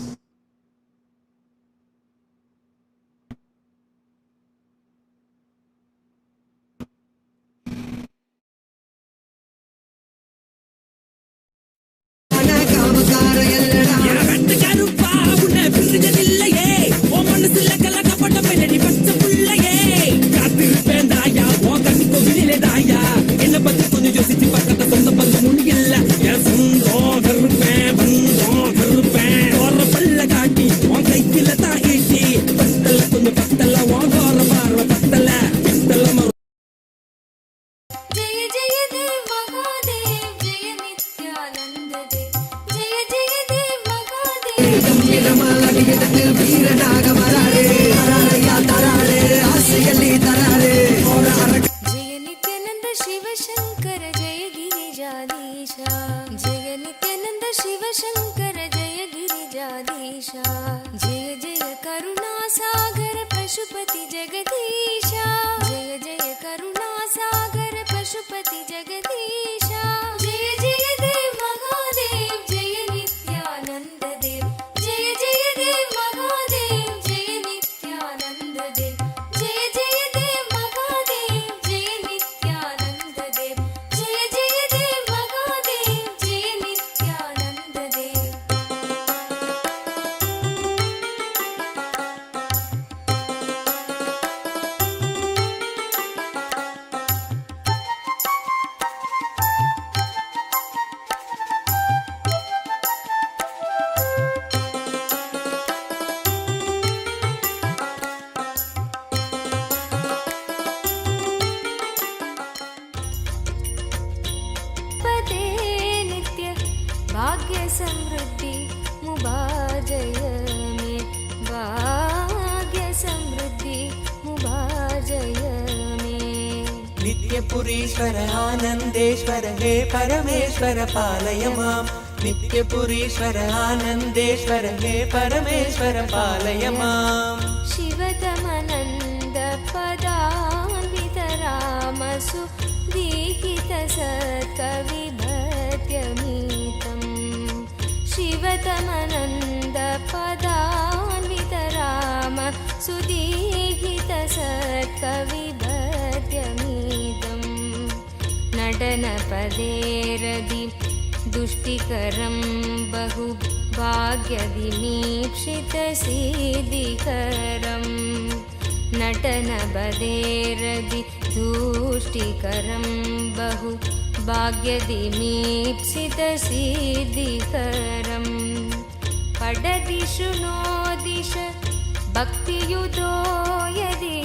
नित्यपुरीश्वर Anandeshwar हे परमेश्वर पालय माम् नित्यपुरीश्वर आनन्देश्वर हे परमेश्वर पालय माम् शिवतमनन्द पदान्वितरामसु दीहित सत्कविभत्यमीतम् शिवतमनन्द पदान्वितराम सुदीहित सत्कविभत्यमीतम् नटनपदेरदि दुष्टिकरं बहु भाग्यविमीक्षितसिद्धिकरम् नटनपदेरदि दुष्टिकरं बहु भाग्यविमीक्षितसिद्धिकरम् पठति शृणोदिश भक्तियुतो यदि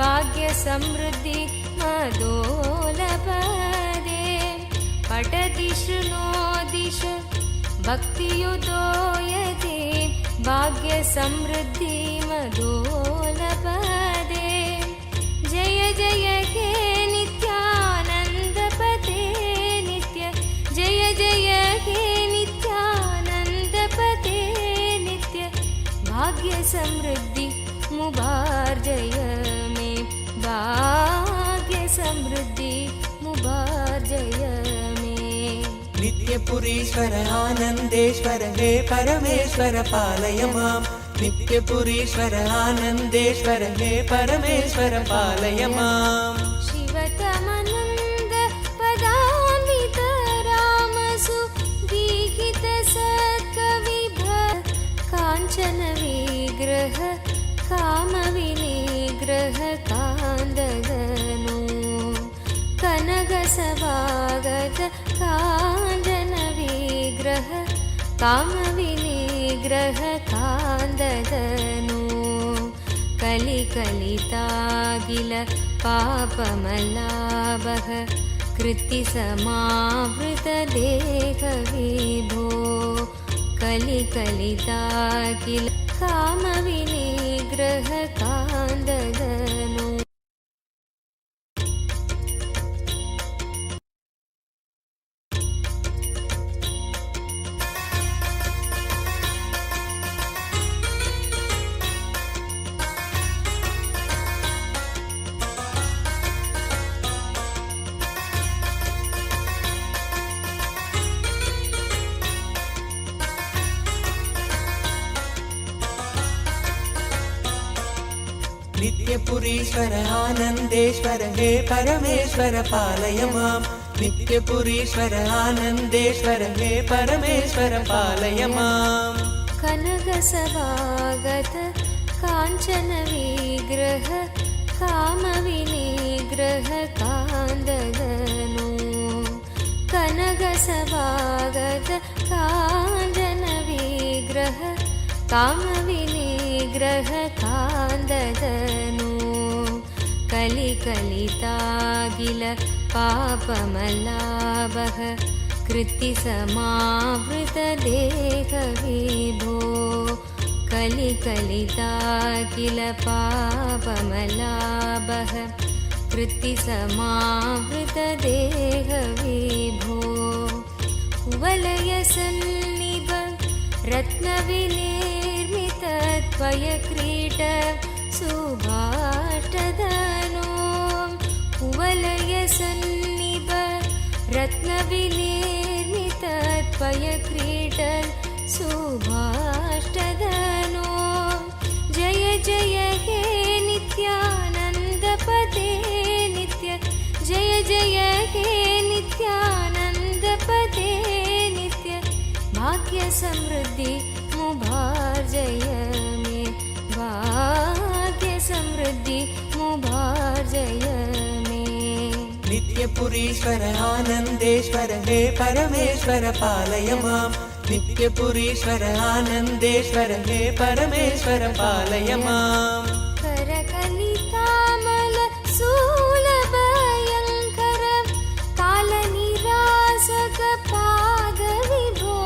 भाग्यसमृद्धि मदोलपदे पठति शृणोदिश भक्तियुतो यदि भाग्यसमृद्धि मदोलपदे जय जय हे नित्यानन्दपते नित्य जय जय हे नित्यानन्दपते नित्य भाग्यसमृद्धि मुबार्जय मे भाग्यसमृद्धि मुबार्जय मे नित्यपुरीश्वर आनन्देश्वर हे परमेश्वर पालय माम् नित्यपुरीश्वर आनन्देश्वर हे परमेश्वर पालय माम् शिवतमनन्द पदान्वितरामसु दीहित सत्कविभ काञ्चन विग्रह कामविनिग्रह कान्दगनो कनकसभागत काञ्चन विग्रह कामविनिग्रह कान्दगनो कलिकलितागिल पापमलाभः कृत्तिसमावृतदेहविभो कलिकलितागिल कामविनिग्रह कान्दगनो नित्यपुरीश्वर आनन्देश्वर हे परमेश्वर पालय माम् नित्यपुरीश्वर आनन्देश्वर हे परमेश्वर पालय माम् कनकसभागत काञ्चन विग्रह कामविनिग्रह कान्ददनो कनकसभागत काञ्चन विग्रह कामविनिग्रह कान्ददनो कलिकलितागिल पापमलाभः कृत्तिसमावृतदेहविभो कलिकलितागिल पापमलाभः कृत्तिसमावृतदेहविभो कुवलयसन्निभ रत्नविनिर्मितत्वयक्रीट सुभाष्टदनो कुवलयसन्निभ रत्नविनिर्मितत्वयक्रीट सुभाष्टदनो जय जय हे नित्यानन्दपदे नित्य जय जय हे नित्यानन्दपदे नित्य भाग्य समृद्धि मुभार्जय मे भाग्य समृद्धि मुभार्जय मे नित्यपुरीश्वर आनन्देश्वर हे परमेश्वर पालय माम् नित्यपुरीश्वर आनन्देश्वर हे परमेश्वर पालय माम् करकलितामल शूलभयङ्कर कालनिरासक पादविभो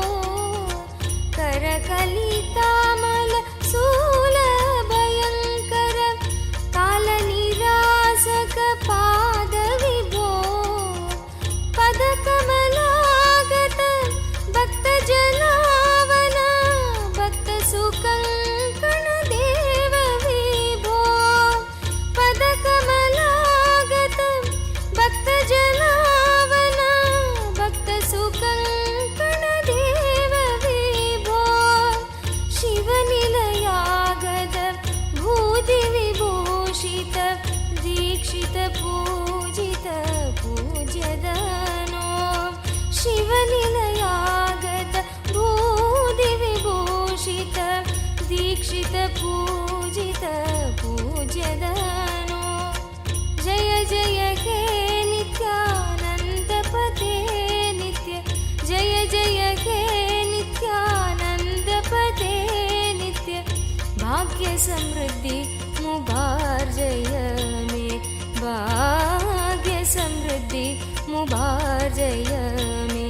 करकलितामल शूलभयङ्कर कालनिरासक पादविभो पदकमलागत भक्तजनावन भक्तसुकङ्कण देव विभो पदकमलागत भक्तजनावन भक्तसुकङ्कण देव विभो शिवनिलयागत भूतिविभूषित दीक्षित पूजित पूज्यदनो शिवनिलयागत भूतिविभूषित दीक्षित पूजित पूज्यदनो जय जय हे नित्यानन्दपदे नित्य जय जय हे नित्यानन्दपदे नित्य भाग्य समृद्धि मुभार्जय मे भाग्य समृद्धि मुभार्जय मे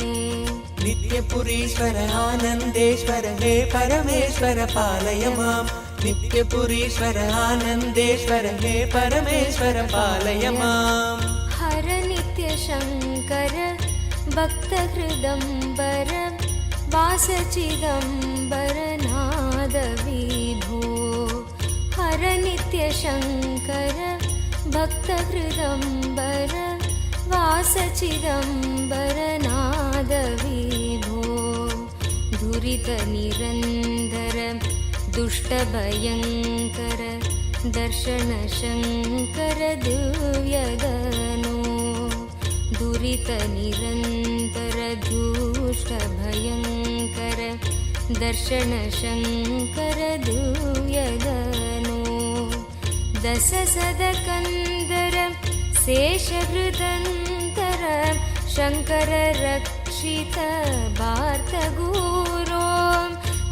नित्यपुरीश्वर आनन्देश्वर हे परमेश्वर पालय माम् नित्यपुरीश्वर आनन्देश्वर हे परमेश्वर पालय माम् हर नित्य शङ्कर भक्तहृदम्बर वासचिदम्बर नाद विभो हर नित्य शङ्कर भक्तहृदम्बर वासचिदम्बर नाद विभो दुरितनिरन्दर दुष्टभयङ्कर दर्शन शङ्कर दिव्यदनो दुरितनिरन्तर दुष्टभयङ्कर दर्शन शङ्कर दिव्यदनो दशसदकन्दर शेषहृदन्तर शङ्कर रक्षित वार्तगुरो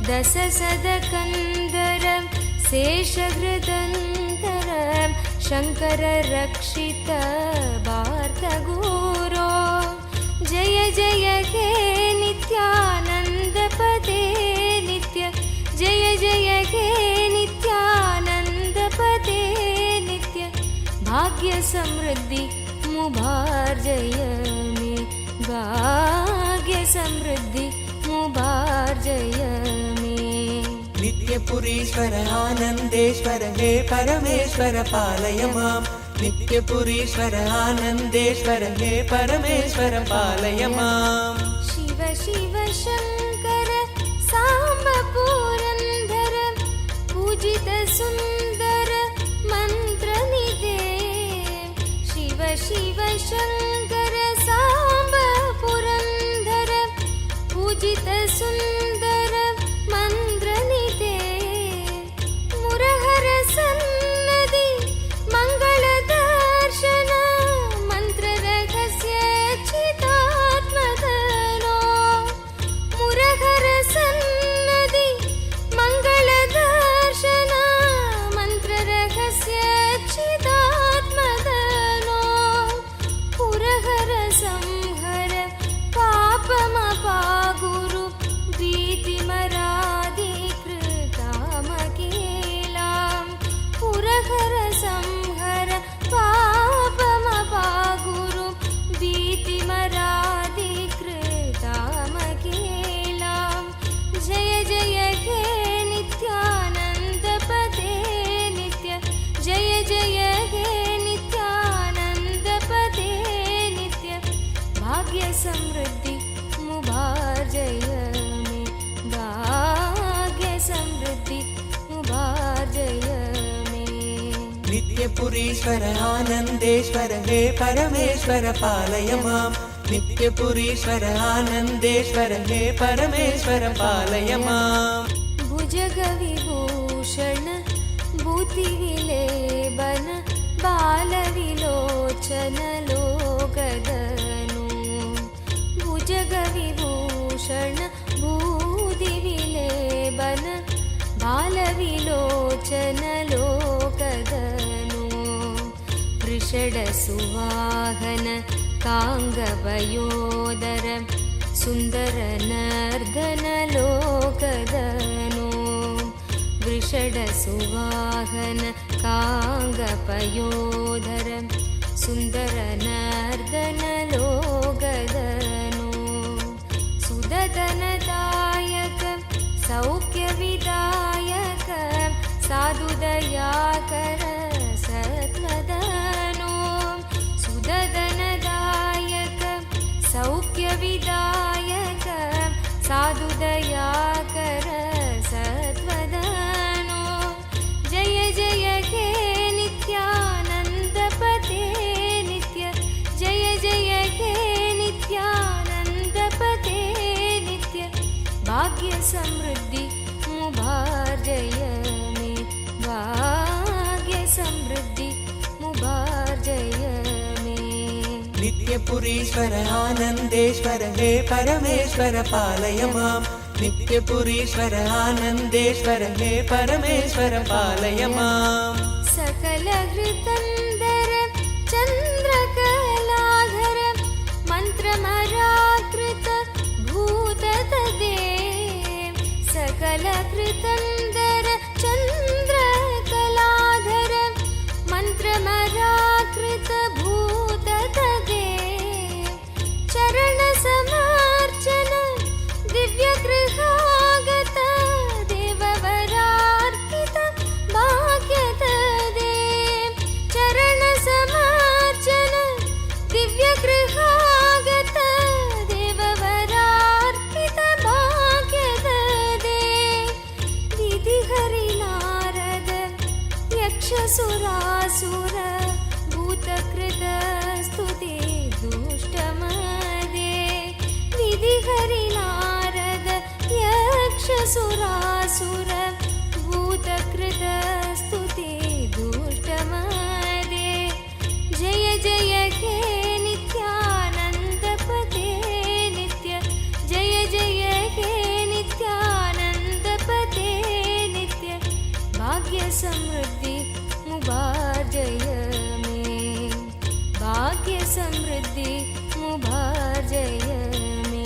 दशसदकन्दर शेषहृदन्तर शङ्कर रक्षित वार्तगुरो जय जय हे नित्यानन्दपदे नित्य जय जय हे नित्यानन्दपदे नित्य भाग्य समृद्धि मुभार्जय मे भाग्य समृद्धि मुभार्जय मे नित्यपुरीश्वर आनन्देश्वर हे परमेश्वर पालय माम् नित्यपुरीश्वर आनन्देश्वर हे परमेश्वर पालय माम् शिव शिव शङ्कर साम्ब पुरन्दर पूजित सुन्दर मन्त्र शिव शिव शङ्कर साम्ब पुरन्दर पूजित सुन्दर मन्द्रनिते मुरहर सन्नदि मङ्गल दर्शन मन्त्र रहस्य चिदात्मदनो मुरहर सन्नदि मङ्गल दर्शन मन्त्र रहस्य चिदात्मदनो पुरहर संहर पापमपा गुरु भीतिमराधिकृतामकेलां पुरहर संहर पापमपा गुरु भीतिमराधिकृतामकेलां जय जय हे नित्यानन्द पदे नित्य जय जय हे नित्यानन्द पदे नित्य भाग्य समृद्धि मुभार्जय मे भाग्य समृद्धि मुभार्जय मे नित्यपुरीश्वर आनन्देश्वर हे परमेश्वर पालय मां नित्यपुरीश्वर आनन्देश्वर हे परमेश्वर पालय मां भुजगविभूषण भूतिविलेबन बालविलोचन लोकदनु भुजगविभूषण भूतिविलेबन बालविलोचन लोकदनु वृषडसुवाहन काङ्गवयोदर सुन्दर नर्दन लोकदनु वृषडसुवाहन काङ्गपयोधर सुन्दर नर्दन लोकदनु सुदतनदायक सौख्यविदायक साधुदयाकर सत्वदनु सुदतनदायक सौख्यविदायक साधुदयाकर सत्वदनु जय जय हे नित्यानन्द पदे नित्य जय जय हे नित्यानन्द पदे नित्य भाग्य समृद्धि मुभार्जय मे भाग्य समृद्धि मुभार्जय मे नित्यपुरीश्वर आनन्देश्वर हे परमेश्वर पालय मां नित्यपुरीश्वर आनन्देश्वर हे परमेश्वर पालय मां सकल हृतन्दर चन्द्रकलाधर मन्त्रमराकृत भूततदे सकल हृतन्दर चन्द्रकलाधर मन्त्रमराकृत भूततदे चरण समार्चन दिव्यगृहागत देववरार्पित भाग्यददे चरण समार्चन दिव्यगृहागत देववरार्पित भाग्यददे विधिहरिनारद यक्षसुरासुर भूतकृत स्तुति दुष्टमदे विधिहरिनारद यक्षसुरासुर भूतकृत स्तुति दुष्टमदे जय जय हे नित्यानन्द पदे नित्य जय जय हे नित्यानन्द पदे नित्य भाग्य समृद्धि मुभार्जय मे भाग्य समृद्धि मुभार्जय मे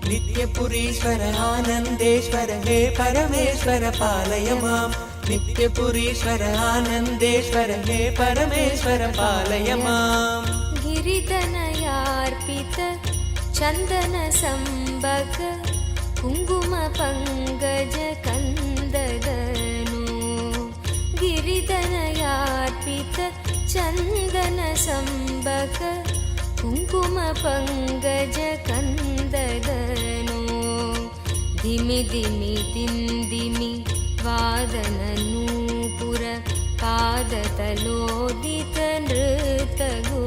नित्यपुरीश्वर आनन्देश्वर हे परमेश्वर पालय मां नित्यपुरीश्वर आनन्देश्वर हे परमेश्वर पालय मां गिरितनयार्पित चन्दन संबक कुङ्कुम पङ्कज कन्ददनु गिरितनयार्पित चन्दन संबक कुङ्कुम पङ्कज कन्ददनु धिमि धिमि दिन्दिमि वादननूपुर पादतलोदित नृतगु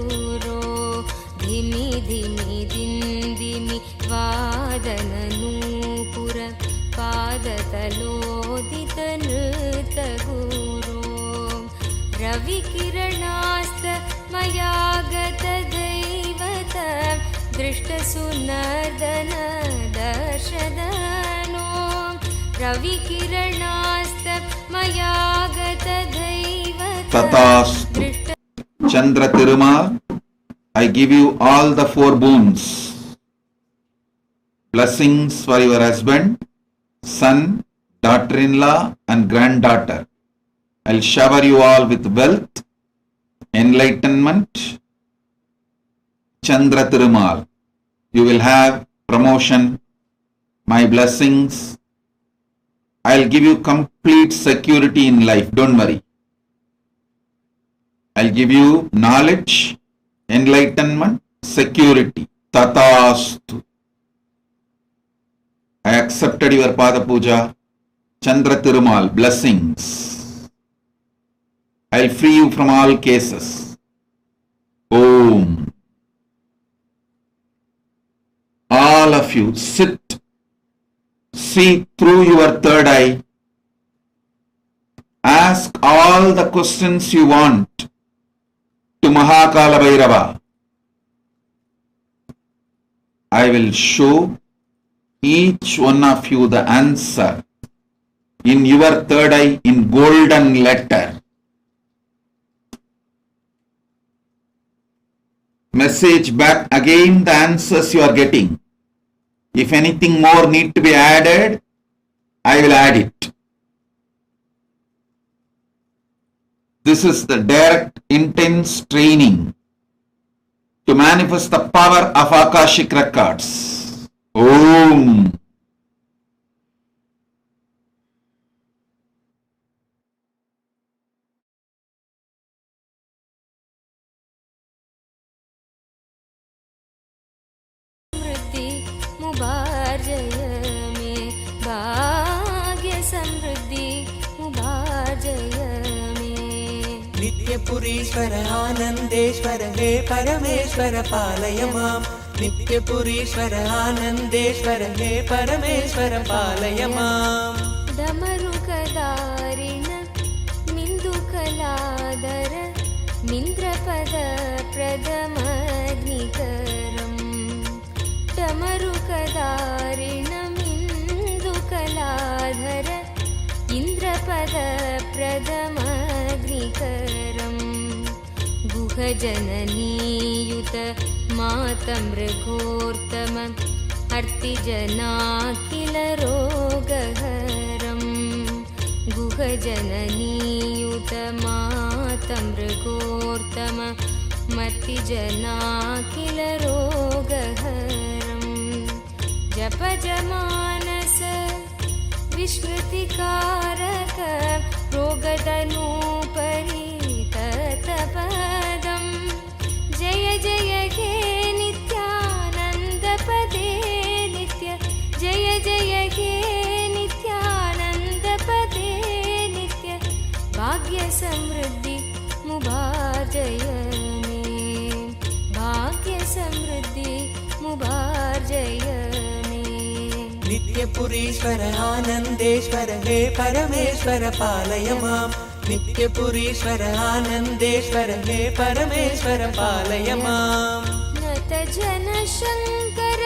दृष्टसुनर्दन दर्शदनो रविकिरणास्तमयागतदैवत Tathastu. Chandra Thirumal, I give you all the 4 boons. Blessings for your husband, son, daughter-in-law and granddaughter. I'll shower you all with wealth, enlightenment. Chandra Thirumal, you will have promotion, my blessings. I'll give you complete security in life, don't worry. I'll give you knowledge, enlightenment, security. Tathastu. I accepted your Pada Puja. Chandra Thirumal, blessings. I'll free you from all cases. Om. All of you sit, see through your third eye. Ask all the questions you want to Maha Kalabhairava. I will show each one of you the answer in your third eye in golden letter. Message back again the answers you are getting. If anything more need to be added, I will add it. This is the direct intense training to manifest the power of Akashic records. Om. नित्यपुरीश्वर Anandeshwar हे परमेश्वर पालय माम् नित्यपुरीश्वर आनन्देश्वर हे परमेश्वर पालय माम् डमरुकदारिण मिन्दुकलादर मिन्द्रपद प्रदमग्निकरम् डमरुकदारिण मिन्दुकलाधर इन्द्रपद प्रदमग्निकरम् गुहजननीयुत मातमृगोत्तम अर्तिजनाखिल रोगहरम् गुहजननीयुत मातमृगोत्तम मर्तिजनाखिल रोगहरम् जपजमानस विस्मृतिकारक रोगदनूपरि ततपदम् जय जय हे नित्यानन्दपदे नित्य जय जय हे नित्यानन्दपदे नित्य भाग्यसमृद्धि मुभार्जय मे भाग्यसमृद्धि मुभार्जय नित्यपुरीश्वर आनन्देश्वर हे परमेश्वर पालय माम् नित्यपुरीश्वर आनन्देश्वर हे परमेश्वर पालय माम् नत जनशङ्कर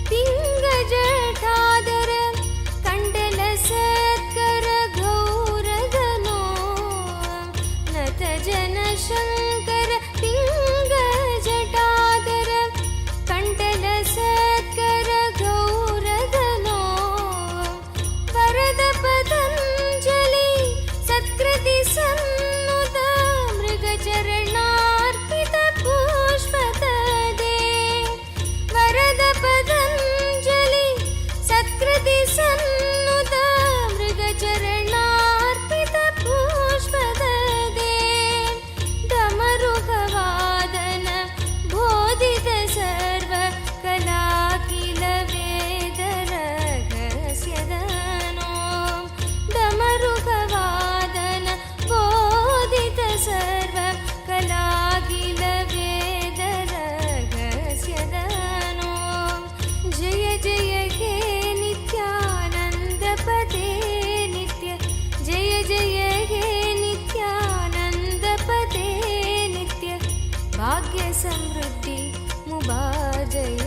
पिङ्गजठादर कण्डल सत्कर गौरगनो नत जनशङ्कर पिङ्गजटादर कण्डल सत्कर गौरगनो वरद पतञ्जलि सत्कृति सन्नुत मृगचरणार्पित पुष्पतदे वरद पतञ्जलि सत्कृति सन्नुत मृगचरणार्पित पुष्पतदे डमरुकवादन बोधित सर्व कलाकिल वेद रहस्यदनो डमरुकवादन बोधित सर्व कलाकिल वेद रहस्यदनो जय जय हे नित्यानन्दपदे नित्य जय जय हे नित्यानन्दपदे नित्य भाग्यसमृद्धि मुभार्जय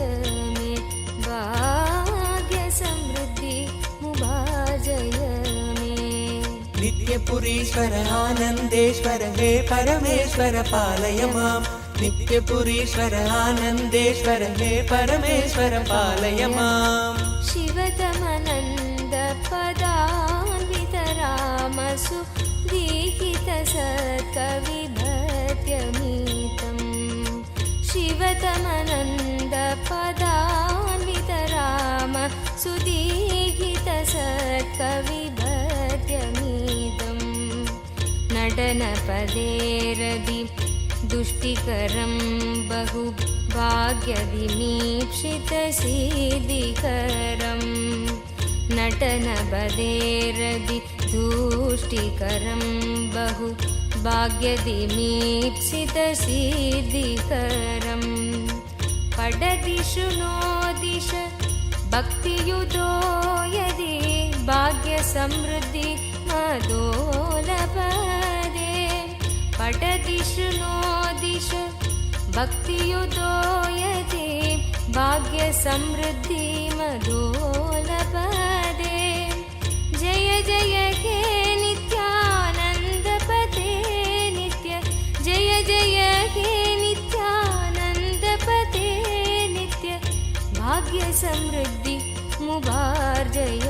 नित्यपुरीश्वर आनन्देश्वर हे परमेश्वर पालय माम् नित्यपुरीश्वर आनन्देश्वर हे परमेश्वर पालय माम् शिवतमनन्द पदान्वितरामसु दीहितसत्कविभत्यमीतम् शिवतमनन्द पदान्वितराम सुदीहितसत्कविभत्यमीतम् नटनपदेरदि दुष्टिकरं बहु भाग्यविमीक्षितसिद्धिकरम् नटनपदेरदि दुष्टिकरं बहु भाग्यविमीक्षितसिद्धिकरम् पठदिषु नो दिश भक्तियुतो यदि भाग्यसमृद्धि मदोलपदे पठदिषु नो दिश भक्तियुतो यदि भाग्यसमृद्धि मदोलपदे जय जय हे नित्यानन्दपते नित्य जय जय हे नित्यानन्दपते नित्य भाग्यसमृद्धि मुबार्जय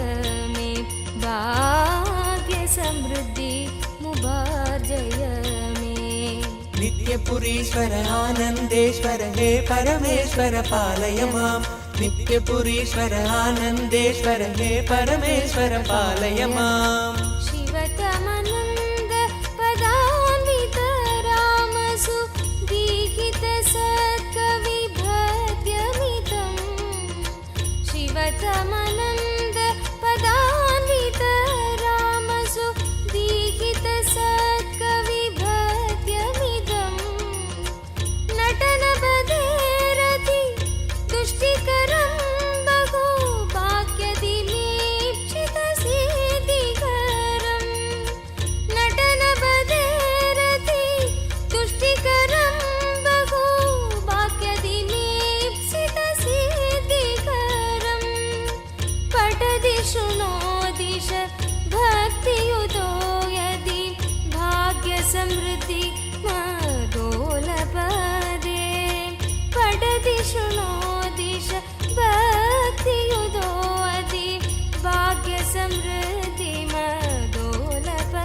मे भाग्यसमृद्धि मुबार्जय मे नित्यपुरीश्वर आनन्देश्वर हे परमेश्वर पालय माम् नित्यपुरीश्वर आनन्देश्वर हे परमेश्वर पालय माम् शिवतमनन्द पदान्वितरामसु दीहितसत्कविभत्यमितम् शिवतमनन्द पदान्वितरामसु दीहितसत्कविभत्यमितम् नटनपदेरति दुष्टिकरं बहु भाग्यविमीक्षितसिद्धिकरम् नटनपदेरति दुष्टिकरं बहु भाग्यविमीक्षितसिद्धिकरम् पठदिषु नो दिश भक्तियुतो यदि भाग्यसमृद्धि मदोलपदे पठदिषु नो दिश भक्तियुतो यदि भाग्यसमृद्धि मदोलपदे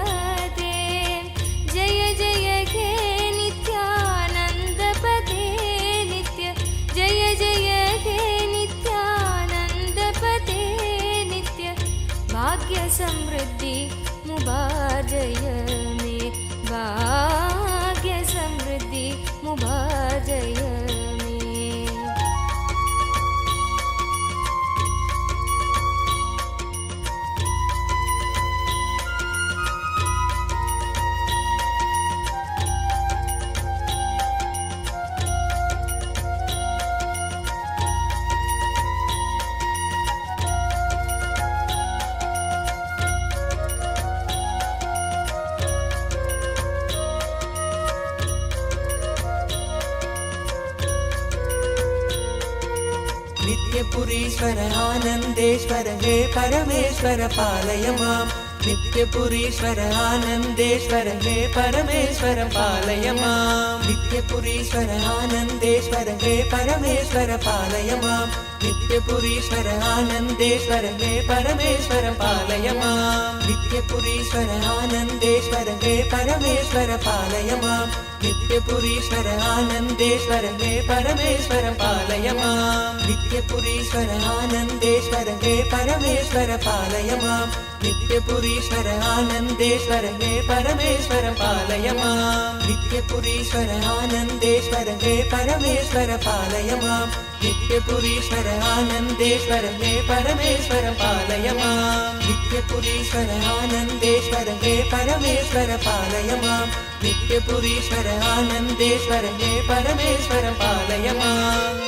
जय जय हे नित्यानन्दपते नित्य जय जय हे नित्यानन्दपते नित्य भाग्यसमृद्धि मुबार्जय मे भाग्यसमृद्धि मुबार्जय मे नित्यपुरीश्वर आनन्देश्वर हे परमेश्वर पालय माम् नित्यपुरीश्वर आनन्देश्वर हे परमेश्वर पालय माम् नित्यपुरीश्वर आनन्देश्वर हे परमेश्वर पालय माम् नित्यपुरीश्वर आनन्देश्वर हे परमेश्वर पालय माम् नित्यपुरीश्वर आनन्देश्वर हे परमेश्वर पालय माम् नित्यपुरीश्वर आनन्देश्वर हे परमेश्वर पालय माम् नित्यपुरीश्वर आनन्देश्वर हे परमेश्वर पालय माम् नित्यपुरीश्वर आनन्देश्वर हे परमेश्वर पालय माम् नित्यपुरीश्वर आनन्देश्वर हे परमेश्वर पालय माम् नित्यपुरीश्वर आनन्देश्वर हे परमेश्वर पालय माम् नित्यपुरीश्वर आनन्देश्वर हे परमेश्वर पालय माम् नित्यपुरीश्वर आनन्देश्वर हे परमेश्वर पालय माम्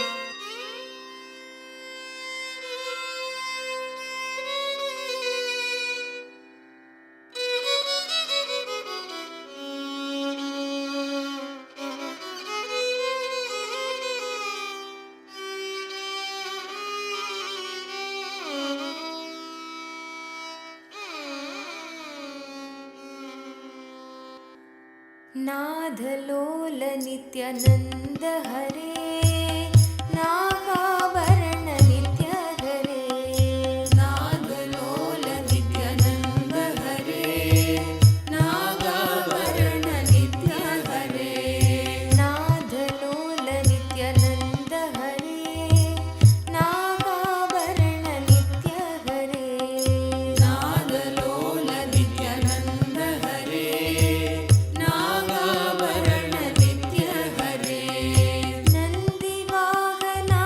नादलोल नित्यानंद हरे नागाभरण नित्य हरे नादलोल नित्यानंद हरे नागाभरण नित्य हरे नादलोल नित्यानंद हरे नागाभरण नित्य हरे नादलोल नित्यानंद हरे नागाभरण नित्य हरे नंदी वाहना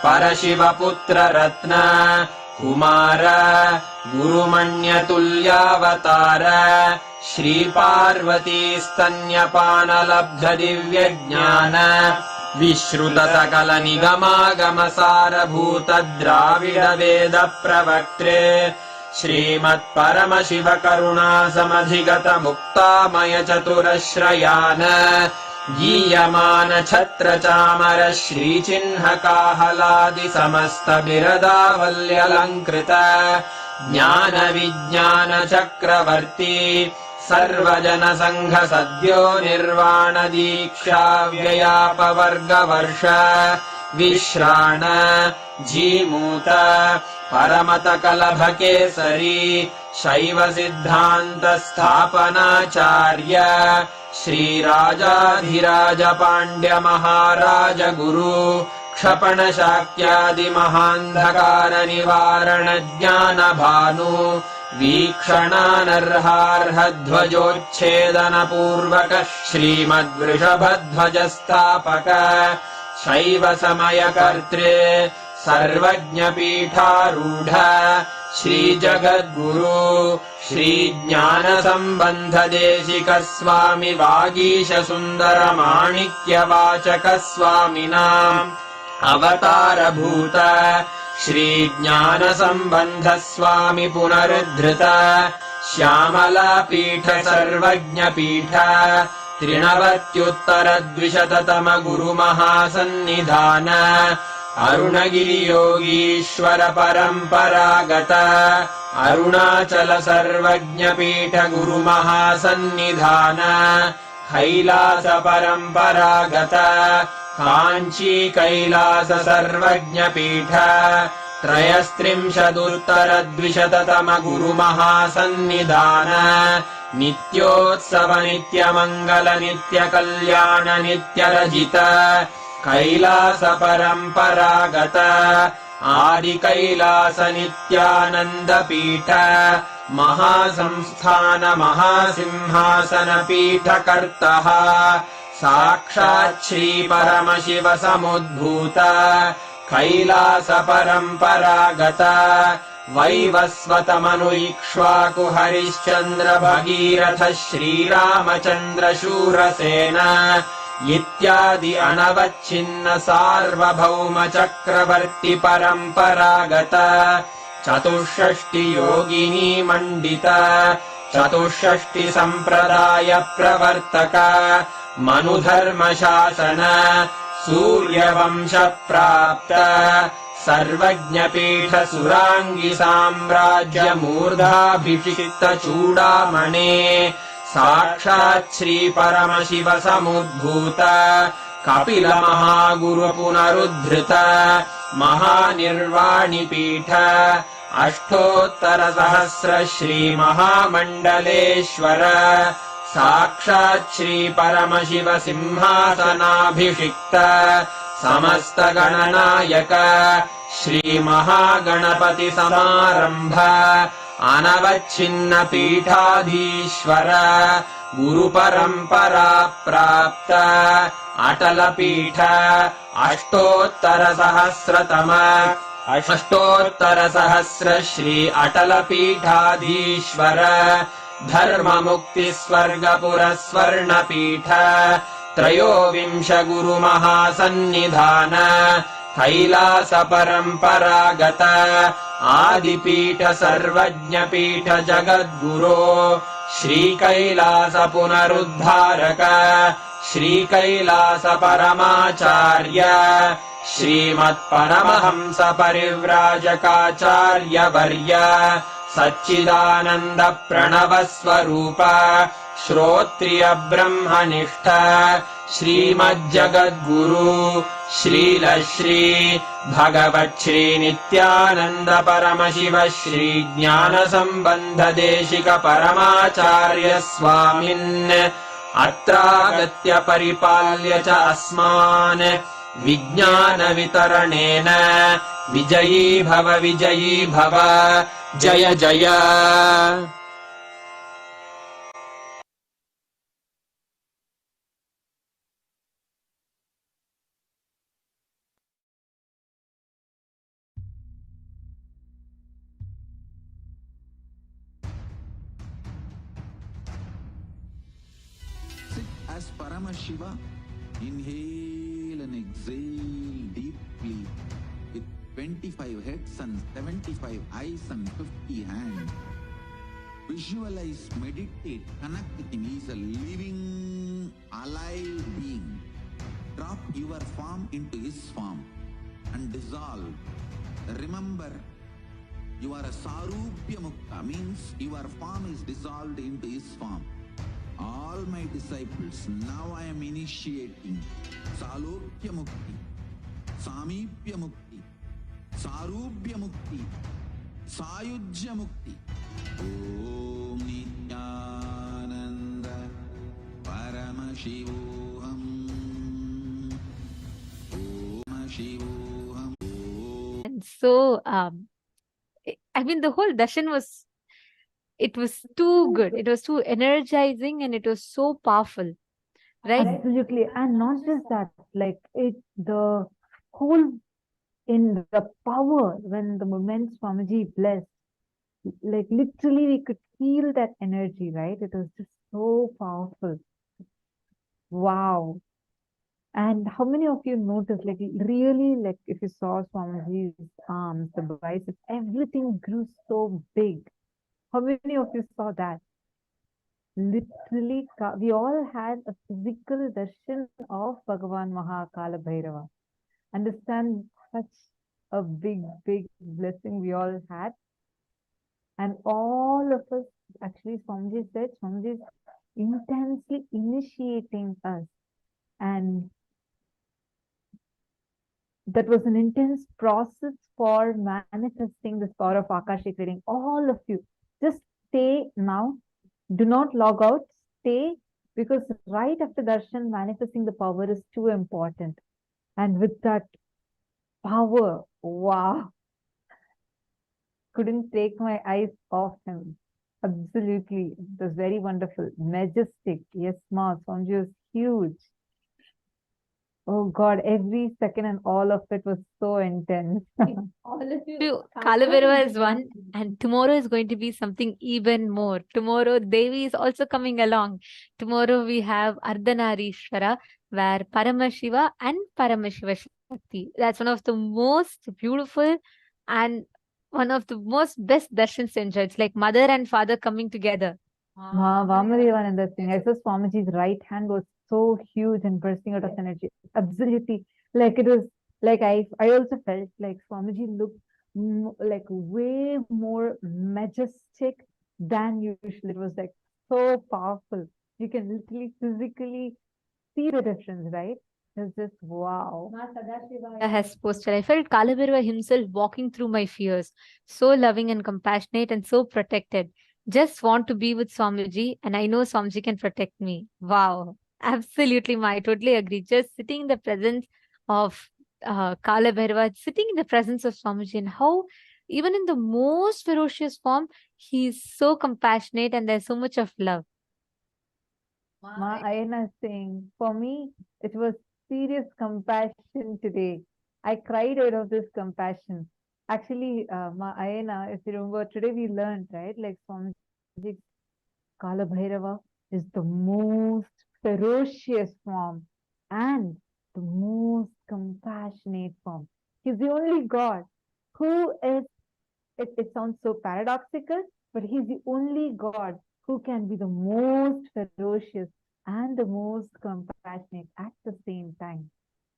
परशिवपुत्ररत्न कुमार गुरुमण्यतुल्यावतार श्रीपार्वतीस्तन्यपानलब्धदिव्यज्ञान विश्रुतसकलनिगमागमसारभूतद्राविडवेदप्रवक्त्रे श्रीमत्परमशिवकरुणासमधिगतमुक्तामयचतुरश्रयान् गीयमान छत्रचामर श्रीचिह्नकाहलादिसमस्तबिरदावल्यलङ्कृत ज्ञानविज्ञानचक्रवर्ती सर्वजनसङ्घसद्यो निर्वाणदीक्षाव्ययापवर्गवर्ष विश्राण जीमूत परमतकलभकेसरी शैवसिद्धान्तस्थापनाचार्य श्रीराजाधिराजपाण्ड्यमहाराजगुरु क्षपणशाक्यादिमहान्धकारनिवारणज्ञानभानु वीक्षणानर्हार्हध्वजोच्छेदनपूर्वक श्रीमद्वृषभध्वजस्थापक शैवसमयकर्त्रे सर्वज्ञपीठारूढ श्रीजगद्गुरु श्रीज्ञानसम्बन्धदेशिकस्वामि वागीशसुन्दरमाणिक्यवाचकस्वामिनाम् अवतारभूत श्रीज्ञानसम्बन्धस्वामि पुनरुद्धृत श्यामलापीठ सर्वज्ञपीठ त्रिणवत्युत्तरद्विशततम गुरुमहासन्निधान अरुणगिरियोगीश्वर परम्परागत अरुणाचल सर्वज्ञपीठ गुरुमहासन्निधान कैलास परम्परागत काञ्ची कैलास सर्वज्ञपीठ त्रयस्त्रिंशदुत्तरद्विशततम गुरुमहासन्निधान नित्योत्सव नित्यमङ्गल नित्यकल्याण नित्यरजित कैलास परम्परागत आदिकैलास नित्यानन्दपीठ महासंस्थान महासिंहासनपीठकर्तः साक्षात् श्रीपरमशिव समुद्भूत कैलास परम्परागत वैवस्वतमनु इक्ष्वाकु हरिश्चन्द्र भगीरथ श्रीरामचन्द्र शूरसेन इत्यादि अनवच्छिन्न सार्वभौम चक्रवर्ति परम्परागत चतुष्षष्टि योगिनी मण्डित चतुष्षष्टि सम्प्रदाय प्रवर्तक मनुधर्मशासन सूर्यवंश प्राप्त सर्वज्ञपीठ सुराङ्गि साम्राज्य मूर्धाभिषिक्त चूडामणे साक्षात् श्रीपरमशिव समुद्भूत कपिल महागुरु पुनरुद्धृत महानिर्वाणिपीठ अष्टोत्तरसहस्र श्रीमहामण्डलेश्वर साक्षात् श्रीपरमशिव सिंहासनाभिषिक्त समस्तगणनायक श्रीमहागणपति समारम्भ अनवच्छिन्न पीठाधीश्वर गुरुपरम्परा प्राप्त अटलपीठ अष्टोत्तरसहस्र श्री अटलपीठाधीश्वर धर्ममुक्तिस्वर्गपुरस्वर्णपीठ त्रयोविंश गुरुमहासन्निधान कैलास परम्परागत आदिपीठ सर्वज्ञपीठ जगद्गुरो श्रीकैलास पुनरुद्धारक श्रीकैलास परमाचार्य श्रीमत्परमहंस परिव्राजकाचार्यवर्य सच्चिदानन्द प्रणव स्वरूप श्रोत्रिय ब्रह्मनिष्ठ श्रीमज्जगद्गुरु श्रील श्री भगवच्छ्री नित्यानन्द परमशिव श्री ज्ञान संबंध देशिक परमाचार्य स्वामिन् अत्रागत्य परिपाल्य च अस्मान् विज्ञान वितरणेन विजयी भव जय जय। As Paramashiva, inhale and exhale deeply with 25 heads and 75 eyes and 50 hands. Visualize, meditate, connect with him. He is a living, alive being. Drop your form into his form and dissolve. Remember, you are a Sarupya Mukta, means your form is dissolved into his form. All my disciples, now I am initiating Salokya Mukti, Samipya Mukti, Sarupya Mukti, Sayujya Mukti. Om Nithyananda Paramashivoham. Paramashivoham. And so, I mean, the whole darshan was, it was too good. It was too energizing and it was so powerful, right? Absolutely. And not just that, like the whole in the power when the moment Swamiji blessed, like literally we could feel that energy, right? It was just so powerful. Wow. And how many of you noticed, like really, like if you saw Swamiji's arms, the biceps, everything grew so big. How many of you saw that? Literally, we all had a physical darshan of Bhagavan Maha Kalabhairava. Understand such a big blessing we all had. And all of us, actually, Swamiji said, Swamiji is intensely initiating us. And that was an intense process for manifesting this power of Akashic reading. All of you, just stay now. Do not log out. Stay, because right after darshan, manifesting the power is too important. And with that power, wow, couldn't take my eyes off him. Absolutely, it was very wonderful, majestic. Yes, Ma, Swamiji was huge. Oh God, every second and all of it was so intense. All of you, Kalabhairava is one, and tomorrow is going to be something even more. Tomorrow, Devi is also coming along. Tomorrow we have Ardhanarishwara, where Paramashiva and Paramashiva Shakti. That's one of the most beautiful and one of the most best darshans to enjoy. It's like mother and father coming together. Vamadevananda Singh, I saw Swamiji's right hand was so huge and bursting out of energy. Absolutely. Like it was, like I also felt like Swamiji looked like way more majestic than usual. It was like so powerful. You can literally physically see the difference, right? It's just wow. Has posted, I felt Kalabhairava himself walking through my fears, so loving and compassionate and so protected. Just want to be with Swamiji, and I know Swamiji can protect me. Wow. Absolutely, Ma, I totally agree. Just sitting in the presence of Kalabhairava, sitting in the presence of Swamiji, and how even in the most ferocious form, he's so compassionate and there's so much of love. Ma Ayana is saying, for me, it was serious compassion today. I cried out of this compassion. Actually, Ma Ayana, if you remember, today we learned, right? Like Swamiji, Kalabhairava is the most ferocious form and the most compassionate form. He's the only God who is, it sounds so paradoxical, but he's the only God who can be the most ferocious and the most compassionate at the same time.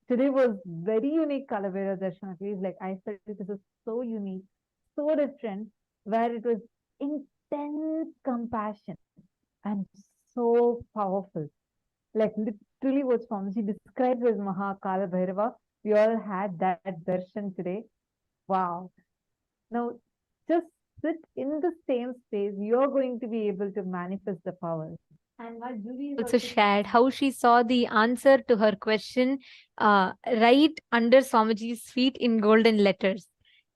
Today was very unique Kalabhairava Darshan. It's like I felt this is so unique, so different, where it was intense compassion and so powerful. Like literally what Swamiji describes as Maha Kalabhairava, we all had that darshan today. Wow. Now, just sit in the same space, you're going to be able to manifest the power. And what Julie also shared how she saw the answer to her question right under Swamiji's feet in golden letters.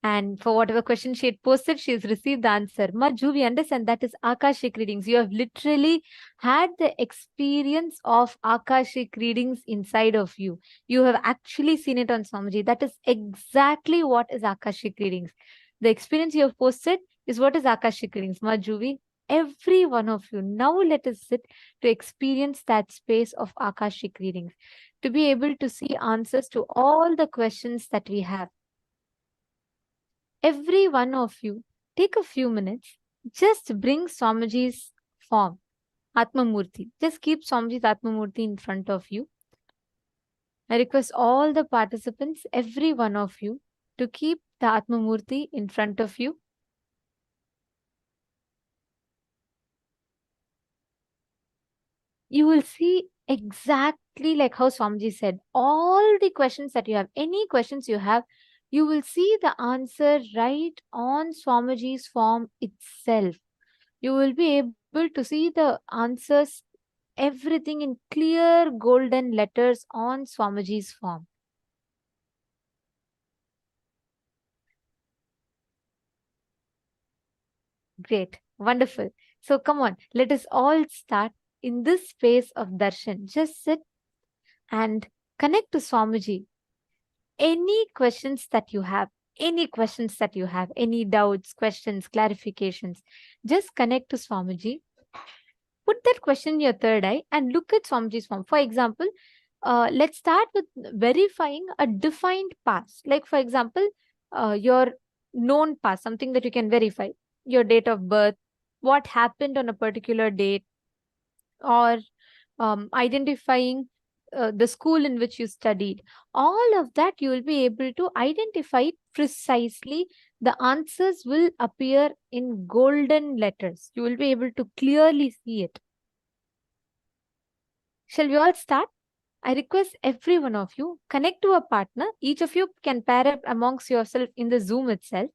And for whatever question she had posted, she has received the answer. Ma, we understand that is Akashic readings. You have literally had the experience of Akashic readings inside of you. You have actually seen it on Swamiji. That is exactly what is Akashic readings. The experience you have posted is what is Akashic readings. Ma, every one of you. Now let us sit to experience that space of Akashic readings, to be able to see answers to all the questions that we have. Every one of you, take a few minutes, just bring Swamiji's form, Atma Murti. Just keep Swamiji's Atma Murti in front of you. I request all the participants, every one of you, to keep the Atma Murti in front of you. You will see exactly like how Swamiji said, all the questions that you have, any questions you have, you will see the answer right on Swamiji's form itself. You will be able to see the answers, everything in clear golden letters on Swamiji's form. Great. Wonderful. So come on, let us all start in this space of darshan. Just sit and connect to Swamiji. Any questions that you have, any doubts, questions, clarifications, just connect to Swamiji. Put that question in your third eye and look at Swamiji's form. For example, let's start with verifying a defined past. Like for example, your known past, something that you can verify, your date of birth, what happened on a particular date, or identifying the school in which you studied. All of that you will be able to identify precisely. The answers will appear in golden letters. You will be able to clearly see it. Shall we all start? I request every one of you connect to a partner. Each of you can pair up amongst yourself in the Zoom itself.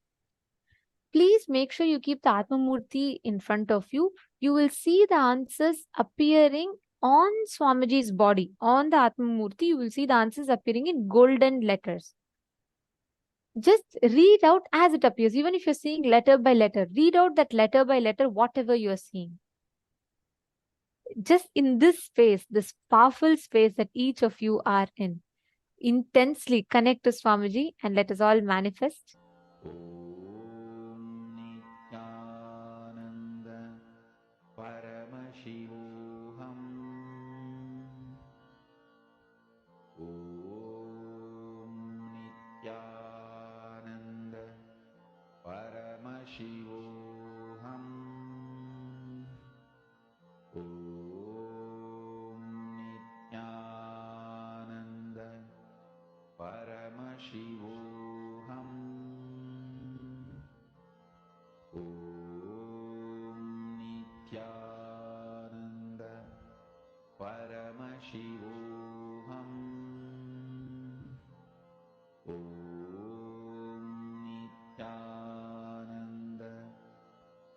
Please make sure you keep the Atma Murti in front of you. You will see the answers appearing on Swamiji's body. On the Atma Murti, you will see the answers appearing in golden letters. Just read out as it appears. Even if you're seeing letter by letter, read out that letter by letter, whatever you're seeing. Just in this space, this powerful space that each of you are in, intensely connect to Swamiji and let us all manifest. Paramashivoham. Om Nithyananda Paramashivoham. Om Nithyananda Paramashivoham. Om Nithyananda Paramashivoham. Om Nithyananda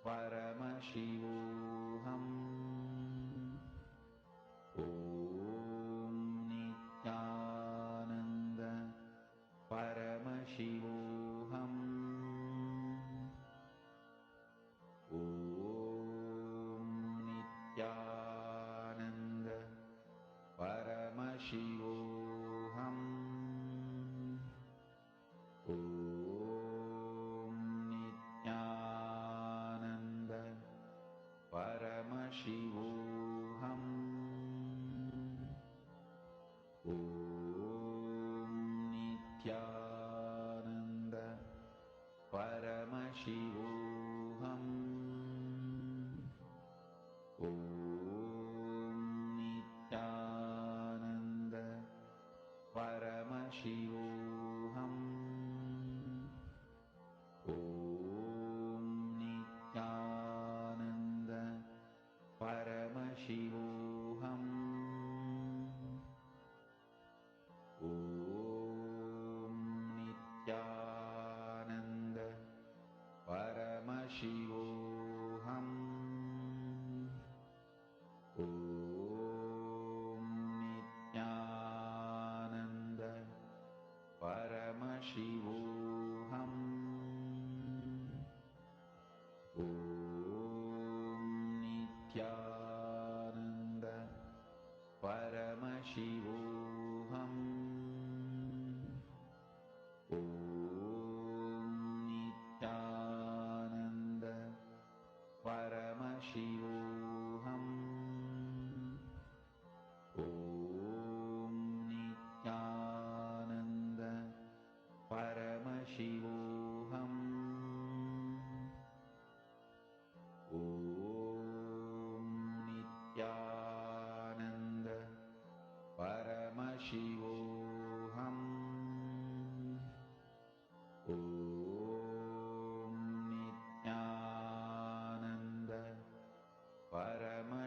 Paramashivoham. Om Nithyananda Paramashivoham. Om Nithyananda Paramashivoham. Om Nithyananda Paramashivoham. Om Nithyananda Paramashivoham. Om Nithyananda Paramashivoham. Om Nithyananda Paramashivoham. Om Nithyananda Paramashivoham. Om Nithyananda Paramashivoham. Om Nithyananda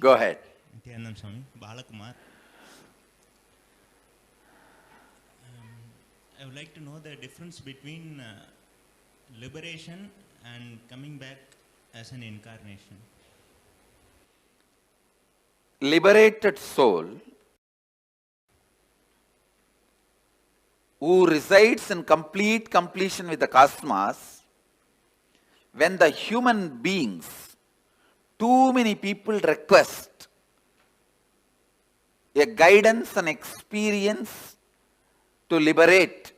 Go ahead. Nithyananda Swami, Balakumar. I would like to know the difference between liberation and coming back as an incarnation. Liberated soul who resides in complete completion with the cosmos, when the human beings, too many people request a guidance and experience to liberate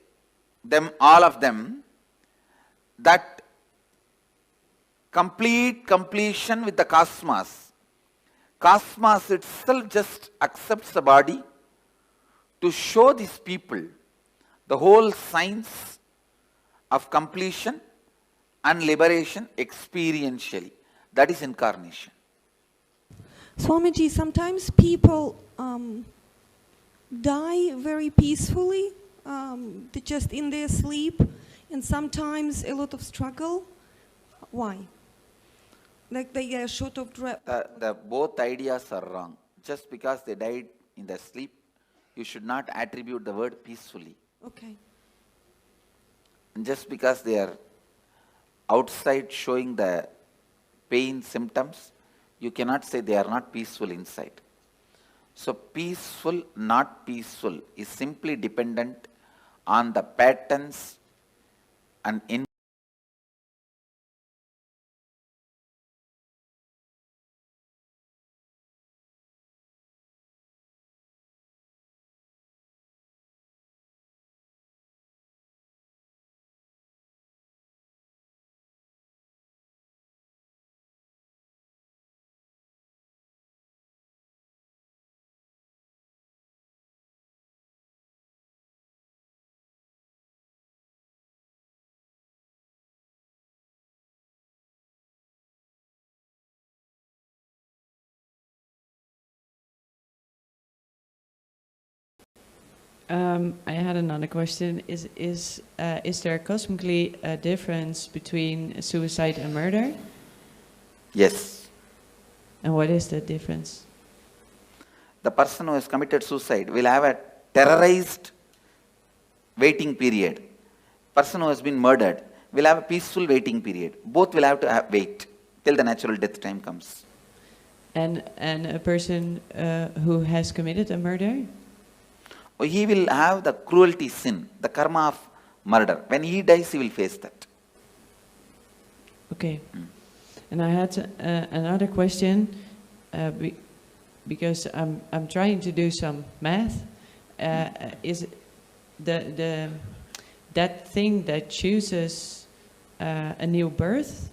them, all of them, that complete completion with the cosmos, cosmos itself just accepts the body to show these people the whole science of completion and liberation experientially. That is incarnation. Swamiji, sometimes people die very peacefully, just in their sleep, and sometimes a lot of struggle. Why? Like they get short of breath. Both ideas are wrong. Just because they died in their sleep, you should not attribute the word peacefully. Okay. And just because they are outside showing the pain symptoms, you cannot say they are not peaceful inside. So peaceful, not peaceful is simply dependent on the patterns and in I had another question. Is there cosmically a difference between suicide and murder? Yes. And what is the difference? The person who has committed suicide will have a terrorized waiting period. Person who has been murdered will have a peaceful waiting period. Both will have to wait till the natural death time comes. And a person who has committed a murder? He will have the cruelty sin, the karma of murder. When he dies, he will face that. Okay. And I had another question, because I'm trying to do some math. Is that thing that chooses a new birth,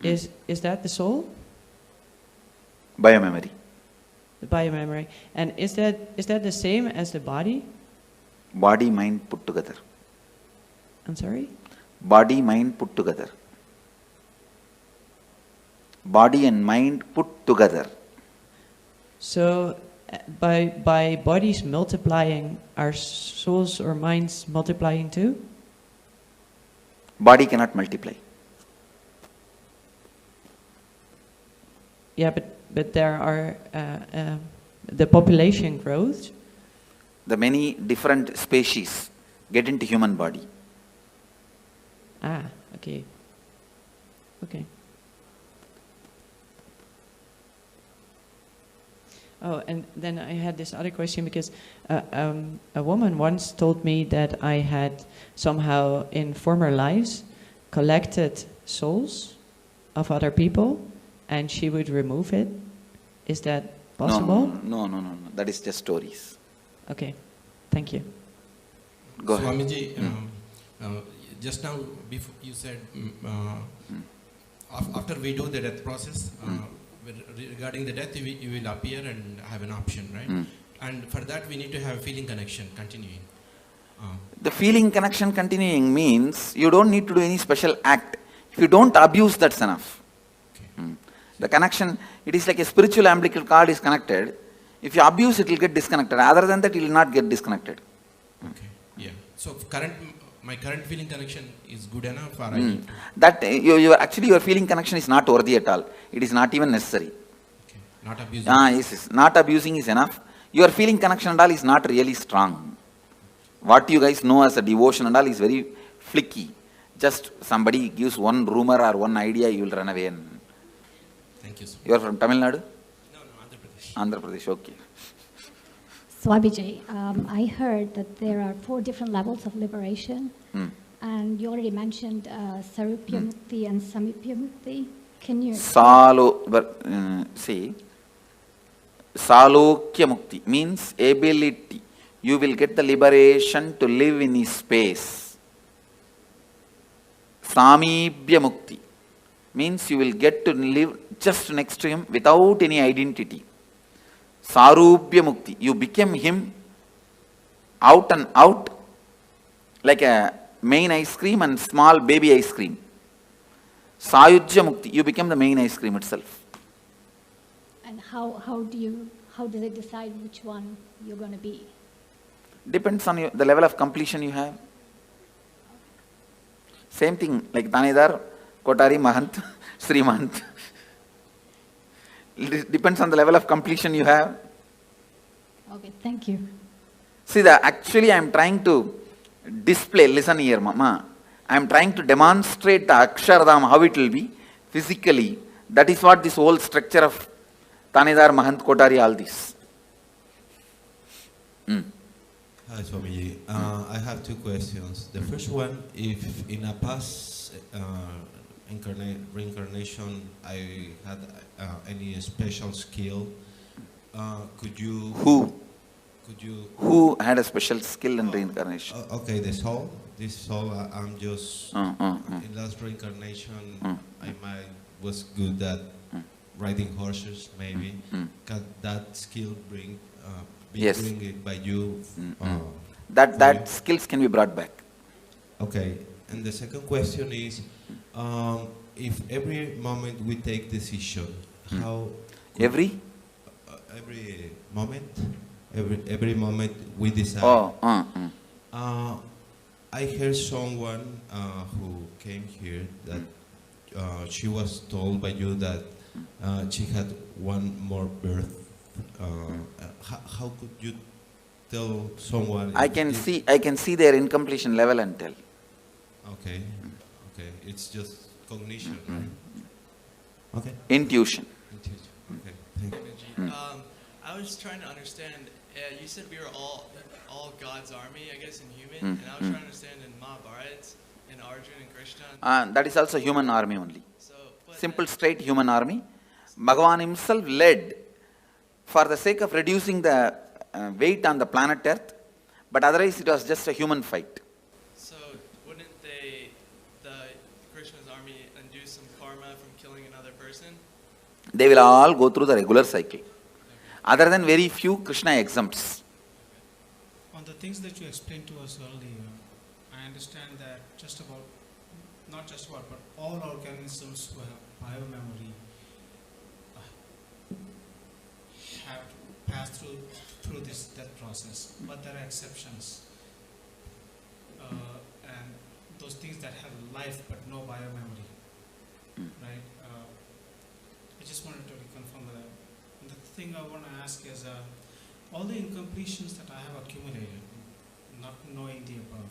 is that the soul? Biomemory. The biomemory. And is that the same as the body? Body, mind put together. I'm sorry? Body, mind put together. Body and mind put together. So by bodies multiplying, are souls or minds multiplying too? Body cannot multiply. Yeah, but there are the population grows. The many different species get into human body. Ah, okay. Okay. Oh, and then I had this other question, because a woman once told me that I had somehow in former lives collected souls of other people, and she would remove it. Is that possible? No. That is just stories. Okay, thank you. Go ahead. Swamiji, just now before you said after we do the death process, regarding the death, you will appear and have an option, right? And for that we need to have a feeling connection continuing. The feeling connection continuing means you don't need to do any special act. If you don't abuse, that's enough. Okay. The connection, it is like a spiritual umbilical cord is connected. If you abuse, it will get disconnected. Other than that, it will not get disconnected. Okay. Yeah. So my current feeling connection is good enough, or that actually your feeling connection is not worthy at all. It is not even necessary. Okay. Not abusing. Yes. Not abusing is enough. Your feeling connection and all is not really strong. What you guys know as a devotion and all is very flicky. Just somebody gives one rumor or one idea, you will run away. Thank you, sir. You are from Tamil Nadu? No, Andhra Pradesh. Andhra Pradesh, okay. Swamiji, I heard that there are 4 different levels of liberation, and you already mentioned Sarupya Mukti and Samipya Mukti. Can you see, Salokya Mukti means ability. You will get the liberation to live in his space. Samibhya Mukti means you will get to live just next to him without any identity. Sarupya Mukti, you became him out and out, like a main ice cream and small baby ice cream. Sayujya Mukti, you become the main ice cream itself. And how do they decide which one you're going to be? Depends on the level of completion you have. Same thing like Tanedar, Kotari, Mahant, Sri Mahant. It depends on the level of completion you have. Okay, thank you. See, actually I am trying to display, listen here, Mama. I am trying to demonstrate the Akshardham, how it will be physically. That is what this whole structure of Tanedar, Mahant, Kotari, all this. Hi, Swamiji. I have 2 questions. The first one, if in a past reincarnation I had any special skill, could you... Who had a special skill in reincarnation? Okay, this soul, I'm just... In last reincarnation, I was good at riding horses, maybe. Can that skill bring it by you? That skills can be brought back. Okay, and the second question is, if every moment we take decision, how... Every moment we decide. I heard someone who came here that she was told by you that she had one more birth. How could you tell someone? I can see their incompletion level and tell. Okay, it's just cognition, right? Okay. Intuition. Okay, thank you. I was trying to understand. You said we were all God's army, I guess, in human, and I was trying to understand in Mahabharata, in Arjuna and Krishna. That is also human army only. Simple, straight human army. Bhagavan himself led for the sake of reducing the weight on the planet Earth, but otherwise it was just a human fight. So wouldn't the Krishna's army undo some karma from killing another person? They will all go through the regular cycle. Other than very few, Krishna exempts. On the things that you explained to us earlier, I understand that not just about, but all organisms who have biomemory have to pass through this death process, but there are exceptions. And those things that have life but no biomemory, right? I just wanted to reconfirm that. And the thing I want to ask is, all the incompletions that I have accumulated, not knowing the above,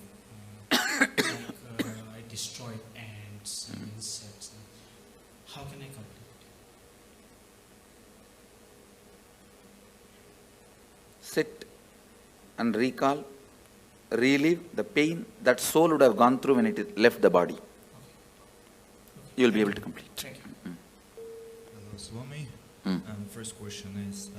I destroyed ants and insects. How can I complete? Sit and recall, relive the pain that soul would have gone through when it left the body. You will be able to complete. Thank you. Hello, Swami. First question is,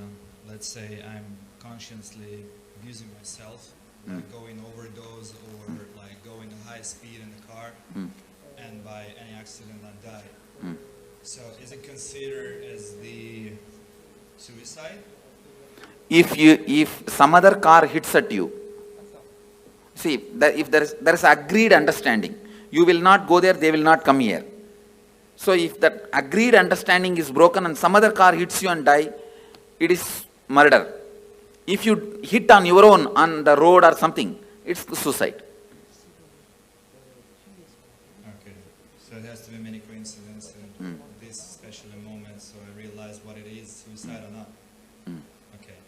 let's say I'm consciously abusing myself, like going overdose or like going at high speed in the car, and by any accident I die. So is it considered as the suicide? If some other car hits at you, see, if there is agreed understanding, you will not go there, they will not come here. So if that agreed understanding is broken and some other car hits you and die, it is murder. If you hit on your own on the road or something, it's suicide. Okay, so it has to be many coincidences in this special moment so I realized what it is, suicide or not. Okay.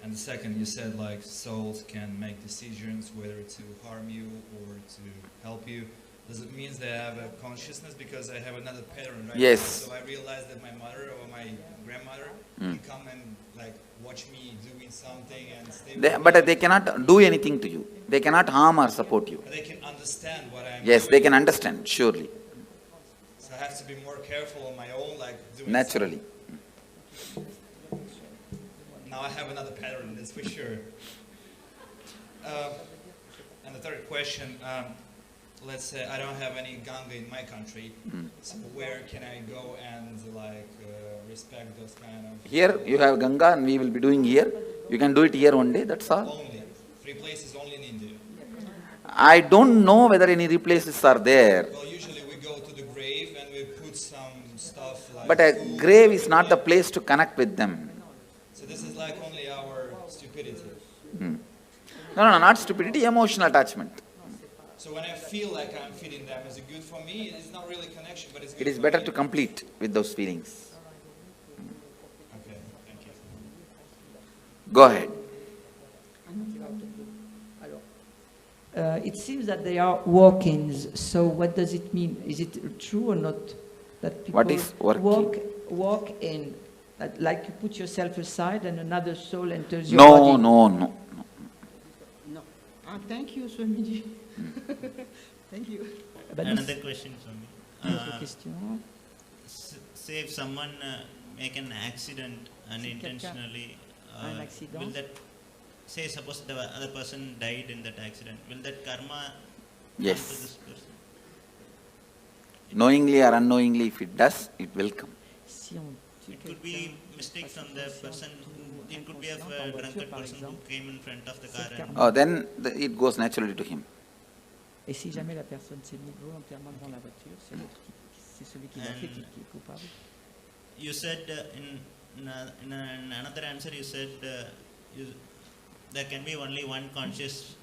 And the second, you said like souls can make decisions whether to harm you or to help you. Does it mean they have a consciousness? Because I have another pattern, right? Yes. So I realized that my mother or my grandmother can come and like watch me doing something and stay with me. But they cannot do anything to you. They cannot harm or support you. But they can understand what I'm Yes, doing. they can understand, surely. So I have to be more careful on my own, like doing Naturally. something. Now I have another pattern, that's for sure. And the third question, let's say I don't have any Ganga in my country, so where can I go and like respect those kind of... Here you have Ganga and we will be doing here. You can do it here one day, that's all. Only. 3 places only in India. I don't know whether any places are there. Well, usually we go to the grave and we put some stuff like... But a grave is not the place to connect with them. So this is like only our stupidity. No, not stupidity, emotional attachment. So when I feel like I'm feeding them, is it good for me? It's not really connection, but it's good It is for better me. to complete with those feelings. Okay, thank you. Go ahead. It seems that they are walk-ins, so what does it mean? Is it true or not? That people What is walk-in? walk in, that like you put yourself aside and another soul enters your No, body? no. Thank you, Swamiji. Thank you. Another question, Swami. Say if someone make an accident unintentionally, will that, say suppose the other person died in that accident, will that karma Yes. come to this person? Knowingly or unknowingly, if it does, it will come. It could be mistake from the person, it could be a drunkard person who came in front of the car and... Then it goes naturally to him. Et si jamais la personne s'est mise volontairement devant la voiture, c'est celui qui l'a fait qui est coupable. You said in another answer you said there can be only one conscious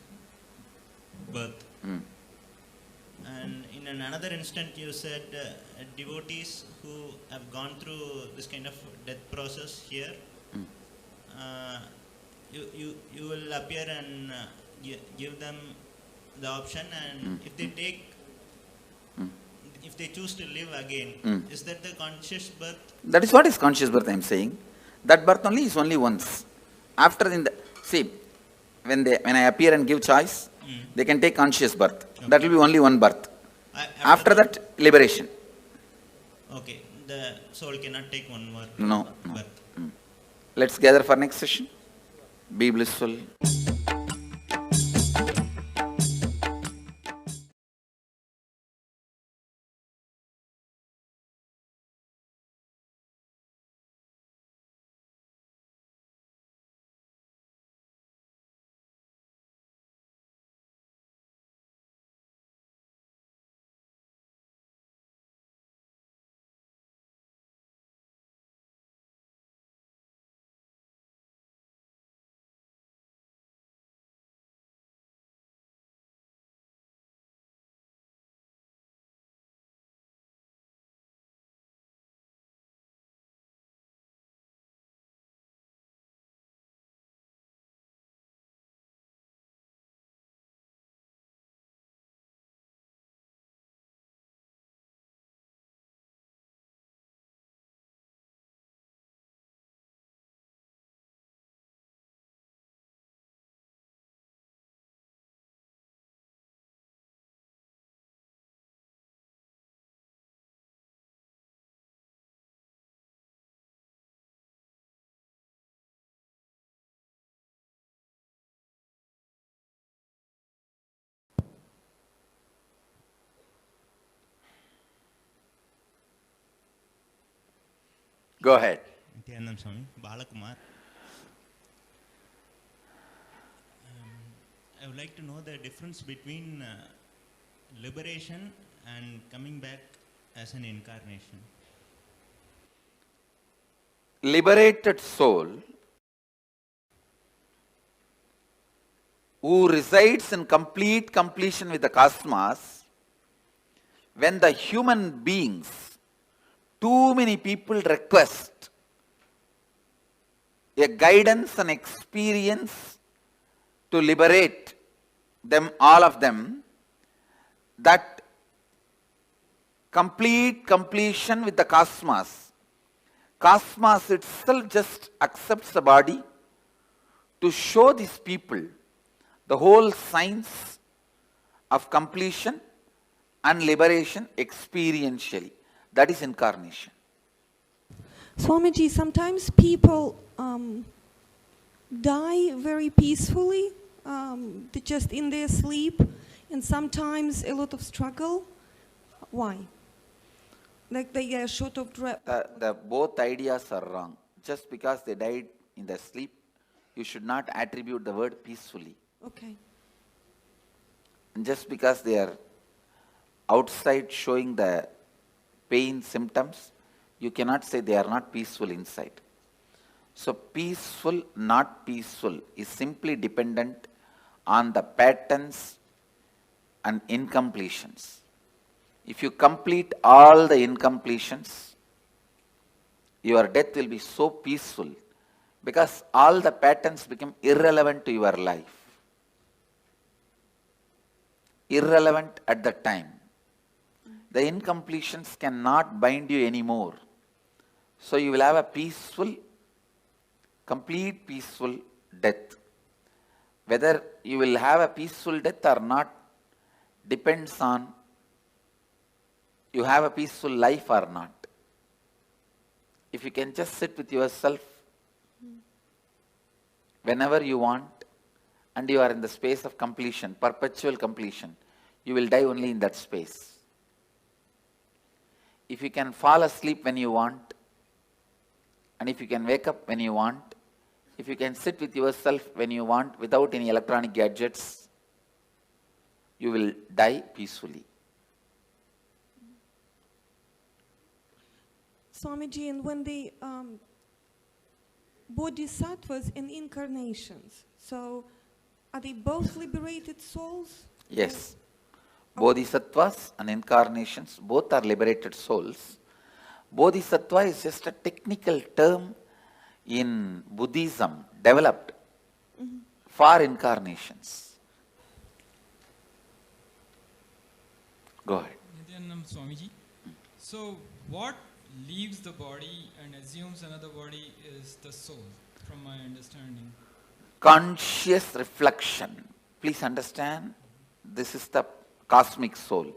birth. And in another instant you said devotees who have gone through this kind of death process here, you will appear and give them the option, and if they take, if they choose to live again, is that the conscious birth? That is what is conscious birth, I am saying. That birth only is only once. After when I appear and give choice, they can take conscious birth. Okay. That will be only one birth. After that, liberation. Okay, the soul cannot take one more birth. Let's gather for next session. Be blissful. Go ahead. Nithyananda Swami, Balakumar. I would like to know the difference between liberation and coming back as an incarnation. Liberated soul who resides in complete completion with the cosmos, when the human beings Too many people request a guidance and experience to liberate them, all of them, that completion with the cosmos. Cosmos itself just accepts the body to show these people the whole science of completion and liberation experientially. That is incarnation. Swamiji, sometimes people die very peacefully, just in their sleep, and sometimes a lot of struggle. Why? Like they are short of both ideas are wrong. Just because they died in their sleep, you should not attribute the word peacefully. Okay. And just because they are outside showing the pain symptoms, you cannot say they are not peaceful inside. So peaceful, not peaceful is simply dependent on the patterns and incompletions. If you complete all the incompletions, your death will be so peaceful because all the patterns become irrelevant to your life. Irrelevant at the time. The incompletions cannot bind you anymore. So you will have a peaceful, complete peaceful death. Whether you will have a peaceful death or not depends on you have a peaceful life or not. If you can just sit with yourself whenever you want and you are in the space of completion, perpetual completion, you will die only in that space. If you can fall asleep when you want, and if you can wake up when you want, if you can sit with yourself when you want without any electronic gadgets, you will die peacefully. Swamiji, and when the bodhisattvas and incarnations, so are they both liberated souls? Yes. Bodhisattvas and incarnations both are liberated souls. Bodhisattva is just a technical term in Buddhism developed for incarnations. Go ahead. Nithyananda Swamiji. So what leaves the body and assumes another body is the soul, from my understanding. Conscious reflection. Please understand, this is the cosmic soul.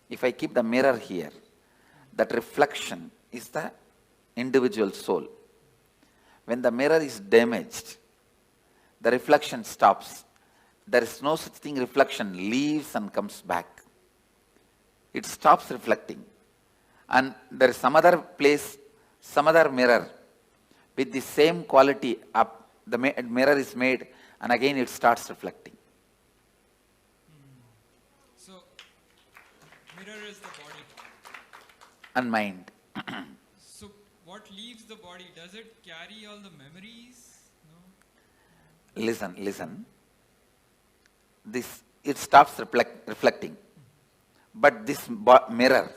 If I keep the mirror here, that reflection is the individual soul. When the mirror is damaged, the reflection stops. There is no such thing, reflection leaves and comes back. It stops reflecting. And there is some other place, some other mirror with the same quality up. The mirror is made and again it starts reflecting. So, mirror is the body. And mind. So, what leaves the body? Does it carry all the memories? No? Listen. It stops reflecting. But this mirror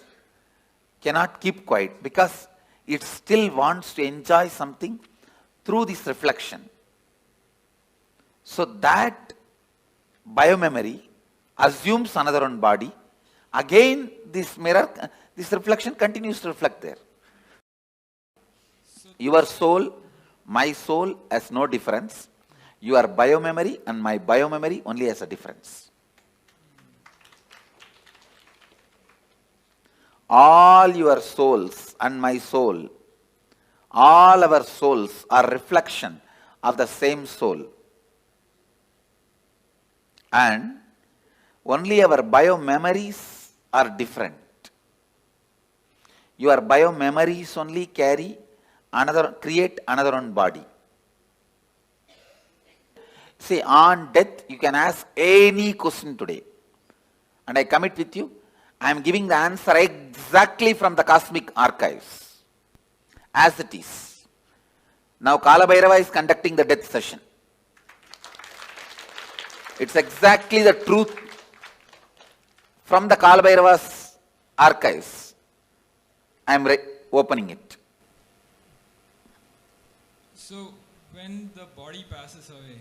cannot keep quiet because it still wants to enjoy something through this reflection. So that biomemory assumes another one body. Again, this mirror, this reflection continues to reflect there. Your soul, my soul has no difference. Your biomemory and my biomemory only has a difference. All your souls and my soul, all our souls are reflection of the same soul. And only our biomemories are different. Your biomemories only create another one body. See, on death, you can ask any question today. And I commit with you, I am giving the answer exactly from the cosmic archives, as it is. Now Kalabhairava is conducting the death session. It's exactly the truth from the Kalabhairava's archives. I am opening it. So, when the body passes away,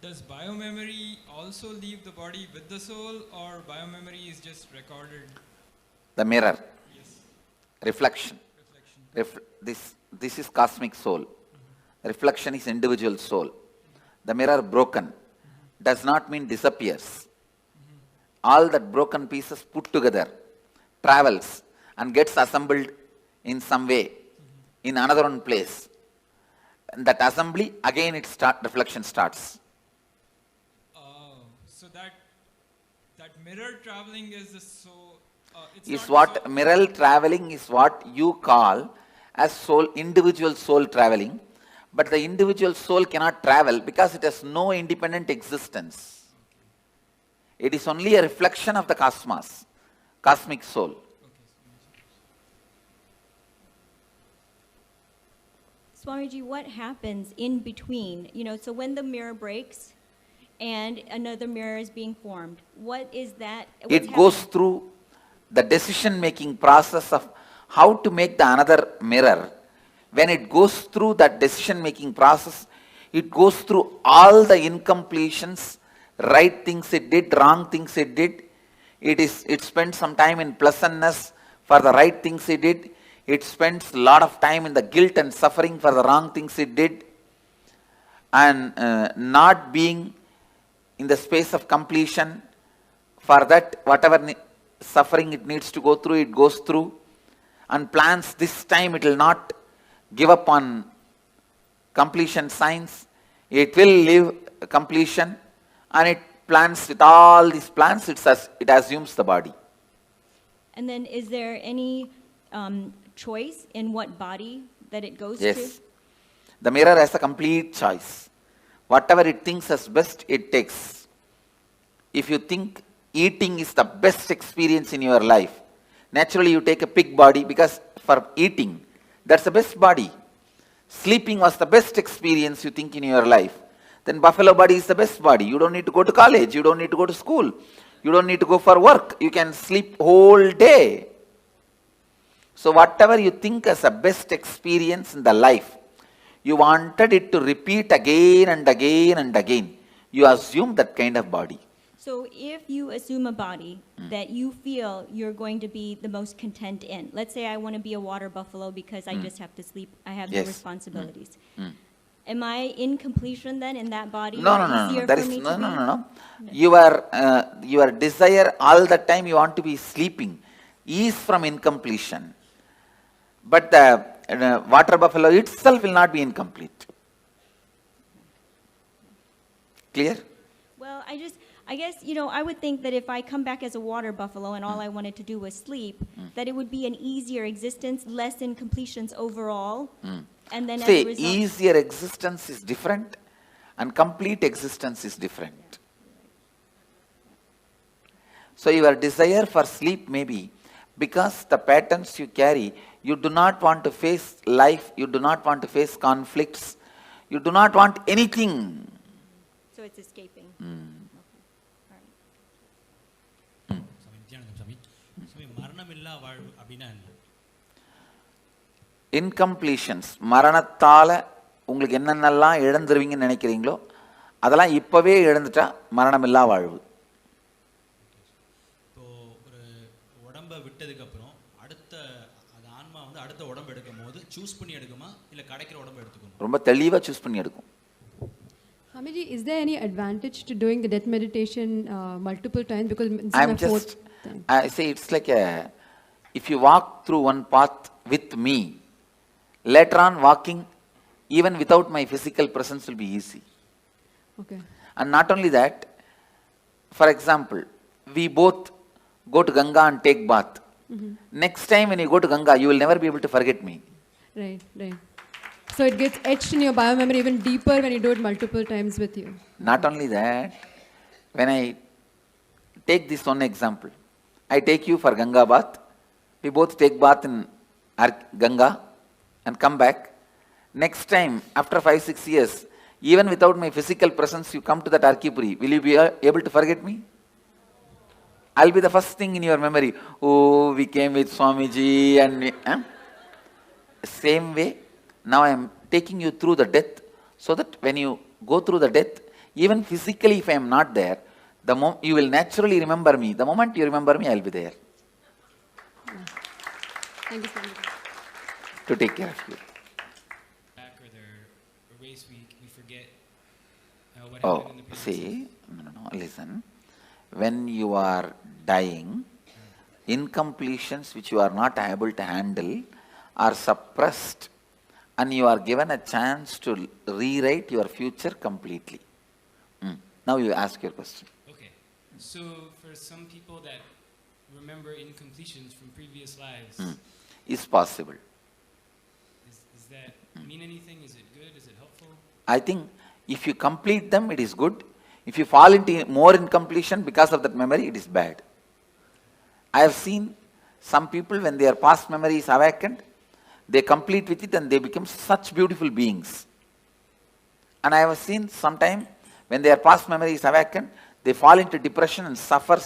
does biomemory also leave the body with the soul, or biomemory is just recorded? The mirror. Yes. Reflection. This is cosmic soul. Reflection is individual soul. The mirror broken does not mean disappears. All that broken pieces put together travels and gets assembled in some way in another one place. And that assembly, again reflection starts. So that mirror traveling is the soul. Mirror traveling is what you call as soul, individual soul traveling. But the individual soul cannot travel because it has no independent existence. It is only a reflection of the cosmos, cosmic soul. Swamiji, what happens in between? So when the mirror breaks and another mirror is being formed, what is that? It goes through the decision-making process of how to make the another mirror. When it goes through that decision-making process, it goes through all the incompletions, right things it did, wrong things it did. It spends some time in pleasantness for the right things it did. It spends a lot of time in the guilt and suffering for the wrong things it did. And not being in the space of completion, for that whatever suffering it needs to go through, it goes through. And plans this time it will not give up on completion signs. It will live completion, and it plans with all these plans, it assumes the body. And then is there any choice in what body that it goes to? Yes. The mirror has a complete choice. Whatever it thinks as best, it takes. If you think eating is the best experience in your life, naturally you take a pig body because for eating, that's the best body. Sleeping was the best experience you think in your life. Then buffalo body is the best body. You don't need to go to college. You don't need to go to school. You don't need to go for work. You can sleep whole day. So whatever you think as a best experience in the life, you wanted it to repeat again and again and again. You assume that kind of body. So if you assume a body that you feel you're going to be the most content in, let's say I want to be a water buffalo because I just have to sleep, I have no responsibilities. Am I in completion then in that body? No. Your desire all the time you want to be sleeping is from incompletion. But the water buffalo itself will not be incomplete. Clear? Well, I guess, I would think that if I come back as a water buffalo and all I wanted to do was sleep, that it would be an easier existence, less incompletions overall. And then as a result, easier existence is different and complete existence is different. So your desire for sleep may be because the patterns you carry, you do not want to face life, you do not want to face conflicts, you do not want anything. So it's escaping. Incompletions, மரணத்தால உங்களுக்கு என்னென்னலாம் இழந்துருவீங்கன்னு நினைக்கிறீங்களோ அதெல்லாம் இப்பவே இழந்துட்டா மரணமில்லா வாழ்வு. இப்போ ஒரு உடம்பை விட்டதுக்கு அப்புறம் அடுத்த அது ஆன்மா வந்து அடுத்த உடம்பு எடுக்கும்போது சூஸ் பண்ணி எடுக்குமா இல்ல கிடைக்கிற உடம்பை எடுத்துக்குமா? ரொம்ப தெளிவா சூஸ் பண்ணி எடுக்கும். Swamiji, is there any advantage to doing the death meditation multiple times? Because I say it's like if you walk through one path with me, later on walking even without my physical presence will be easy. Okay. And not only that, for example, we both go to Ganga and take bath. Next time when you go to Ganga, you will never be able to forget me. Right. So it gets etched in your biomemory even deeper when you do it multiple times with you. Not only that, when I take this one example, I take you for Ganga bath, we both take bath in Ganga and come back. Next time, after 5-6 years, even without my physical presence, you come to that Arkipuri, will you be able to forget me? I'll be the first thing in your memory. Oh, we came with Swamiji and same way, now I am taking you through the death, so that when you go through the death, even physically if I am not there, you will naturally remember me. The moment you remember me, I will be there. Thank you so much. To take care of you. Back or the race we forget what Oh, happened in the previous see, no, listen. When you are dying, incompletions which you are not able to handle are suppressed, and you are given a chance to rewrite your future completely. Now you ask your question. Okay. So for some people that remember incompletions from previous lives, Is possible. Does that mean anything? Is it good? Is it helpful? I think if you complete them, it is good. If you fall into more incompletion because of that memory, it is bad. I have seen some people, when their past memory is awakened, they complete with it and they become such beautiful beings. And I have seen sometime when their past memory is awakened, they fall into depression and suffer,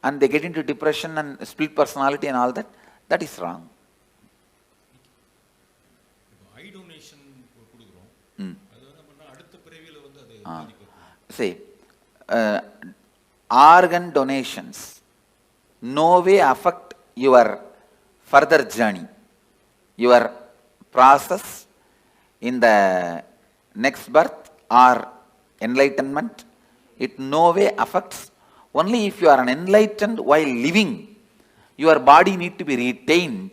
and they get into depression and split personality and all that. That is wrong. eye donation கொடுக்குறோம் அது நம்ம அடுத்த பிறவியில வந்து அது See, organ donations no way affect your further journey, your process in the next birth or enlightenment. It no way affects. Only if you are an enlightened while living, your body need to be retained,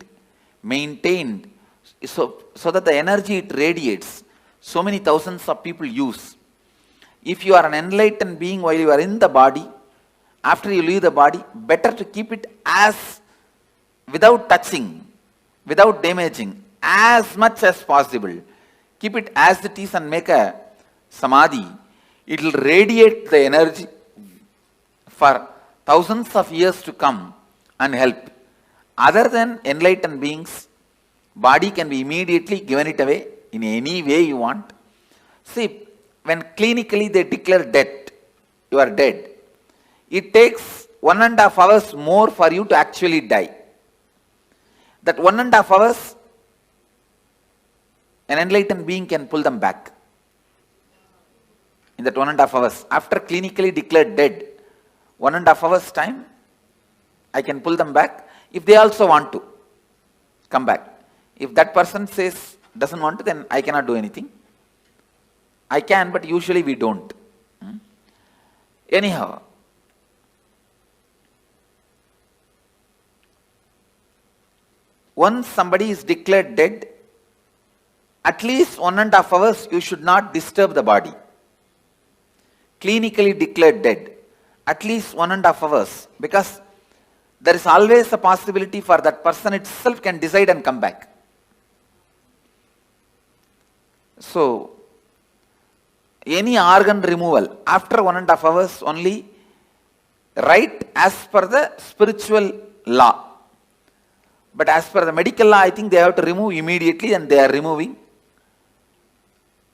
maintained, so that the energy it radiates, so many thousands of people use. If you are an enlightened being while you are in the body, after you leave the body, better to keep it as, without touching, without damaging, as much as possible. Keep it as it is and make a Samadhi. It will radiate the energy for thousands of years to come and help. Other than enlightened beings, body can be immediately given it away in any way you want. See, when clinically they declare death, you are dead, it takes 1.5 hours more for you to actually die. That 1.5 hours, an enlightened being can pull them back. In that 1.5 hours, after clinically declared dead, 1.5 hours time, I can pull them back if they also want to come back. If that person says, doesn't want to, then I cannot do anything. I can, but usually we don't. Anyhow, once somebody is declared dead, at least 1.5 hours you should not disturb the body. Clinically declared dead, at least 1.5 hours, because there is always a possibility for that person itself can decide and come back. So, any organ removal after 1.5 hours only, right as per the spiritual law. But as per the medical law, I think they have to remove immediately, and they are removing.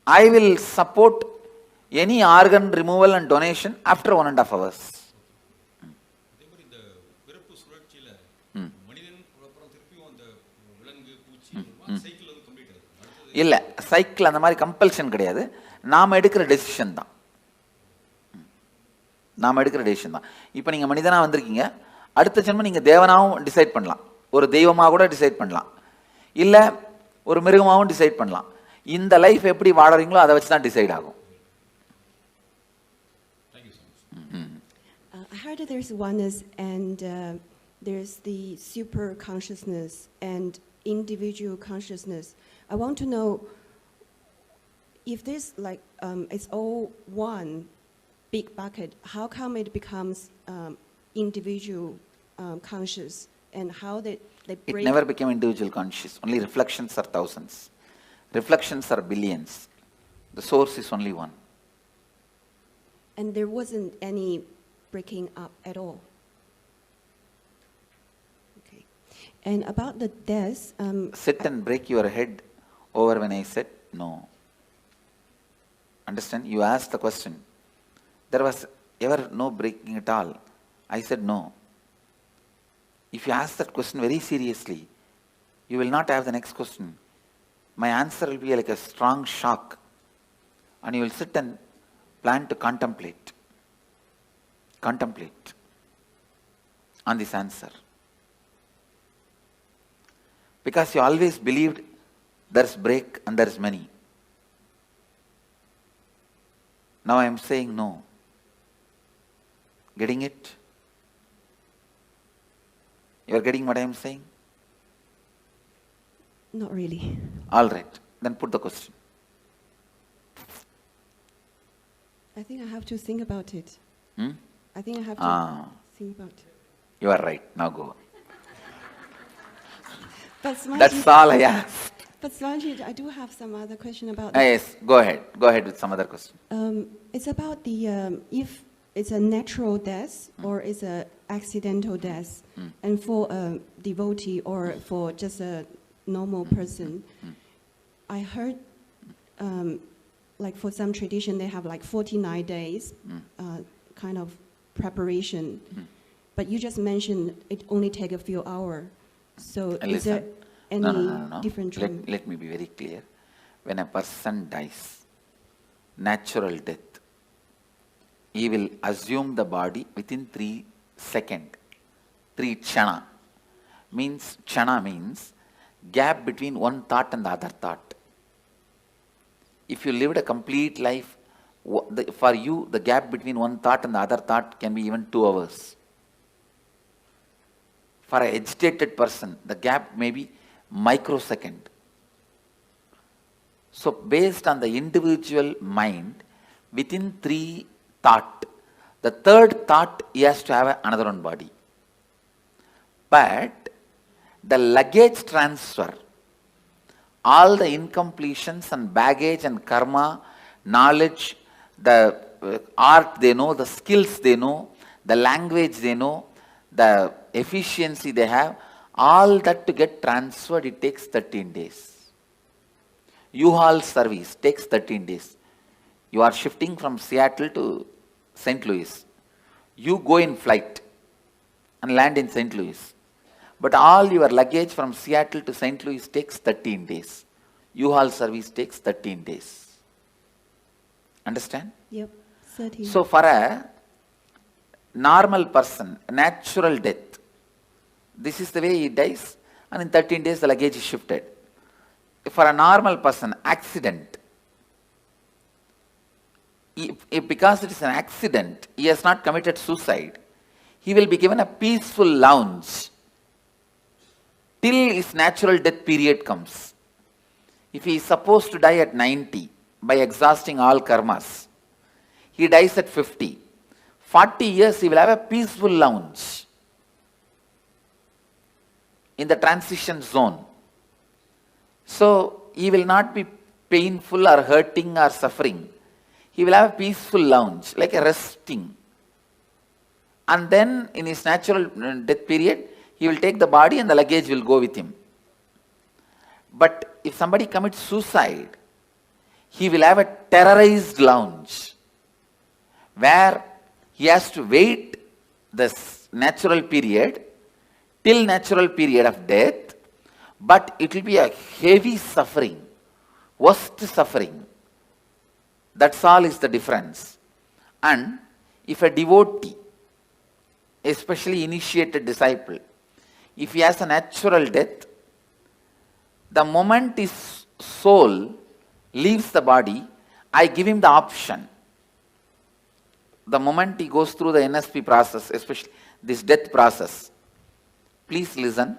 I will support any organ removal and donation after 1.5 hours. இல்ல cycle அந்த மாதிரி compulsion கிடையாது. நாம் எடுக்கிற decision தான். இப்போ நீங்கள் மனிதனாக வந்திருக்கீங்க, அடுத்த ஜென்மம் நீங்கள் தேவனாகவும் டிசைட் பண்ணலாம், ஒரு தெய்வமாக கூட டிசைட் பண்ணலாம், இல்லை ஒரு மிருகமாகவும் டிசைட் பண்ணலாம். இந்த லைஃப் எப்படி வாழறீங்களோ அதை வச்சு தான் டிசைட் ஆகும். I heard that there's oneness and there's the super consciousness and individual consciousness. I want to know if this it's all one big bucket, how come it becomes individual conscious, and how they break? It never became individual conscious. Only reflections are thousands. Reflections are billions. The source is only one. And there wasn't any breaking up at all. Okay. And about the death, sit and break your head over when I said no. Understand? You asked the question. There was ever no breaking at all. I said, no. If you ask that question very seriously, you will not have the next question. My answer will be like a strong shock. And you will sit and plan to contemplate. Contemplate on this answer. Because you always believed there's break and there's many. Now I am saying no. Getting it? You are getting what I am saying? Not really. All right. Then put the question. I think I have to think about it. Hmm? I think I have to think about it. You are right. Now go. But Swamiji, that's all I ask. But Swamiji, I do have some other question about Yes, go ahead. Go ahead with some other question. It's about the if it's a natural death or it's an accidental death, and for a devotee or for just a normal person, I heard like for some tradition they have like 49 days kind of preparation, but you just mentioned it only take a few hours. So is there any different trend? Let me be very clear. When a person dies, natural death, he will assume the body within 3 seconds. 3 chana. Chana means gap between one thought and the other thought. If you lived a complete life, for you the gap between one thought and the other thought can be even 2 hours. For an agitated person, the gap may be microsecond. So based on the individual mind, within 3 thought, the 3rd thought he has to have another one body. But the luggage transfer, all the incompletions and baggage and karma, knowledge, the art they know, the skills they know, the language they know, the efficiency they have, all that to get transferred, it takes 13 days. U-Haul service takes 13 days. You are shifting from Seattle to St. Louis. You go in flight and land in St. Louis. But all your luggage from Seattle to St. Louis takes 13 days. U-Haul service takes 13 days. Understand? Yep, 13. So for a normal person, natural death, this is the way he dies, and in 13 days the luggage is shifted. For a normal person, accident, because it is an accident, he has not committed suicide, he will be given a peaceful lounge till his natural death period comes. If he is supposed to die at 90 by exhausting all karmas, he dies at 50. 40 years he will have a peaceful lounge in the transition zone. So he will not be painful or hurting or suffering. He will have a peaceful lounge, like a resting. And then in his natural death period, he will take the body and the luggage will go with him. But if somebody commits suicide, he will have a terrorized lounge where he has to wait this natural period till natural period of death, but it will be a heavy suffering, worst suffering. That's all is the difference. And if a devotee, especially initiated disciple, if he has a natural death, the moment his soul leaves the body, I give him the option. The moment he goes through the NSP process, especially this death process, please listen.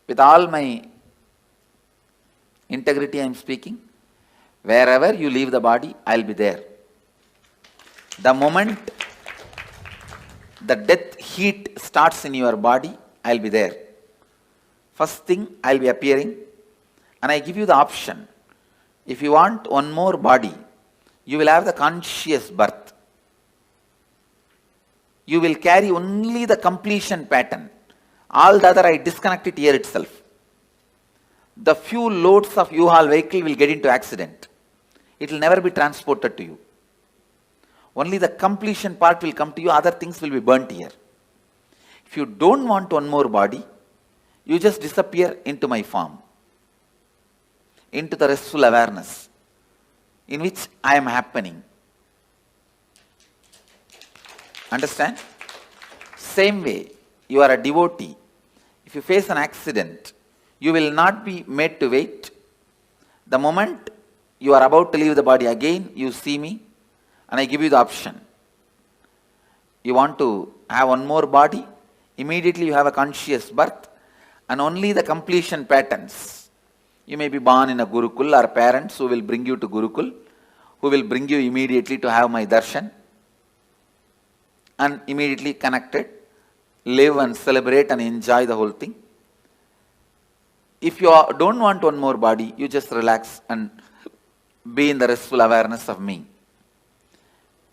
With all my integrity I am speaking. Wherever you leave the body, I will be there. The moment the death heat starts in your body, I will be there. First thing, I will be appearing, and I give you the option. If you want one more body, you will have the conscious birth. You will carry only the completion pattern. All the other I disconnect it here itself. The few loads of U-Haul vehicle will get into accident. It will never be transported to you. Only the completion part will come to you, other things will be burnt here. If you don't want one more body, you just disappear into my form, into the restful awareness in which I am happening. Understand? Same way, you are a devotee. If you face an accident, you will not be made to wait. The moment you are about to leave the body again, you see me and I give you the option. You want to have one more body, immediately you have a conscious birth and only the completion patterns. You may be born in a Gurukul or parents who will bring you to Gurukul, who will bring you immediately to have my darshan and immediately connected, live and celebrate and enjoy the whole thing. If you don't want one more body, you just relax and be in the restful awareness of me.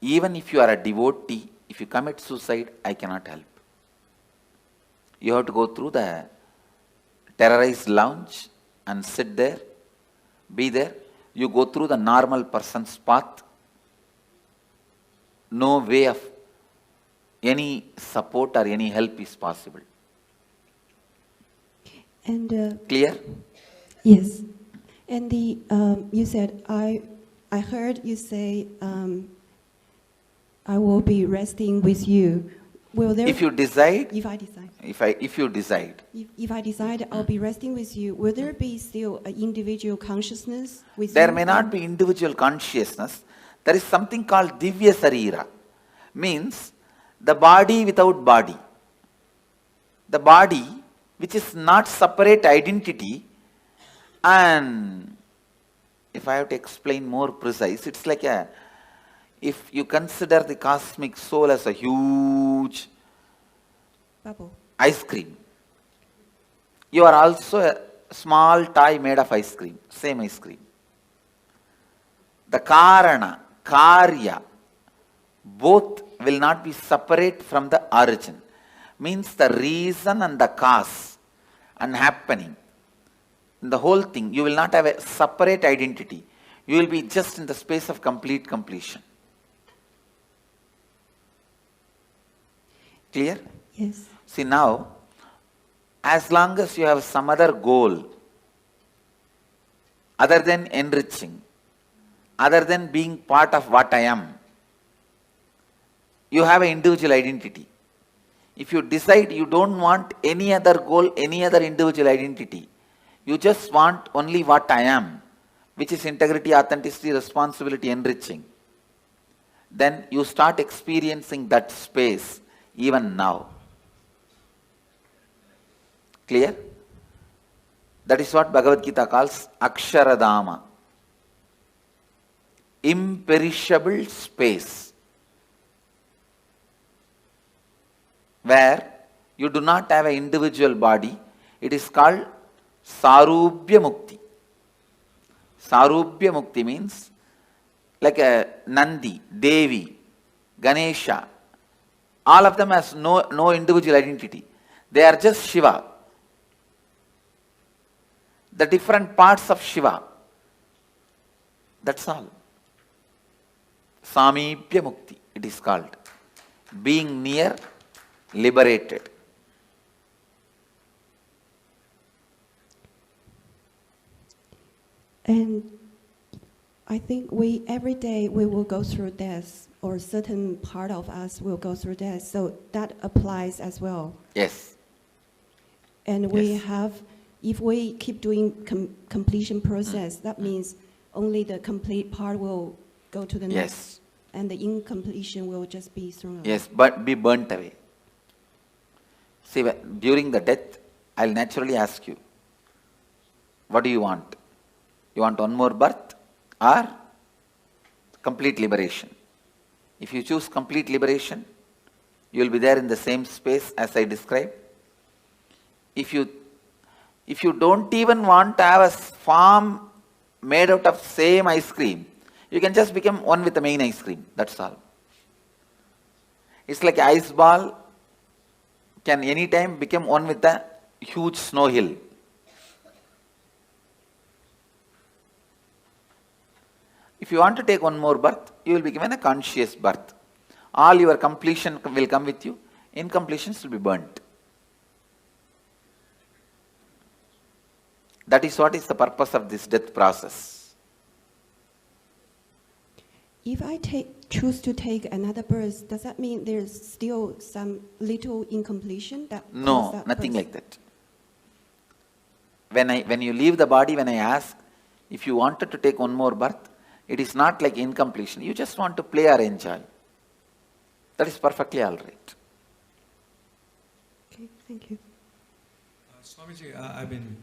Even if you are a devotee, if you commit suicide, I cannot help. You have to go through the terrorized lounge and sit there, be there. You go through the normal person's path. No way of any support or any help is possible. And clear? Yes. And the you said I heard you say I will be resting with you. Will there? If you decide. If I decide. If you decide. If I decide I'll be resting with you, will there be still an individual consciousness with There you? may not be individual consciousness. There is something called Divya Sarira. Means the body without body. The body which is not separate identity, and if I have to explain more precise, it's like if you consider the cosmic soul as a huge bubble, ice cream, you are also a small toy made of ice cream, same ice cream. The Karana, Karya, both will not be separate from the origin. Means the reason and the cause and happening. In the whole thing, you will not have a separate identity. You will be just in the space of complete completion. Clear? Yes. See now, as long as you have some other goal, other than enriching, other than being part of what I am, you have an individual identity. If you decide you don't want any other goal, any other individual identity, you just want only what I am, which is integrity, authenticity, responsibility, enriching, then you start experiencing that space even now. Clear? That is what Bhagavad Gita calls Aksharadama. Imperishable space, where you do not have an individual body. It is called Sarubhya Mukti. Sarubhya Mukti means like a Nandi, Devi, Ganesha. All of them has no individual identity. They are just Shiva. The different parts of Shiva. That's all. Samibhya Mukti, it is called. Being near, liberated. And I think every day we will go through death, or a certain part of us will go through death. So that applies as well. Yes. And we have, if we keep doing completion process, that means only the complete part will go to the next. Yes. And the incompletion will just be thrown away. Yes, but be burnt away. See, during the death, I'll naturally ask you, what do you want? You want one more birth or complete liberation? If you choose complete liberation, you will be there in the same space as I described. If you don't even want to have a form made out of same ice cream, you can just become one with the main ice cream. That's all. It's like an ice ball can anytime become one with the huge snow hill. If If you want to take one more birth, you will be given a conscious birth. All your completion will come with you. Incompletions will be burnt. That is what is the purpose of this death process. If I choose to take another birth, does that mean there's still some little incompletion? No, nothing like that. When you leave the body, when I ask, if you wanted to take one more birth, it is not like incompletion. You just want to play or enjoy. That is perfectly all right. Okay, thank you. Swamiji, I've been,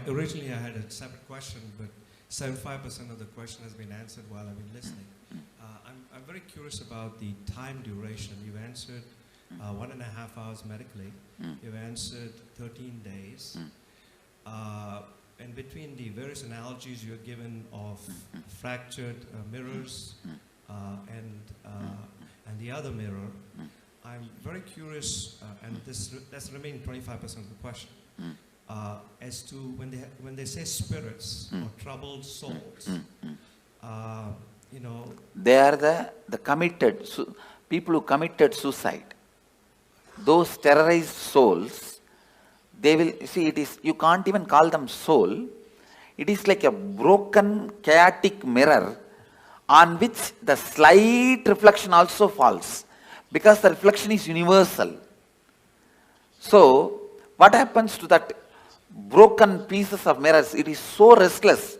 originally I had a separate question, but 75% of the question has been answered while I've been listening. I'm very curious about the time duration. You've answered 1.5 hours medically. You've answered 13 days. And between the various analogies you're given of fractured mirrors and the other mirror, I'm very curious, and that's the remaining 25% of the question, as to when they say spirits or troubled souls, they are the committed, people who committed suicide. Those terrorized souls, they will, you can't even call them soul. It is like a broken, chaotic mirror on which the slight reflection also falls, because the reflection is universal. So, what happens to that broken pieces of mirrors? It is so restless.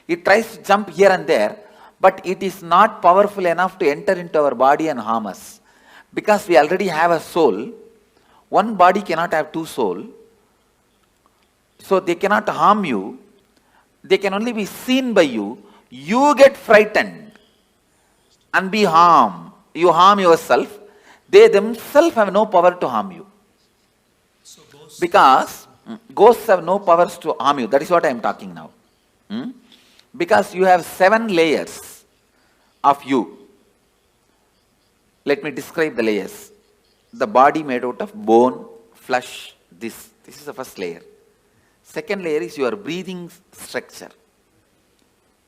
It tries to jump here and there, but it is not powerful enough to enter into our body and harm us. Because we already have a soul, one body cannot have two souls. So they cannot harm you. They can only be seen by you. You get frightened and be harmed. You harm yourself. They themselves have no power to harm you. Because ghosts have no powers to harm you. That is what I am talking now. Because you have 7 layers of you. Let me describe the layers. The body made out of bone, flesh, this is the first layer. Second layer is your breathing structure.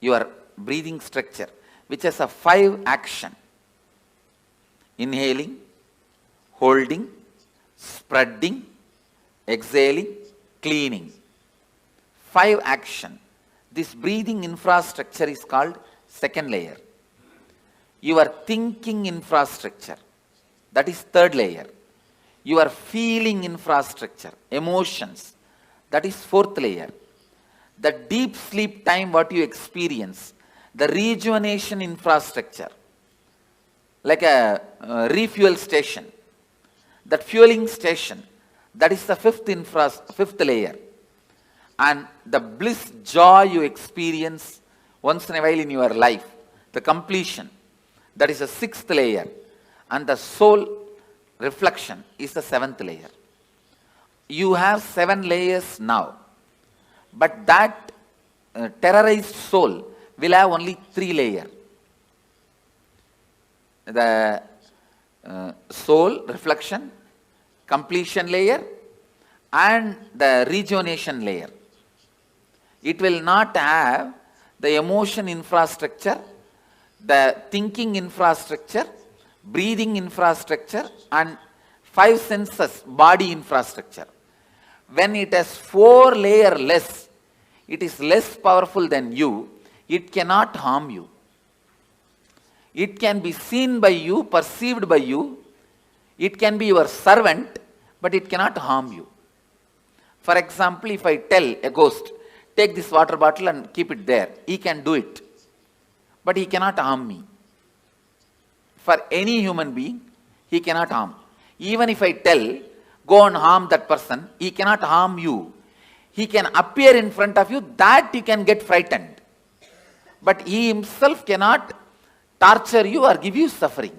Your breathing structure, which has a 5 action. Inhaling, holding, spreading, exhaling, cleaning. 5 action. This breathing infrastructure is called second layer. Your thinking infrastructure, that is third layer. Your feeling infrastructure, emotions, that is fourth layer. The deep sleep time what you experience, the rejuvenation infrastructure, like a refuel station, that fueling station, that is the fifth layer. And the bliss, joy you experience once in a while in your life, the completion, that is the 6th layer. And the soul reflection is the 7th layer. You have 7 layers now. But that terrorized soul will have only 3 layers. The soul reflection, completion layer, and the rejuvenation layer. It will not have the emotion infrastructure, the thinking infrastructure, breathing infrastructure, and 5 senses, body infrastructure. When it has 4 layers less, it is less powerful than you, it cannot harm you. It can be seen by you, perceived by you, it can be your servant, but it cannot harm you. For example, if I tell a ghost, take this water bottle and keep it there, he can do it, but he cannot harm me. For any human being, he cannot harm. Even if I tell, go and harm that person, he cannot harm you. He can appear in front of you, that you can get frightened. But he himself cannot torture you or give you suffering.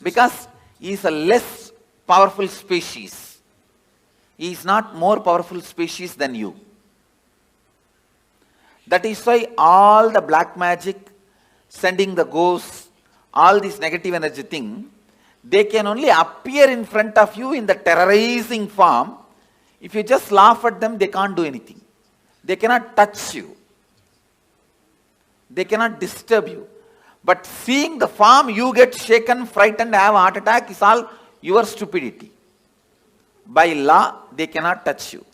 Because he is a less powerful species. He is not more powerful species than you. That is why all the black magic, sending the ghosts, all this negative energy thing, they can only appear in front of you in the terrorizing form. If you just laugh at them, they can't do anything. They cannot touch you. They cannot disturb you. But seeing the form, you get shaken, frightened, have a heart attack is all your stupidity. By law, they cannot touch you.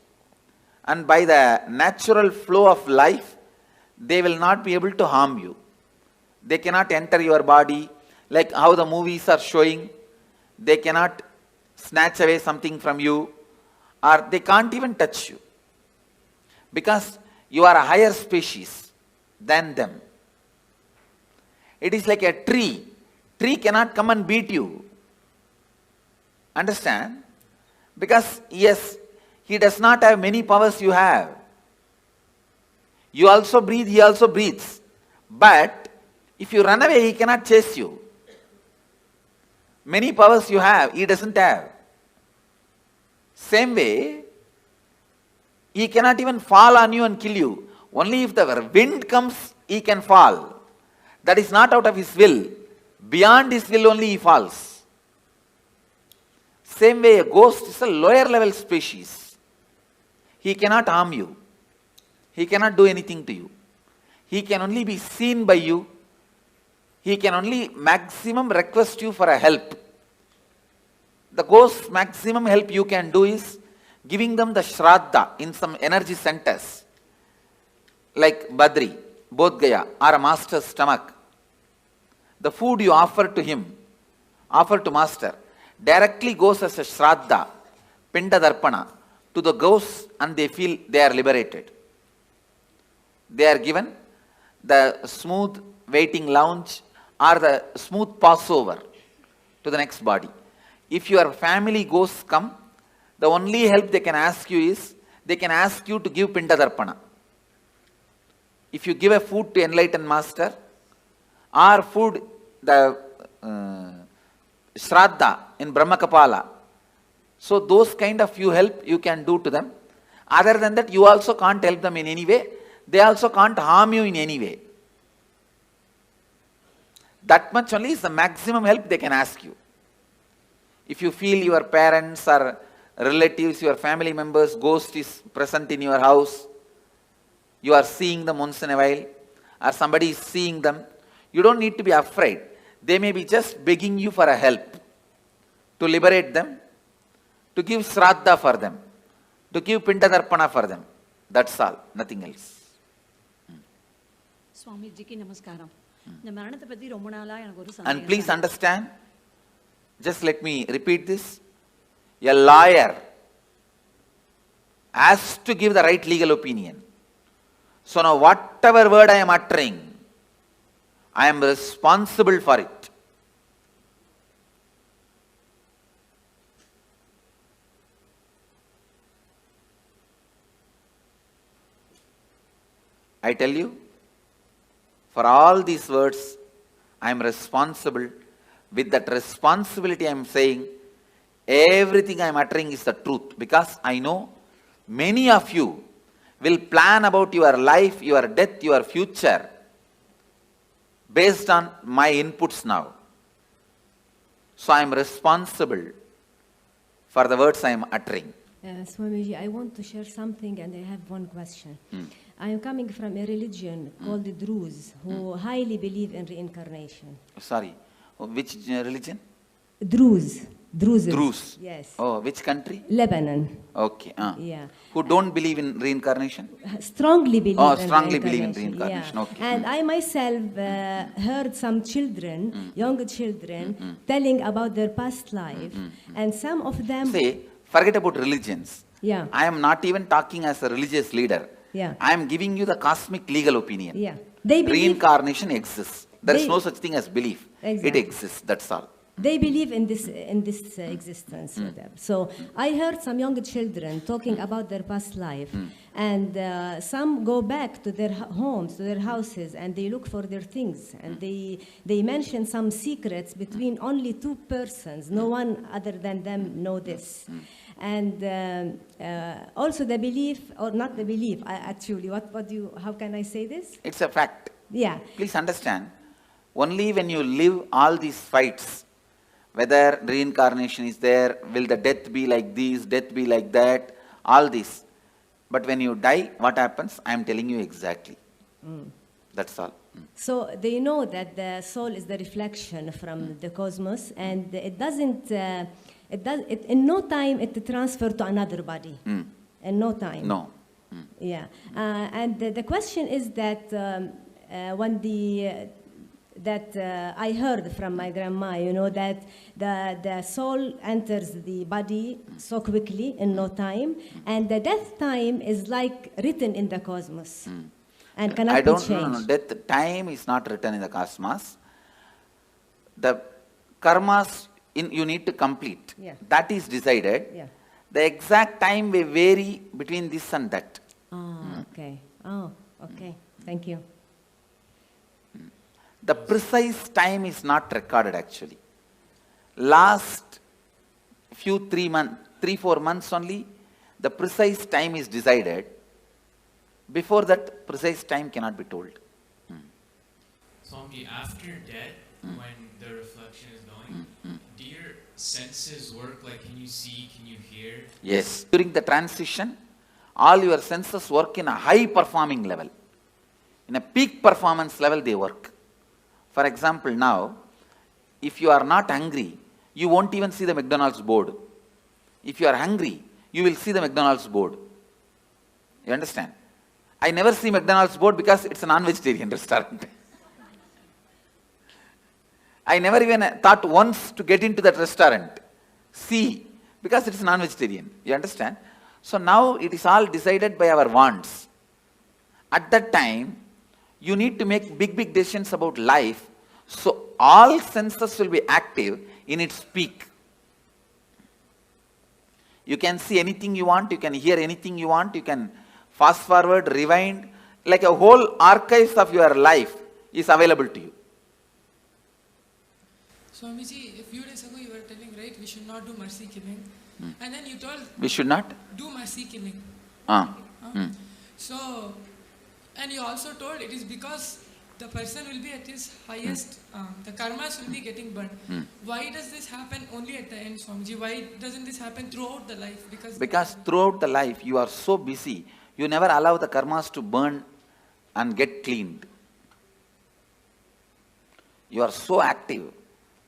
And by the natural flow of life, they will not be able to harm you. They cannot enter your body, like how the movies are showing. They cannot snatch away something from you, or they can't even touch you. Because you are a higher species than them. It is like a tree. Tree cannot come and beat you. Understand? Because yes, he does not have many powers you have. You also breathe, he also breathes. But if you run away, he cannot chase you. Many powers you have, he doesn't have. Same way, he cannot even fall on you and kill you. Only if the wind comes, he can fall. That is not out of his will. Beyond his will only he falls. Same way, a ghost is a lower level species. He cannot harm you. He cannot do anything to you. He can only be seen by you. He can only maximum request you for a help. The ghost's maximum help you can do is giving them the shraddha in some energy centers, like Badri, Bodh Gaya, or a master's stomach. The food you offer to him, offer to master, directly goes as a shraddha, pinda darpana, to the ghosts, and they feel they are liberated. They are given the smooth waiting lounge or the smooth passover to the next body. If your family ghosts come, the only help they can ask you is, they can ask you to give pinda darpana. If you give a food to enlightened master, or food, the shraddha in Brahmakapala, so those kind of you help you can do to them. Other than that, you also can't help them in any way. They also can't harm you in any way. That much only is the maximum help they can ask you. If you feel your parents or relatives, your family members, ghost is present in your house, you are seeing them once in a while, or somebody is seeing them, you don't need to be afraid. They may be just begging you for a help, to liberate them, to give shraddha for them, to give pinda darpana for them. That's all, nothing else. And please understand, just let me repeat this. A lawyer has to give the right legal opinion. So now whatever word I am uttering, I am responsible for it. I tell you, for all these words, I am responsible. With that responsibility I am saying, everything I am uttering is the truth. Because I know many of you will plan about your life, your death, your future based on my inputs now. So I am responsible for the words I am uttering. Swamiji, I want to share something and I have one question. I am coming from a religion called the Druze, who highly believe in reincarnation. Sorry, which religion? Druze. Druze. Yes. Oh, which country? Lebanon. Okay. Yeah. Who don't believe in reincarnation? Strongly believe in strongly reincarnation. Believe in reincarnation. Yeah. Okay. And I myself heard some children, young children, telling about their past life. And some of them... Say, forget about religions. Yeah. I am not even talking as a religious leader. Yeah. I am giving you the cosmic legal opinion. Yeah. They believe reincarnation exists. There is no such thing as belief. Exactly. It exists, that's all. They believe in this existence. So I heard some young children talking about their past life, and some go back to their homes, to their houses, and they look for their things, and they mention some secrets between only two persons. No one other than them know this. And also the belief, or not the belief, actually, how can I say this? It's a fact. Yeah. Please understand, only when you live all these fights, whether reincarnation is there, will the death be like this, death be like that, all this. But when you die, what happens? I am telling you exactly. That's all. So they know that the soul is the reflection from the cosmos, and it doesn't, in no time it transfers to another body. In no time. No. Yeah. And the question is that when I heard from my grandma, you know, that the soul enters the body so quickly in no time, and the death time is like written in the cosmos. And cannot be changed. No. Death time is not written in the cosmos. The karmas you need to complete. Yeah. That is decided. Yeah. The exact time may vary between this and that. Okay. Oh, okay. Thank you. The precise time is not recorded actually. Last 3-4 months only, the precise time is decided. Before that, precise time cannot be told. Swami, after death, when the reflection is going, do your senses work? Like, can you see, can you hear? Yes. During the transition, all your senses work in a high performing level. In a peak performance level, they work. For example, now, if you are not hungry, you won't even see the McDonald's board. If you are hungry, you will see the McDonald's board. You understand? I never see McDonald's board because it's a non-vegetarian restaurant. I never even thought once to get into that restaurant. See, because it's non-vegetarian. You understand? So now it is all decided by our wants. At that time, you need to make big decisions about life. So all senses will be active in its peak. You can see anything you want, you can hear anything you want, you can fast forward, rewind, like a whole archives of your life is available to you. Swamiji, a few days ago you were telling, right, we should not do mercy killing. And then you told... We should not? Do mercy killing. So, and you also told it is because the person will be at his highest, the karmas will be getting burned. Why does this happen only at the end, Swamiji? Why doesn't this happen throughout the life? Because throughout the life you are so busy, you never allow the karmas to burn and get cleaned. You are so active,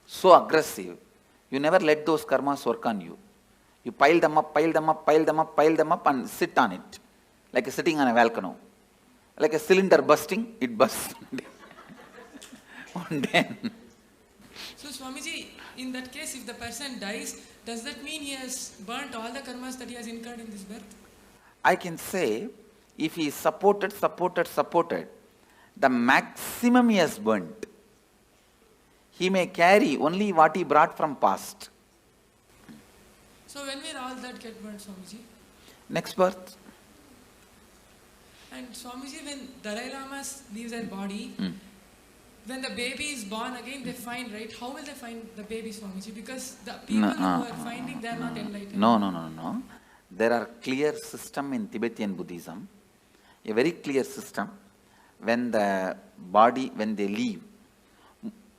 so aggressive, you never let those karmas work on you. You pile them up and sit on it, like sitting on a volcano. Like a cylinder busting, it bursts. So Swamiji, in that case, if the person dies, does that mean he has burnt all the karmas that he has incurred in this birth? I can say, if he is supported, the maximum he has burnt. He may carry only what he brought from past. So when will all that get burnt, Swamiji? Next birth. And Swamiji, when Dalai Lama leaves their body, when the baby is born again, they find, right? How will they find the baby, Swamiji? Because the people who are finding, they are not enlightened. No. There are clear system in Tibetan Buddhism, a very clear system. When the body, when they leave,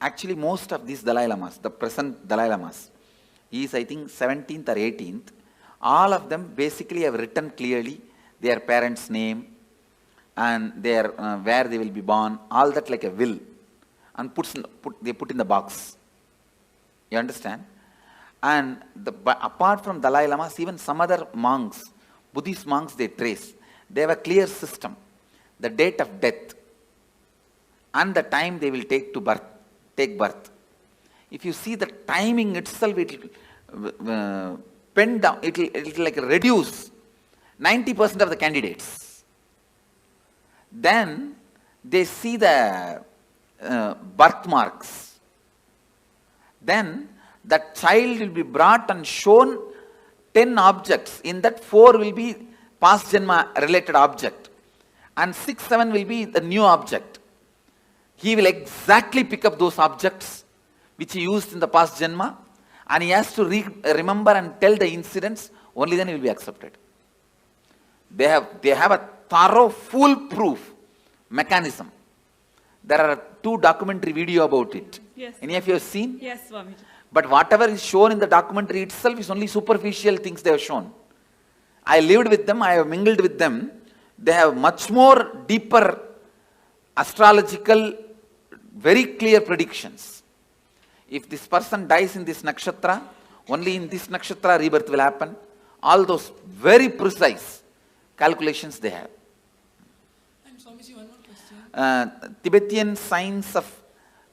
actually most of these Dalai Lamas, the present Dalai Lamas, he is I think 17th or 18th, all of them basically have written clearly their parents' name and their where they will be born, all that like a will, and they put in the box. You understand? And apart from Dalai Lamas, even some other monks, Buddhist monks, they trace. They have a clear system, the date of death and the time they will take birth. If you see the timing itself, it will pen down, it will like reduce 90% of the candidates. Then they see the birthmarks. Then the child will be brought and shown 10 objects. In that 4 will be past janma related object and 6, 7 will be the new object. He will exactly pick up those objects which he used in the past janma, and he has to remember and tell the incidents, only then he will be accepted. They have a thorough, foolproof mechanism. There are 2 documentary video about it. Yes. Any of you have seen? Yes, Swamiji. But whatever is shown in the documentary itself is only superficial things they have shown. I lived with them, I have mingled with them. They have much more deeper astrological, very clear predictions. If this person dies in this nakshatra, only in this nakshatra rebirth will happen. All those very precise calculations they have. And Swamiji, one more question. Tibetan science of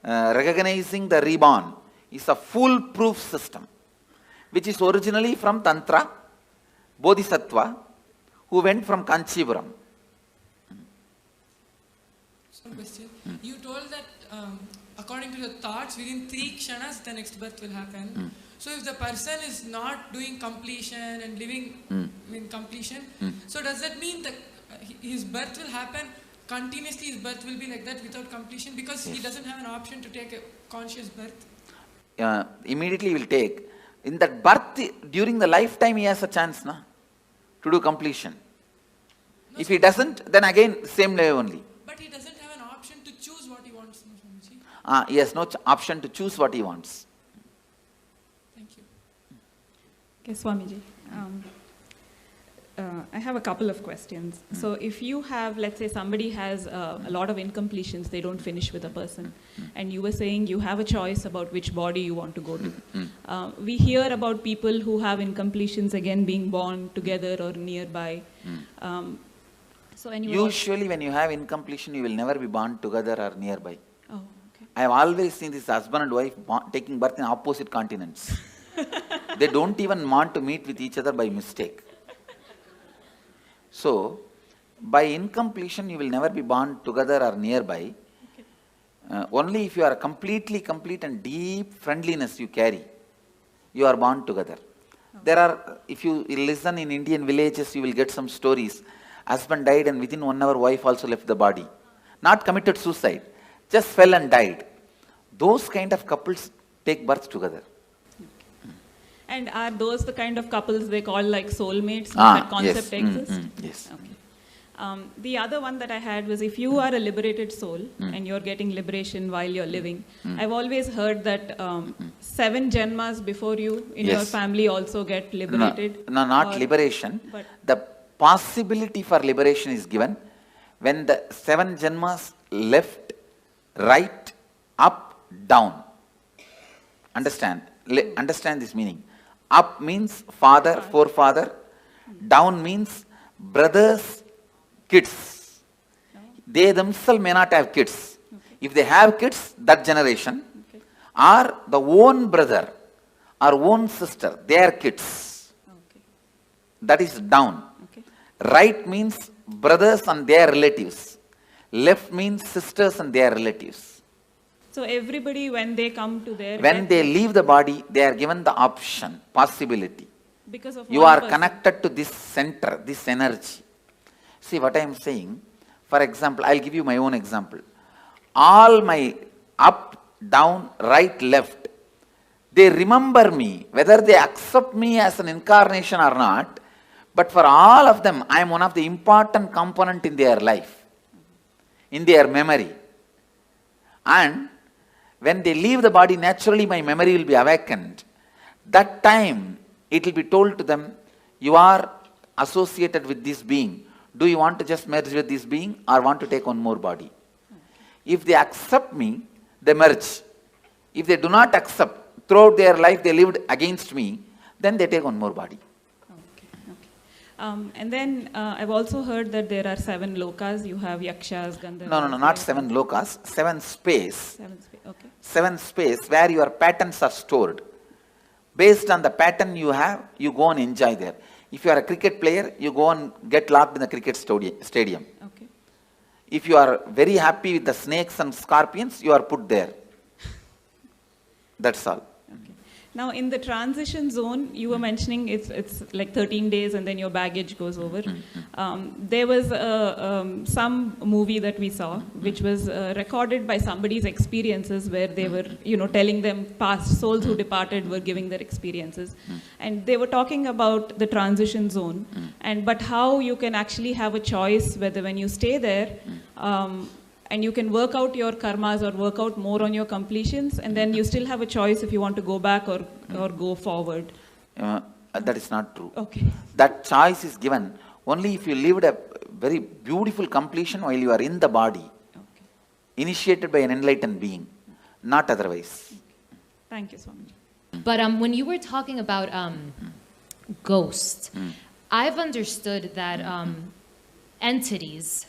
recognizing the reborn is a foolproof system, which is originally from Tantra, Bodhisattva, who went from Kanchipuram. One question. You told that according to the thoughts, within 3 kshanas, the next birth will happen. So if the person is not doing completion and living in completion, so does that mean that his birth will happen continuously? His birth will be like that without completion because he doesn't have an option to take a conscious birth? Immediately he will take. In that birth, during the lifetime, he has a chance to do completion. If he doesn't, then again, same way only. But he doesn't have an option to choose what he wants, no, Swamiji? He has no option to choose what he wants. Thank you. Okay, Swamiji. I have a couple of questions. So if you have, let's say somebody has a lot of incompletions, they don't finish with a person, and you were saying you have a choice about which body you want to go to. We hear about people who have incompletions again being born together or nearby. So Usually when you have incompletion, you will never be born together or nearby. Oh, okay. I have always seen this husband and wife taking birth in opposite continents. They don't even want to meet with each other by mistake. So, by incompletion, you will never be born together or nearby. Only if you are completely complete and deep friendliness you carry, you are born together. There are, if you listen in Indian villages, you will get some stories. Husband died and within 1 hour, wife also left the body. Not committed suicide, just fell and died. Those kind of couples take birth together. And are those the kind of couples they call like soulmates? That concept exists? Yes. Okay. The other one that I had was if you are a liberated soul and you're getting liberation while you're living, I've always heard that 7 janmas before you in your family also get liberated. No, not liberation. The possibility for liberation is given when the 7 janmas left, right, up, down. Understand? Understand this meaning. Up means father, forefather. Down means brothers, kids. They themselves may not have kids. If they have kids, that generation, or the own brother or own sister, their kids. That is down. Right means brothers and their relatives. Left means sisters and their relatives. So everybody, when they come to their... When they leave the body, they are given the option, possibility. Because of you are connected to this center, this energy. See what I am saying? For example, I will give you my own example. All my up, down, right, left, they remember me, whether they accept me as an incarnation or not, but for all of them, I am one of the important component in their life, in their memory. And when they leave the body, naturally my memory will be awakened. That time, it will be told to them, you are associated with this being. Do you want to just merge with this being or want to take one more body? If they accept me, they merge. If they do not accept, throughout their life they lived against me, then they take one more body. And then I've also heard that there are 7 lokas. You have yakshas, gandharvas. No, not 7 lokas. 7 space. 7 space, okay. 7 space where your patterns are stored. Based on the pattern you have, you go and enjoy there. If you are a cricket player, you go and get locked in the cricket stadium. Okay. If you are very happy with the snakes and scorpions, you are put there. That's all. Now, in the transition zone, you were mentioning it's like 13 days and then your baggage goes over. There was some movie that we saw, which was recorded by somebody's experiences where they were, telling them past souls who departed were giving their experiences. And they were talking about the transition zone, but how you can actually have a choice whether when you stay there, and you can work out your karmas or work out more on your completions, and then you still have a choice if you want to go back or go forward. That is not true. Okay. That choice is given only if you lived a very beautiful completion while you are in the body. initiated by an enlightened being, not otherwise. Thank you so much. But when you were talking about ghosts, I've understood that entities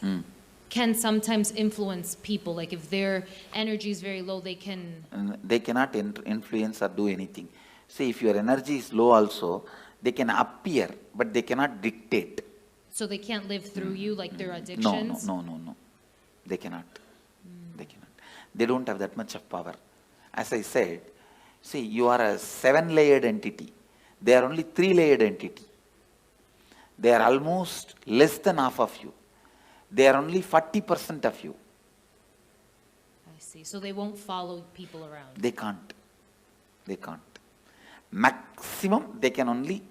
can sometimes influence people. Like if their energy is very low, they can... They cannot influence or do anything. See, if your energy is low also, they can appear, but they cannot dictate. So they can't live through you like their addictions? No. They cannot. They cannot. They don't have that much of power. As I said, see, you are a 7-layered entity. They are only 3-layered entity. They are almost less than half of you. They are only 40% of you. I see. So they won't follow people around? They can't. They can't. Maximum, they can only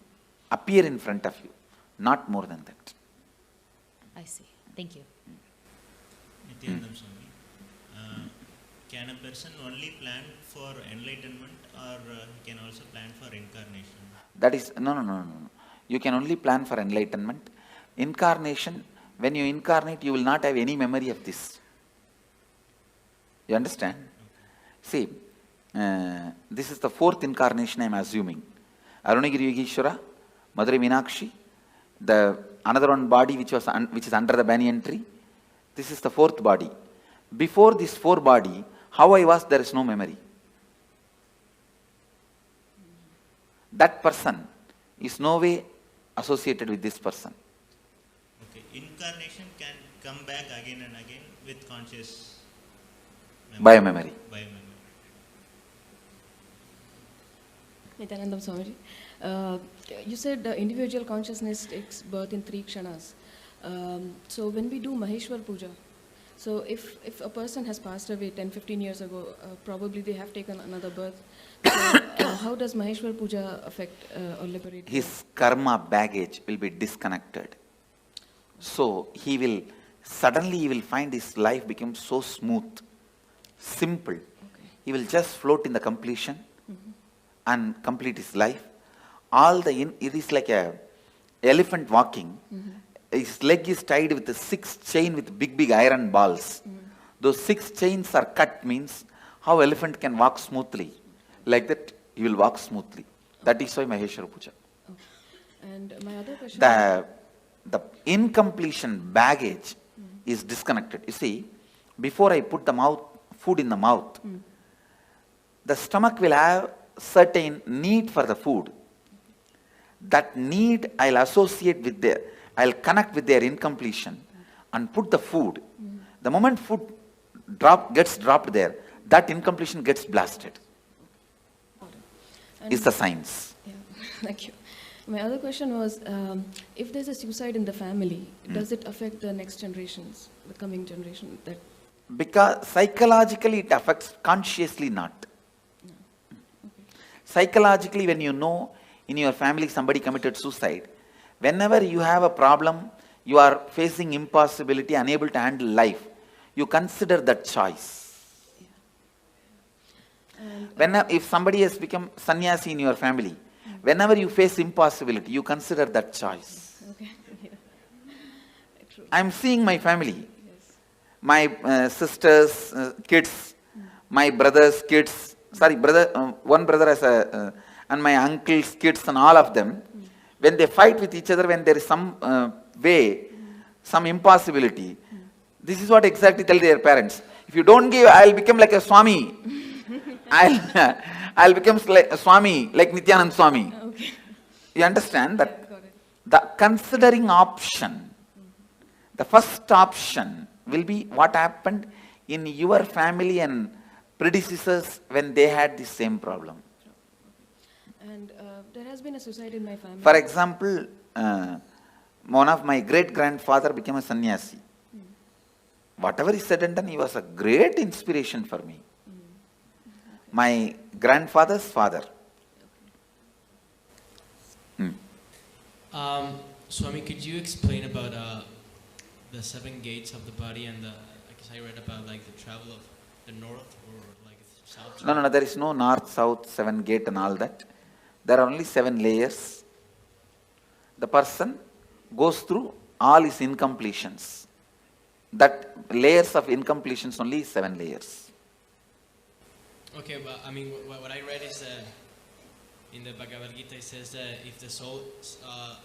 appear in front of you. Not more than that. I see. Thank you. Nithyananda Swami, can a person only plan for enlightenment, or he can also plan for incarnation? That is, no. You can only plan for enlightenment. Incarnation, when you incarnate, you will not have any memory of this. You understand? See, this is the 4th incarnation I am assuming. Arunagiri Yogeshwara, Madurai Meenakshi, the another one body which is under the banyan tree. This is the 4th body. Before this 4 body, how I was, there is no memory. That person is no way associated with this person. Okay, incarnation can come back again and again with conscious Biomemory. Nithyananda Swamiji, you said individual consciousness takes birth in 3 kshanas. So when we do Maheshwar Puja, so if a person has passed away 10-15 years ago, probably they have taken another birth. So how does Maheshwar Puja affect or liberate his karma baggage will be disconnected. So he will suddenly find his life become so smooth, simple. He will just float in the completion and complete his life. It is like a elephant walking. His leg is tied with a 6 chain with big iron balls. Those 6 chains are cut, means how elephant can walk smoothly. Like that, he will walk smoothly. That is why Maheshwara Puja. And my other question... The incompletion baggage is disconnected. You see, before I put the food in the mouth, the stomach will have certain need for the food. That need I'll associate with I'll connect with their incompletion and put the food. The moment food gets dropped there, that incompletion gets blasted. Is the science. Yeah, thank you. My other question was, if there's a suicide in the family, does it affect the next generations, the coming generation? Because psychologically it affects, consciously not. Psychologically, when you know in your family somebody committed suicide, whenever you have a problem, you are facing impossibility, unable to handle life, you consider that choice. If somebody has become sannyasi in your family, whenever you face impossibility, you consider that choice. Okay. I am seeing my family, my sisters' kids, my brother's kids, one brother has and my uncle's kids and all of them, when they fight with each other, when there is some some impossibility, this is what exactly tell their parents. If you don't give, I'll become like a Swami. I'll become like a Swami, like Nithyananda Swami. Okay. You understand that the considering option, the first option will be what happened in your family and predecessors when they had the same problem. And there has been a suicide in my family. For example, one of my great-grandfather became a sannyasi. Whatever he said and done, he was a great inspiration for me. My grandfather's father. Swami, could you explain about the 7 gates of the body and I guess I read about like the travel of the north or like south? No, there is no north, south, 7 gate and all that. There are only 7 layers. The person goes through all his incompletions. That layers of incompletions only is 7 layers. Okay, but I mean, what I read is in the Bhagavad Gita, it says that if the soul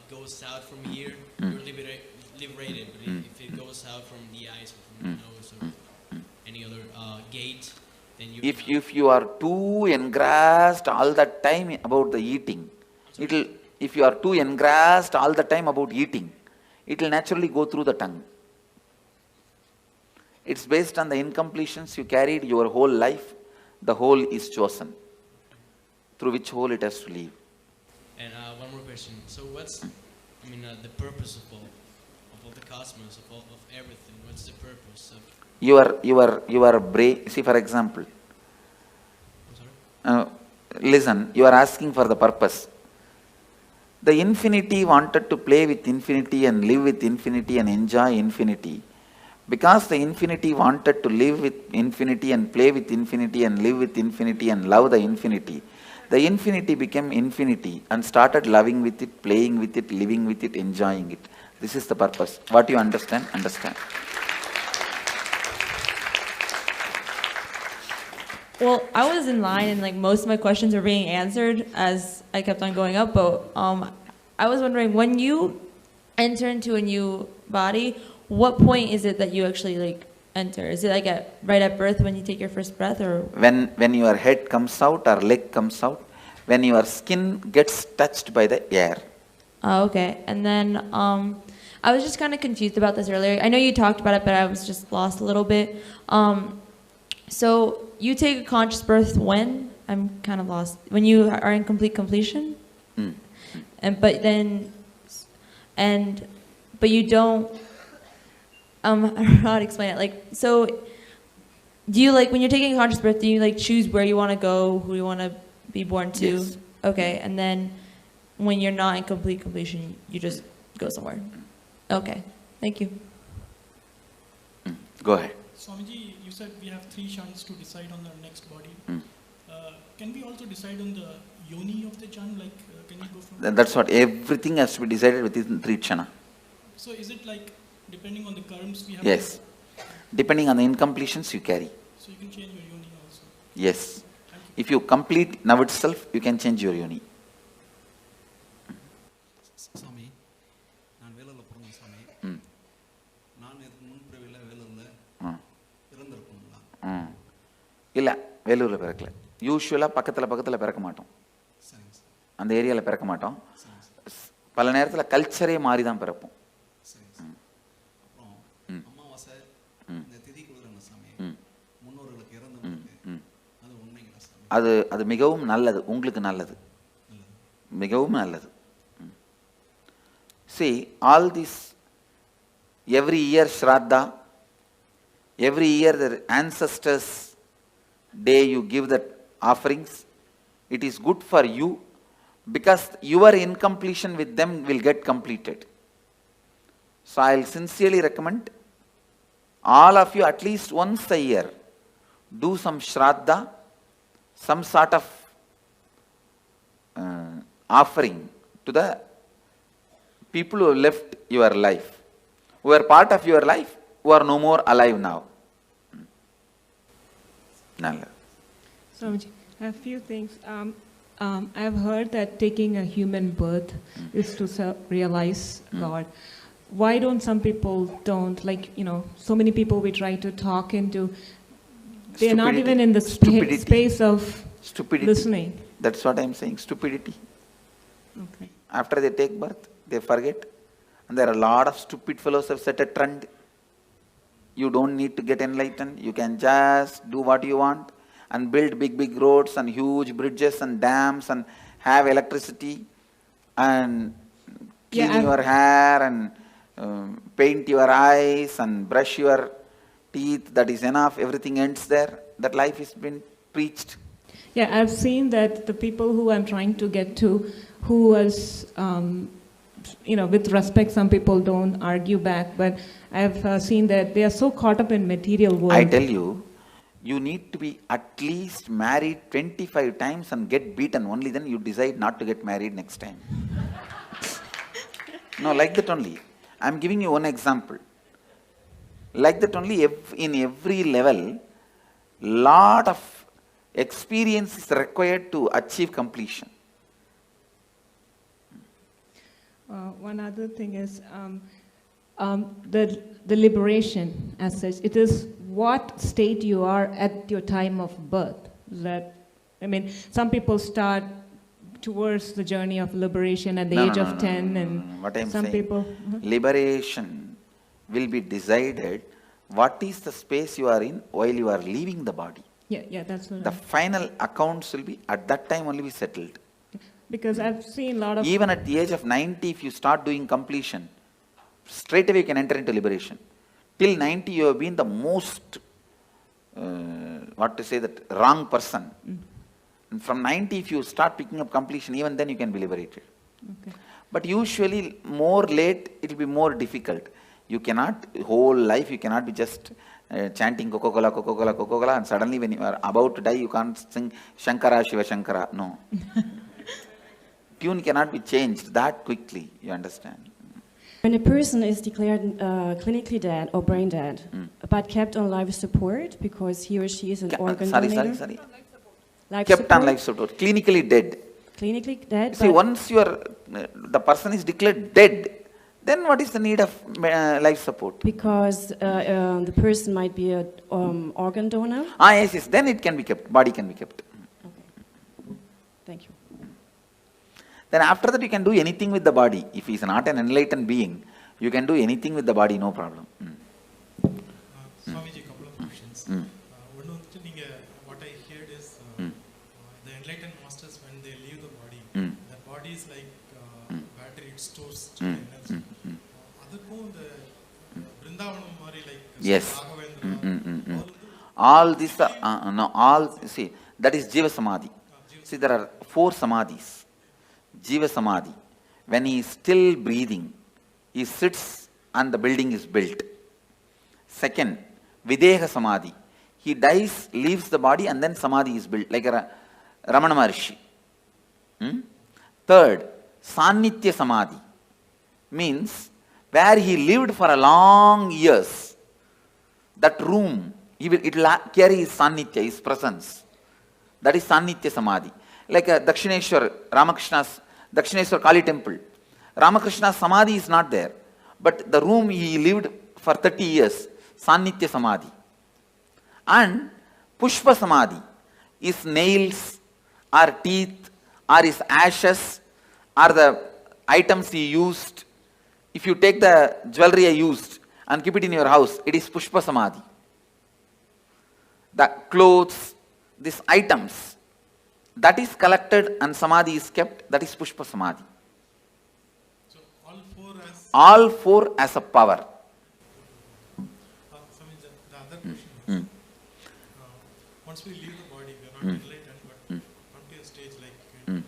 goes out from here, you're liberated. But if it goes out from the eyes or from the nose or any other gate, then you. If you are too engrossed all the time about the eating, if you are too engrossed all the time about eating, it will naturally go through the tongue. It's based on the incompletions you carried your whole life. The whole is chosen, through which whole it has to leave. And one more question. So what's, I mean, the purpose of all the cosmos, of everything? What's the purpose of? Your brain. See, for example. Listen. You are asking for the purpose. The infinity wanted to play with infinity and live with infinity and enjoy infinity. Because the infinity wanted to live with infinity and play with infinity and live with infinity and love the infinity became infinity and started loving with it, playing with it, living with it, enjoying it. This is the purpose. What you understand, understand. Well, I was in line and like most of my questions were being answered as I kept on going up, but I was wondering, when you enter into a new body, what point is it that you actually like enter? Is it like right at birth when you take your first breath, or when your head comes out or leg comes out, when your skin gets touched by the air? Okay. And then I was just kind of confused about this earlier. I know you talked about it, but I was just lost a little bit. So you take a conscious birth when? I'm kind of lost. When you are in complete completion? But you don't. I don't know how to explain it. Like, so, do you like when you're taking a conscious birth? Do you like choose where you want to go, who you want to be born to? Yes. Okay, and then when you're not in complete completion, you just go somewhere. Okay, thank you. Go ahead. Swamiji, you said we have 3 kshanas to decide on our next body. Can we also decide on the yoni of the kshan? Like, can you go from? That's what everything has to be decided within 3 kshana. So is it like depending on the karms we have? Yes. Depending on the incompletions you carry. So you can change your yoni also? Yes. If you complete now itself, you can change your yoni. Swami, நான் வேலூர்ல பிறந்தேன் Swami. நான் இதுக்கு முன்பிறவில வேலூர்ல இருந்திருப்பேங்களா? இல்ல, வேலூர்ல பிறக்கல. யூசுவலா பக்கத்துல பிறக்க மாட்டோம். அந்த ஏரியால பிறக்க மாட்டோம். பல நேரத்துல கல்ச்சரே மாறி தான் பிறப்போம். அமாவாசை இந்த திதி கொடுக்குறாங்க Swami. முன்னோர்களுக்கு இறந்தவங்களுக்கு அது உண்மைங்களா Swami? அது மிகவும் நல்லது, உங்களுக்கு நல்லது. மிகவும் நல்லது. See, all this, every year Shraddha, every year the ancestors' day you give the offerings, it is good for you because your incompletion with them will get completed. So I will sincerely recommend all of you at least once a year do some Shraddha, some sort of offering to the people who left your life, who are part of your life, who are no more alive now. Nalla. Swamiji, I have a few things. I've heard that taking a human birth is to realize God. Why don't some people don't? Like, so many people we try to talk into, they're not even in the space of listening. That's what I'm saying, stupidity. Okay. After they take birth, they forget. And there are a lot of stupid fellows who have set a trend. You don't need to get enlightened. You can just do what you want and build big roads and huge bridges and dams and have electricity and clean your hair and paint your eyes and brush your teeth. That is enough. Everything ends there. That life has been preached. Yeah, I've seen that the people who I'm trying to get to, who was, with respect, some people don't argue back, but I've seen that they are so caught up in material world. I tell you, you need to be at least married 25 times and get beaten. Only then you decide not to get married next time. No, like that only. I'm giving you one example. Like that only in every level, lot of experience is required to achieve completion. One other thing is the liberation as such. It is what state you are at your time of birth. That, I mean, some people start towards the journey of liberation at the age of 10, and what I'm some saying, people liberation will be decided what is the space you are in while you are leaving the body. Yeah, that's what the final accounts will be at that time only be settled. Because I've seen a lot of... Even at the age of 90, if you start doing completion, straight away you can enter into liberation. Till 90, you have been the most, wrong person. And from 90, if you start picking up completion, even then you can be liberated. Okay. But usually, more late, it will be more difficult. You cannot, whole life, you cannot be just chanting Coca-Cola, Coca-Cola, Coca-Cola, and suddenly when you are about to die, you can't sing Shankara, Shiva Shankara. No. Tune cannot be changed that quickly, you understand? When a person is declared clinically dead or brain dead, but kept on life support because he or she is an organ donator. Kept on life support, clinically dead. Clinically dead. See, once you are, the person is declared dead, then what is the need of life support? Because the person might be an organ donor. Yes, then it can be kept, body can be kept. Okay. Thank you. Then after that you can do anything with the body. If he is not an enlightened being, you can do anything with the body, no problem. Swamiji, a couple of questions. What I heard is the enlightened masters, when they leave the body, the body is like battery, it stores energy. Yes. All these are, see, that is Jiva Samadhi. See, there are 4 Samadhis. Jiva Samadhi. When he is still breathing, he sits and the building is built. Second, Videha Samadhi. He dies, leaves the body, and then Samadhi is built, like a Ramana Maharshi. Third, Sannitya Samadhi. Means, where he lived for a long years, that room, it will carry his Sannitya, his presence. That is Sannitya Samadhi. Like a Dakshineshwar, Ramakrishna's Dakshineshwar Kali temple. Ramakrishna's Samadhi is not there. But the room he lived for 30 years, Sannitya Samadhi. And Pushpa Samadhi is nails, or teeth, or his ashes, or the items he used. If you take the jewelry I used and keep it in your house, it is Pushpa Samadhi. The clothes, these items, that is collected and Samadhi is kept, that is Pushpa Samadhi. So all four as a power. The other question is, once we leave the body, we are not enlightened, but come to a stage like when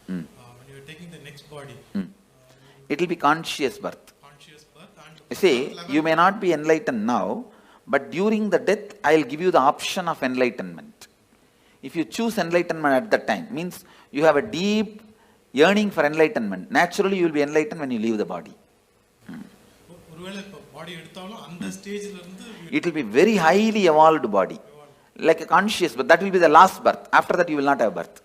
you are taking the next body. It will be conscious birth. See, you may not be enlightened now, but during the death, I will give you the option of enlightenment. If you choose enlightenment at that time, means you have a deep yearning for enlightenment. Naturally, you will be enlightened when you leave the body. It will be very highly evolved body, like a conscious, but that will be the last birth. After that, you will not have birth.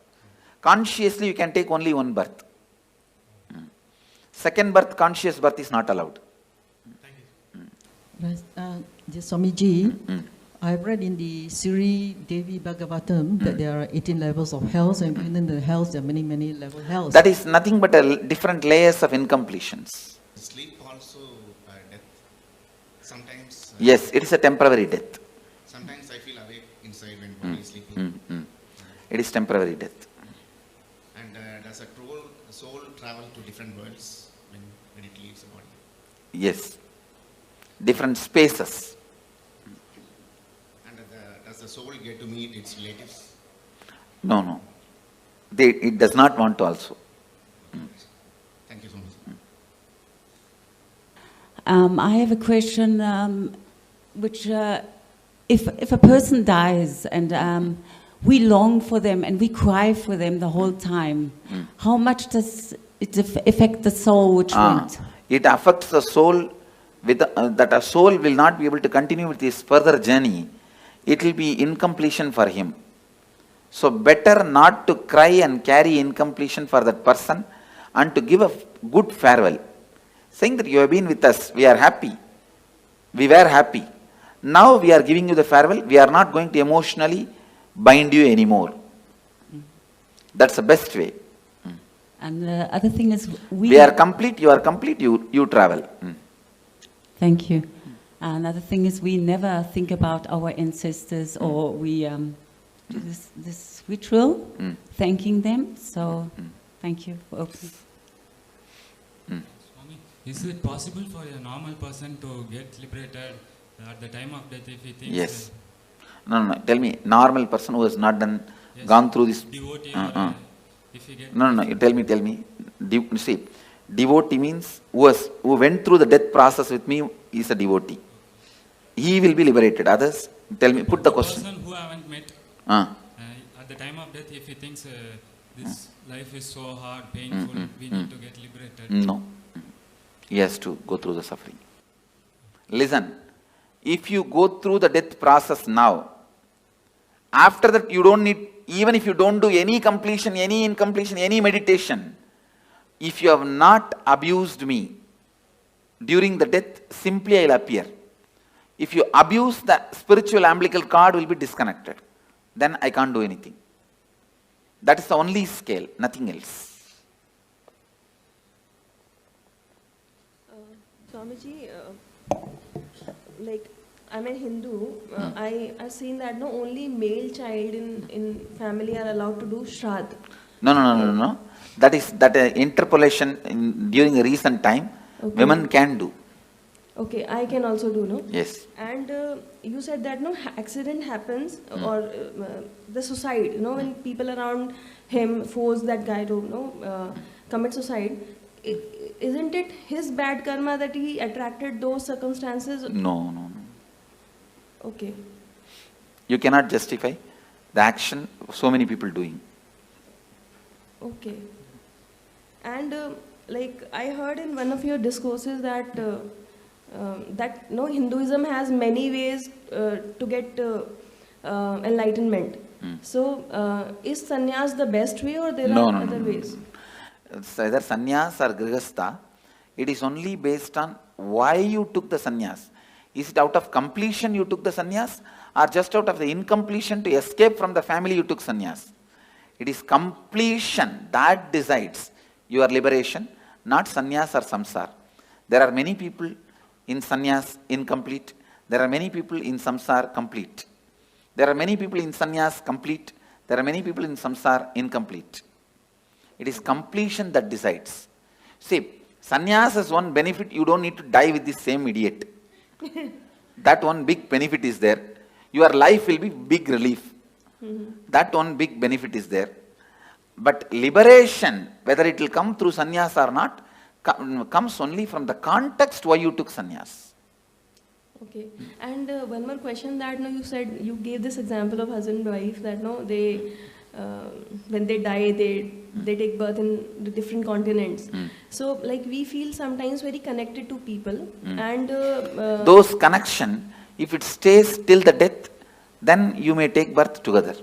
Consciously, you can take only one birth. Second birth, conscious birth is not allowed. Swamiji, I've read in the Sri Devi Bhagavatam that there are 18 levels of hells, and within the hells there are many, many level hells. That is nothing but different layers of incompletions. Sleep also death. Sometimes. Yes, it is a temporary death. Sometimes I feel awake inside when body is sleeping. It is temporary death. And does a soul travel to different worlds when it leaves the body? Yes. Different spaces. And does the soul get to meet its relatives? No, no. It does not want to also. Thank you so much. I have a question, which if a person dies and we long for them and we cry for them the whole time, how much does it affect the soul which went? It affects the soul that a soul will not be able to continue with his further journey, it will be incompletion for him. So better not to cry and carry incompletion for that person, and to give a good farewell, saying that you have been with us, we are happy, we were happy. Now we are giving you the farewell, we are not going to emotionally bind you anymore. That's the best way. And the other thing is, we are complete, you are complete, you travel. Thank you. Another thing is, we never think about our ancestors, or we do this ritual, thanking them. So, thank you for opening. Swami, is it possible for a normal person to get liberated at the time of death if he thinks? Yes. No. Tell me, normal person who has not gone through this. Devotee if he gets. No. You tell me. See, devotee means who went through the death process with me is a devotee. He will be liberated. Others, tell me, put the question. Person who I haven't met, at the time of death, if he thinks this life is so hard, painful, we need to get liberated. No. He has to go through the suffering. Listen, if you go through the death process now, after that you don't need, even if you don't do any completion, any incompletion, any meditation, if you have not abused me during the death, simply I will appear. If you abuse, the spiritual umbilical cord will be disconnected. Then I can't do anything. That is the only scale, nothing else. Swamiji, like I'm a Hindu, I've seen that only male child in family are allowed to do Shraddh. No. That is interpolation during a recent time, women can do. Okay, I can also do, no? Yes. And you said that accident happens or the suicide, when people around him force that guy to commit suicide. Isn't it his bad karma that he attracted those circumstances? No. Okay. You cannot justify the action of so many people doing. Okay. And like I heard in one of your discourses that Hinduism has many ways to get enlightenment. So is sannyas the best way, or there are other ways? It's either sannyas or grihastha. It is only based on why you took the sannyas. Is it out of completion you took the sannyas, or just out of the incompletion to escape from the family you took sannyas? It is completion that decides your liberation, not sannyas or samsara. There are many people in sannyas incomplete. There are many people in samsara complete. There are many people in sannyas complete. There are many people in samsara incomplete. It is completion that decides. See, sannyas has one benefit: you don't need to die with the same idiot. That one big benefit is there. Your life will be big relief. That one big benefit is there. But liberation, whether it will come through sannyas or not, comes only from the context why you took sannyas. Okay. And one more question that you said, you gave this example of husband and wife that they when they die, they take birth in the different continents. So like we feel sometimes very connected to people and those connection, if it stays till the death, then you may take birth together.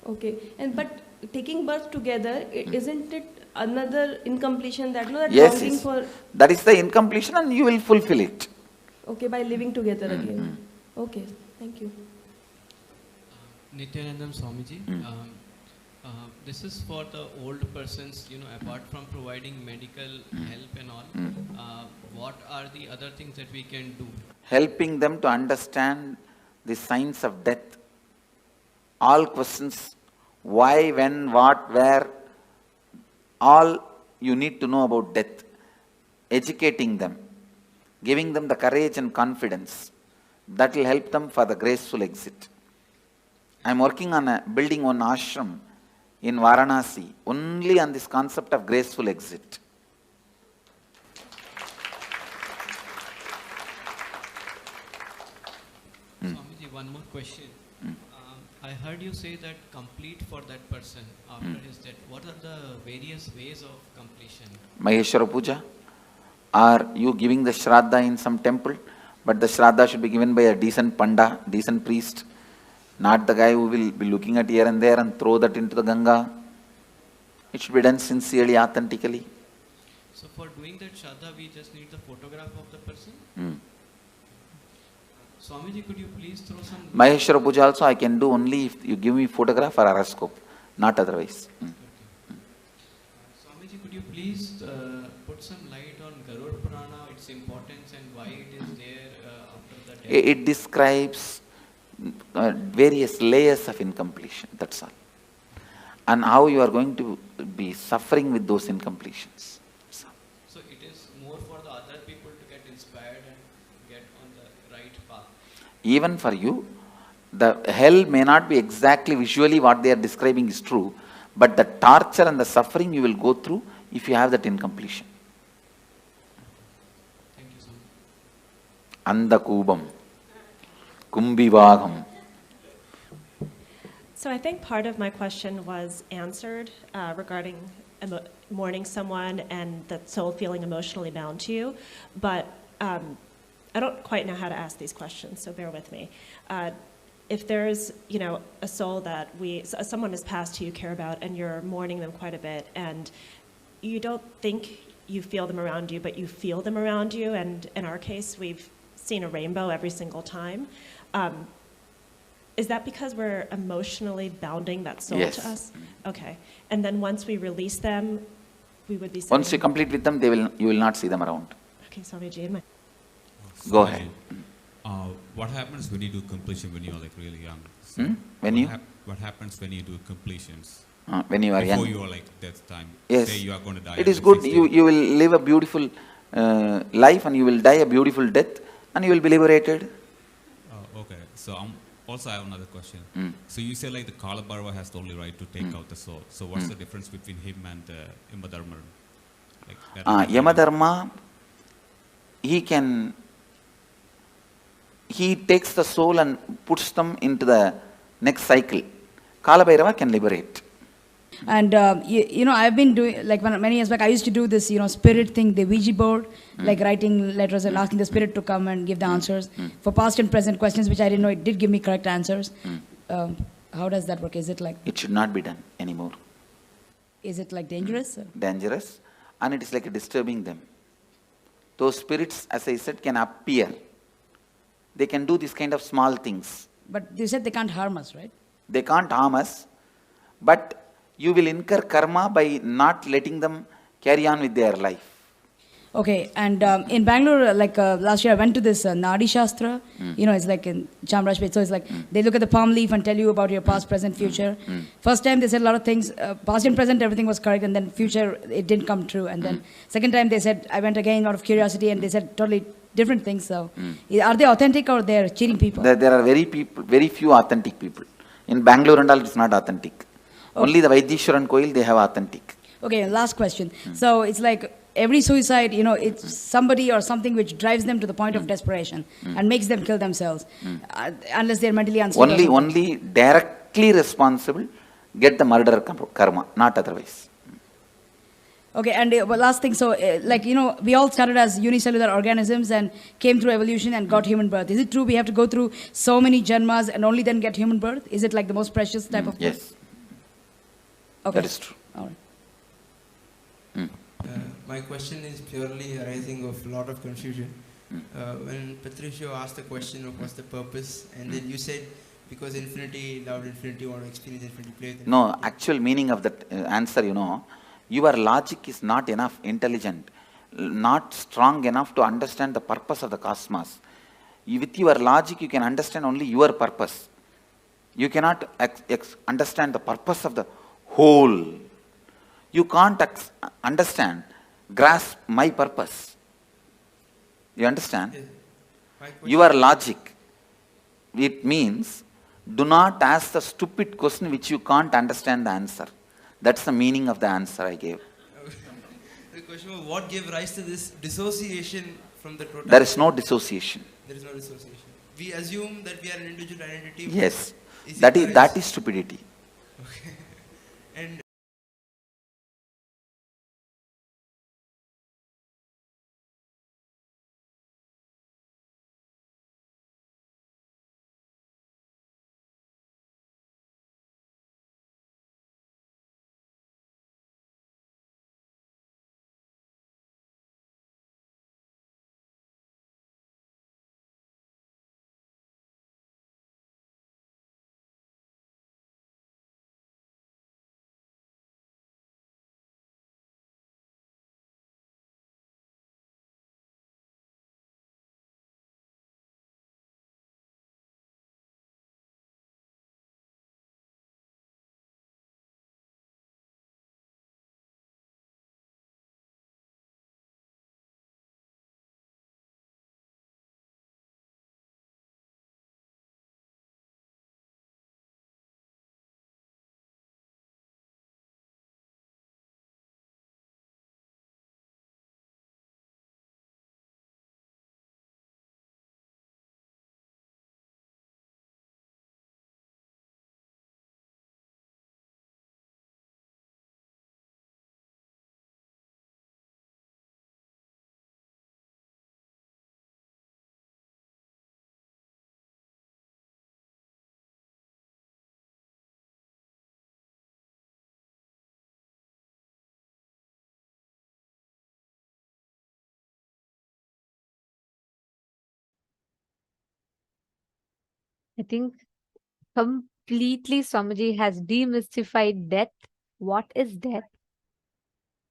Okay. And but taking birth together, isn't it another incompletion that that yes. for that is the incompletion, and you will fulfill it. Okay, by living together again. Okay, thank you. Nithyanandam Swamiji, this is for the old persons, apart from providing medical help and all, what are the other things that we can do? Helping them to understand the signs of death. All questions, why, when, what, where, all you need to know about death. Educating them, giving them the courage and confidence. That will help them for the graceful exit. I am working on building one ashram in Varanasi, only on this concept of graceful exit. Swamiji, one more question. I heard you say that complete for that person after his death. What are the various ways of completion? Maheshwara Puja, Are you giving the Shraddha in some temple? But the Shraddha should be given by a decent Panda, decent priest, not the guy who will be looking at here and there and throw that into the Ganga. It should be done sincerely, authentically. So for doing that Shraddha, we just need the photograph of the person? Swamiji, could you please throw some... Maheshwara Puja also I can do only if you give me photograph or horoscope, not otherwise. Swamiji, could you please put some light on Garuda Purana, its importance and why it is there after the death? It describes various layers of incompletion, that's all. And how you are going to be suffering with those incompletions. So it is more for the other people to get inspired and get on the right path. Even for you, the hell may not be exactly visually what they are describing is true, but the torture and the suffering you will go through if you have that incompletion. Thank you so Anda much. Kubam, Kumbivagam. So I think part of my question was answered regarding mourning someone and that soul feeling emotionally bound to you, but I don't quite know how to ask these questions, so bear with me. If there's, a soul that someone has passed who you care about and you're mourning them quite a bit and you don't think you feel them around you, but you feel them around you, and in our case, we've seen a rainbow every single time. Is that because we're emotionally bounding that soul Yes. to us? Okay. And then once we release them, we would be Once you complete with them, you will not see them around. Okay, Swamiji. Go ahead. What happens when you do completion when you're like really young? What happens when you do completions? When you are young. Before you are like death time. Yes. Say you are going to die. It is good. You will live a beautiful life and you will die a beautiful death and you will be liberated. Okay. So also I have another question. So you say like the Kalabhairava has the only right to take out the soul. So what's the difference between him and Yamadharma? Yamadharma, he takes the soul and puts them into the next cycle. Kalabhairava can liberate. And I've been doing, like many years back, I used to do this, spirit thing, the Ouija board, like writing letters and asking the spirit to come and give the answers for past and present questions, which I didn't know it did give me correct answers. How does that work? Is it like? It should not be done anymore. Is it like dangerous? Dangerous, and it is like disturbing them. Those spirits, as I said, can appear. They can do this kind of small things. But you said they can't harm us, right? They can't harm us, but you will incur karma by not letting them carry on with their life. Okay, and in Bangalore, last year I went to this Nadi Shastra, it's like in Chamrajpet, so it's like they look at the palm leaf and tell you about your past, present, future. First time they said a lot of things, past and present everything was correct, and then future it didn't come true, and then second time they said, I went again out of curiosity and they said totally different things, so are they authentic or they're cheating people? There are very few authentic people. In Bangalore and all it's not authentic. Okay. Only the Vaidishwaran Koil they have authentic. Okay, last question. So it's like every suicide, it's somebody or something which drives them to the point of desperation and makes them kill themselves, unless they're mentally unstable. Only directly responsible get the murder karma, not otherwise. Okay, and last thing, so we all started as unicellular organisms and came through evolution and got human birth. Is it true we have to go through so many janmas and only then get human birth? Is it like the most precious type of birth? Yes. Okay. That is true. All right. My question is purely arising of a lot of confusion. When Patricio asked the question of what's the purpose, and then you said because infinity, loved infinity, want to experience infinity, play with infinity. No, actual meaning of that answer, your logic is not enough intelligent, not strong enough to understand the purpose of the cosmos. With your logic, you can understand only your purpose. You cannot understand the purpose of the whole. You can't grasp my purpose. You understand? Your logic, it means do not ask the stupid question which you can't understand the answer. That's the meaning of the answer I gave. The question was what gave rise to this dissociation from the totality? There is no dissociation. There is no dissociation. We assume that we are an individual identity. Yes. That is stupidity. Okay. And I think completely Swamiji has demystified death. What is death?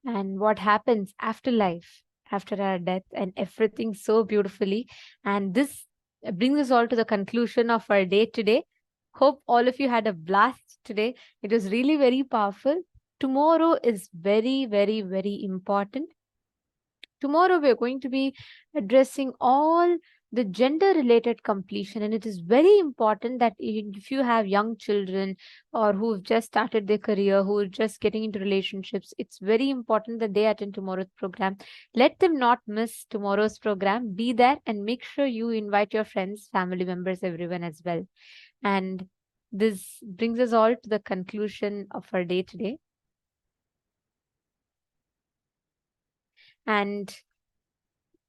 And what happens after life, after our death, and everything so beautifully. And this brings us all to the conclusion of our day today. Hope all of you had a blast today. It was really very powerful. Tomorrow is very, very, very important. Tomorrow we are going to be addressing all the gender related completion, and it is very important that if you have young children or who've just started their career, who are just getting into relationships, it's very important that they attend tomorrow's program. Let them not miss tomorrow's program. Be there and make sure you invite your friends, family members, everyone as well. And this brings us all to the conclusion of our day today. And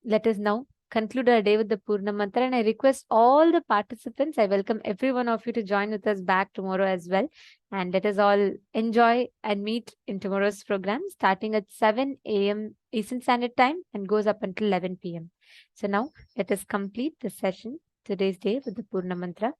let us now conclude our day with the Purna Mantra. And I request all the participants, I welcome every one of you to join with us back tomorrow as well. And let us all enjoy and meet in tomorrow's program, starting at 7 a.m. Eastern Standard Time and goes up until 11 p.m. So now let us complete the session, today's day, with the Purna Mantra.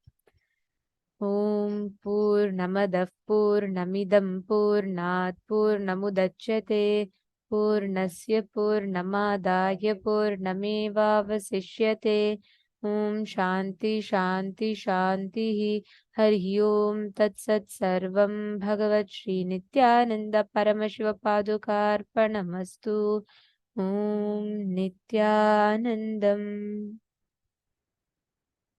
Om Purnamadav Purnamidam Purnat Purnamudachyate Purnasya Purnamadaya Purnamevavasishyate. Om Shanti Shanti Shanti. Hari Om Tat Sat Sarvam Bhagavat Shri Nithyananda Paramashiva Padukarpanamastu. Om Nithyanandam.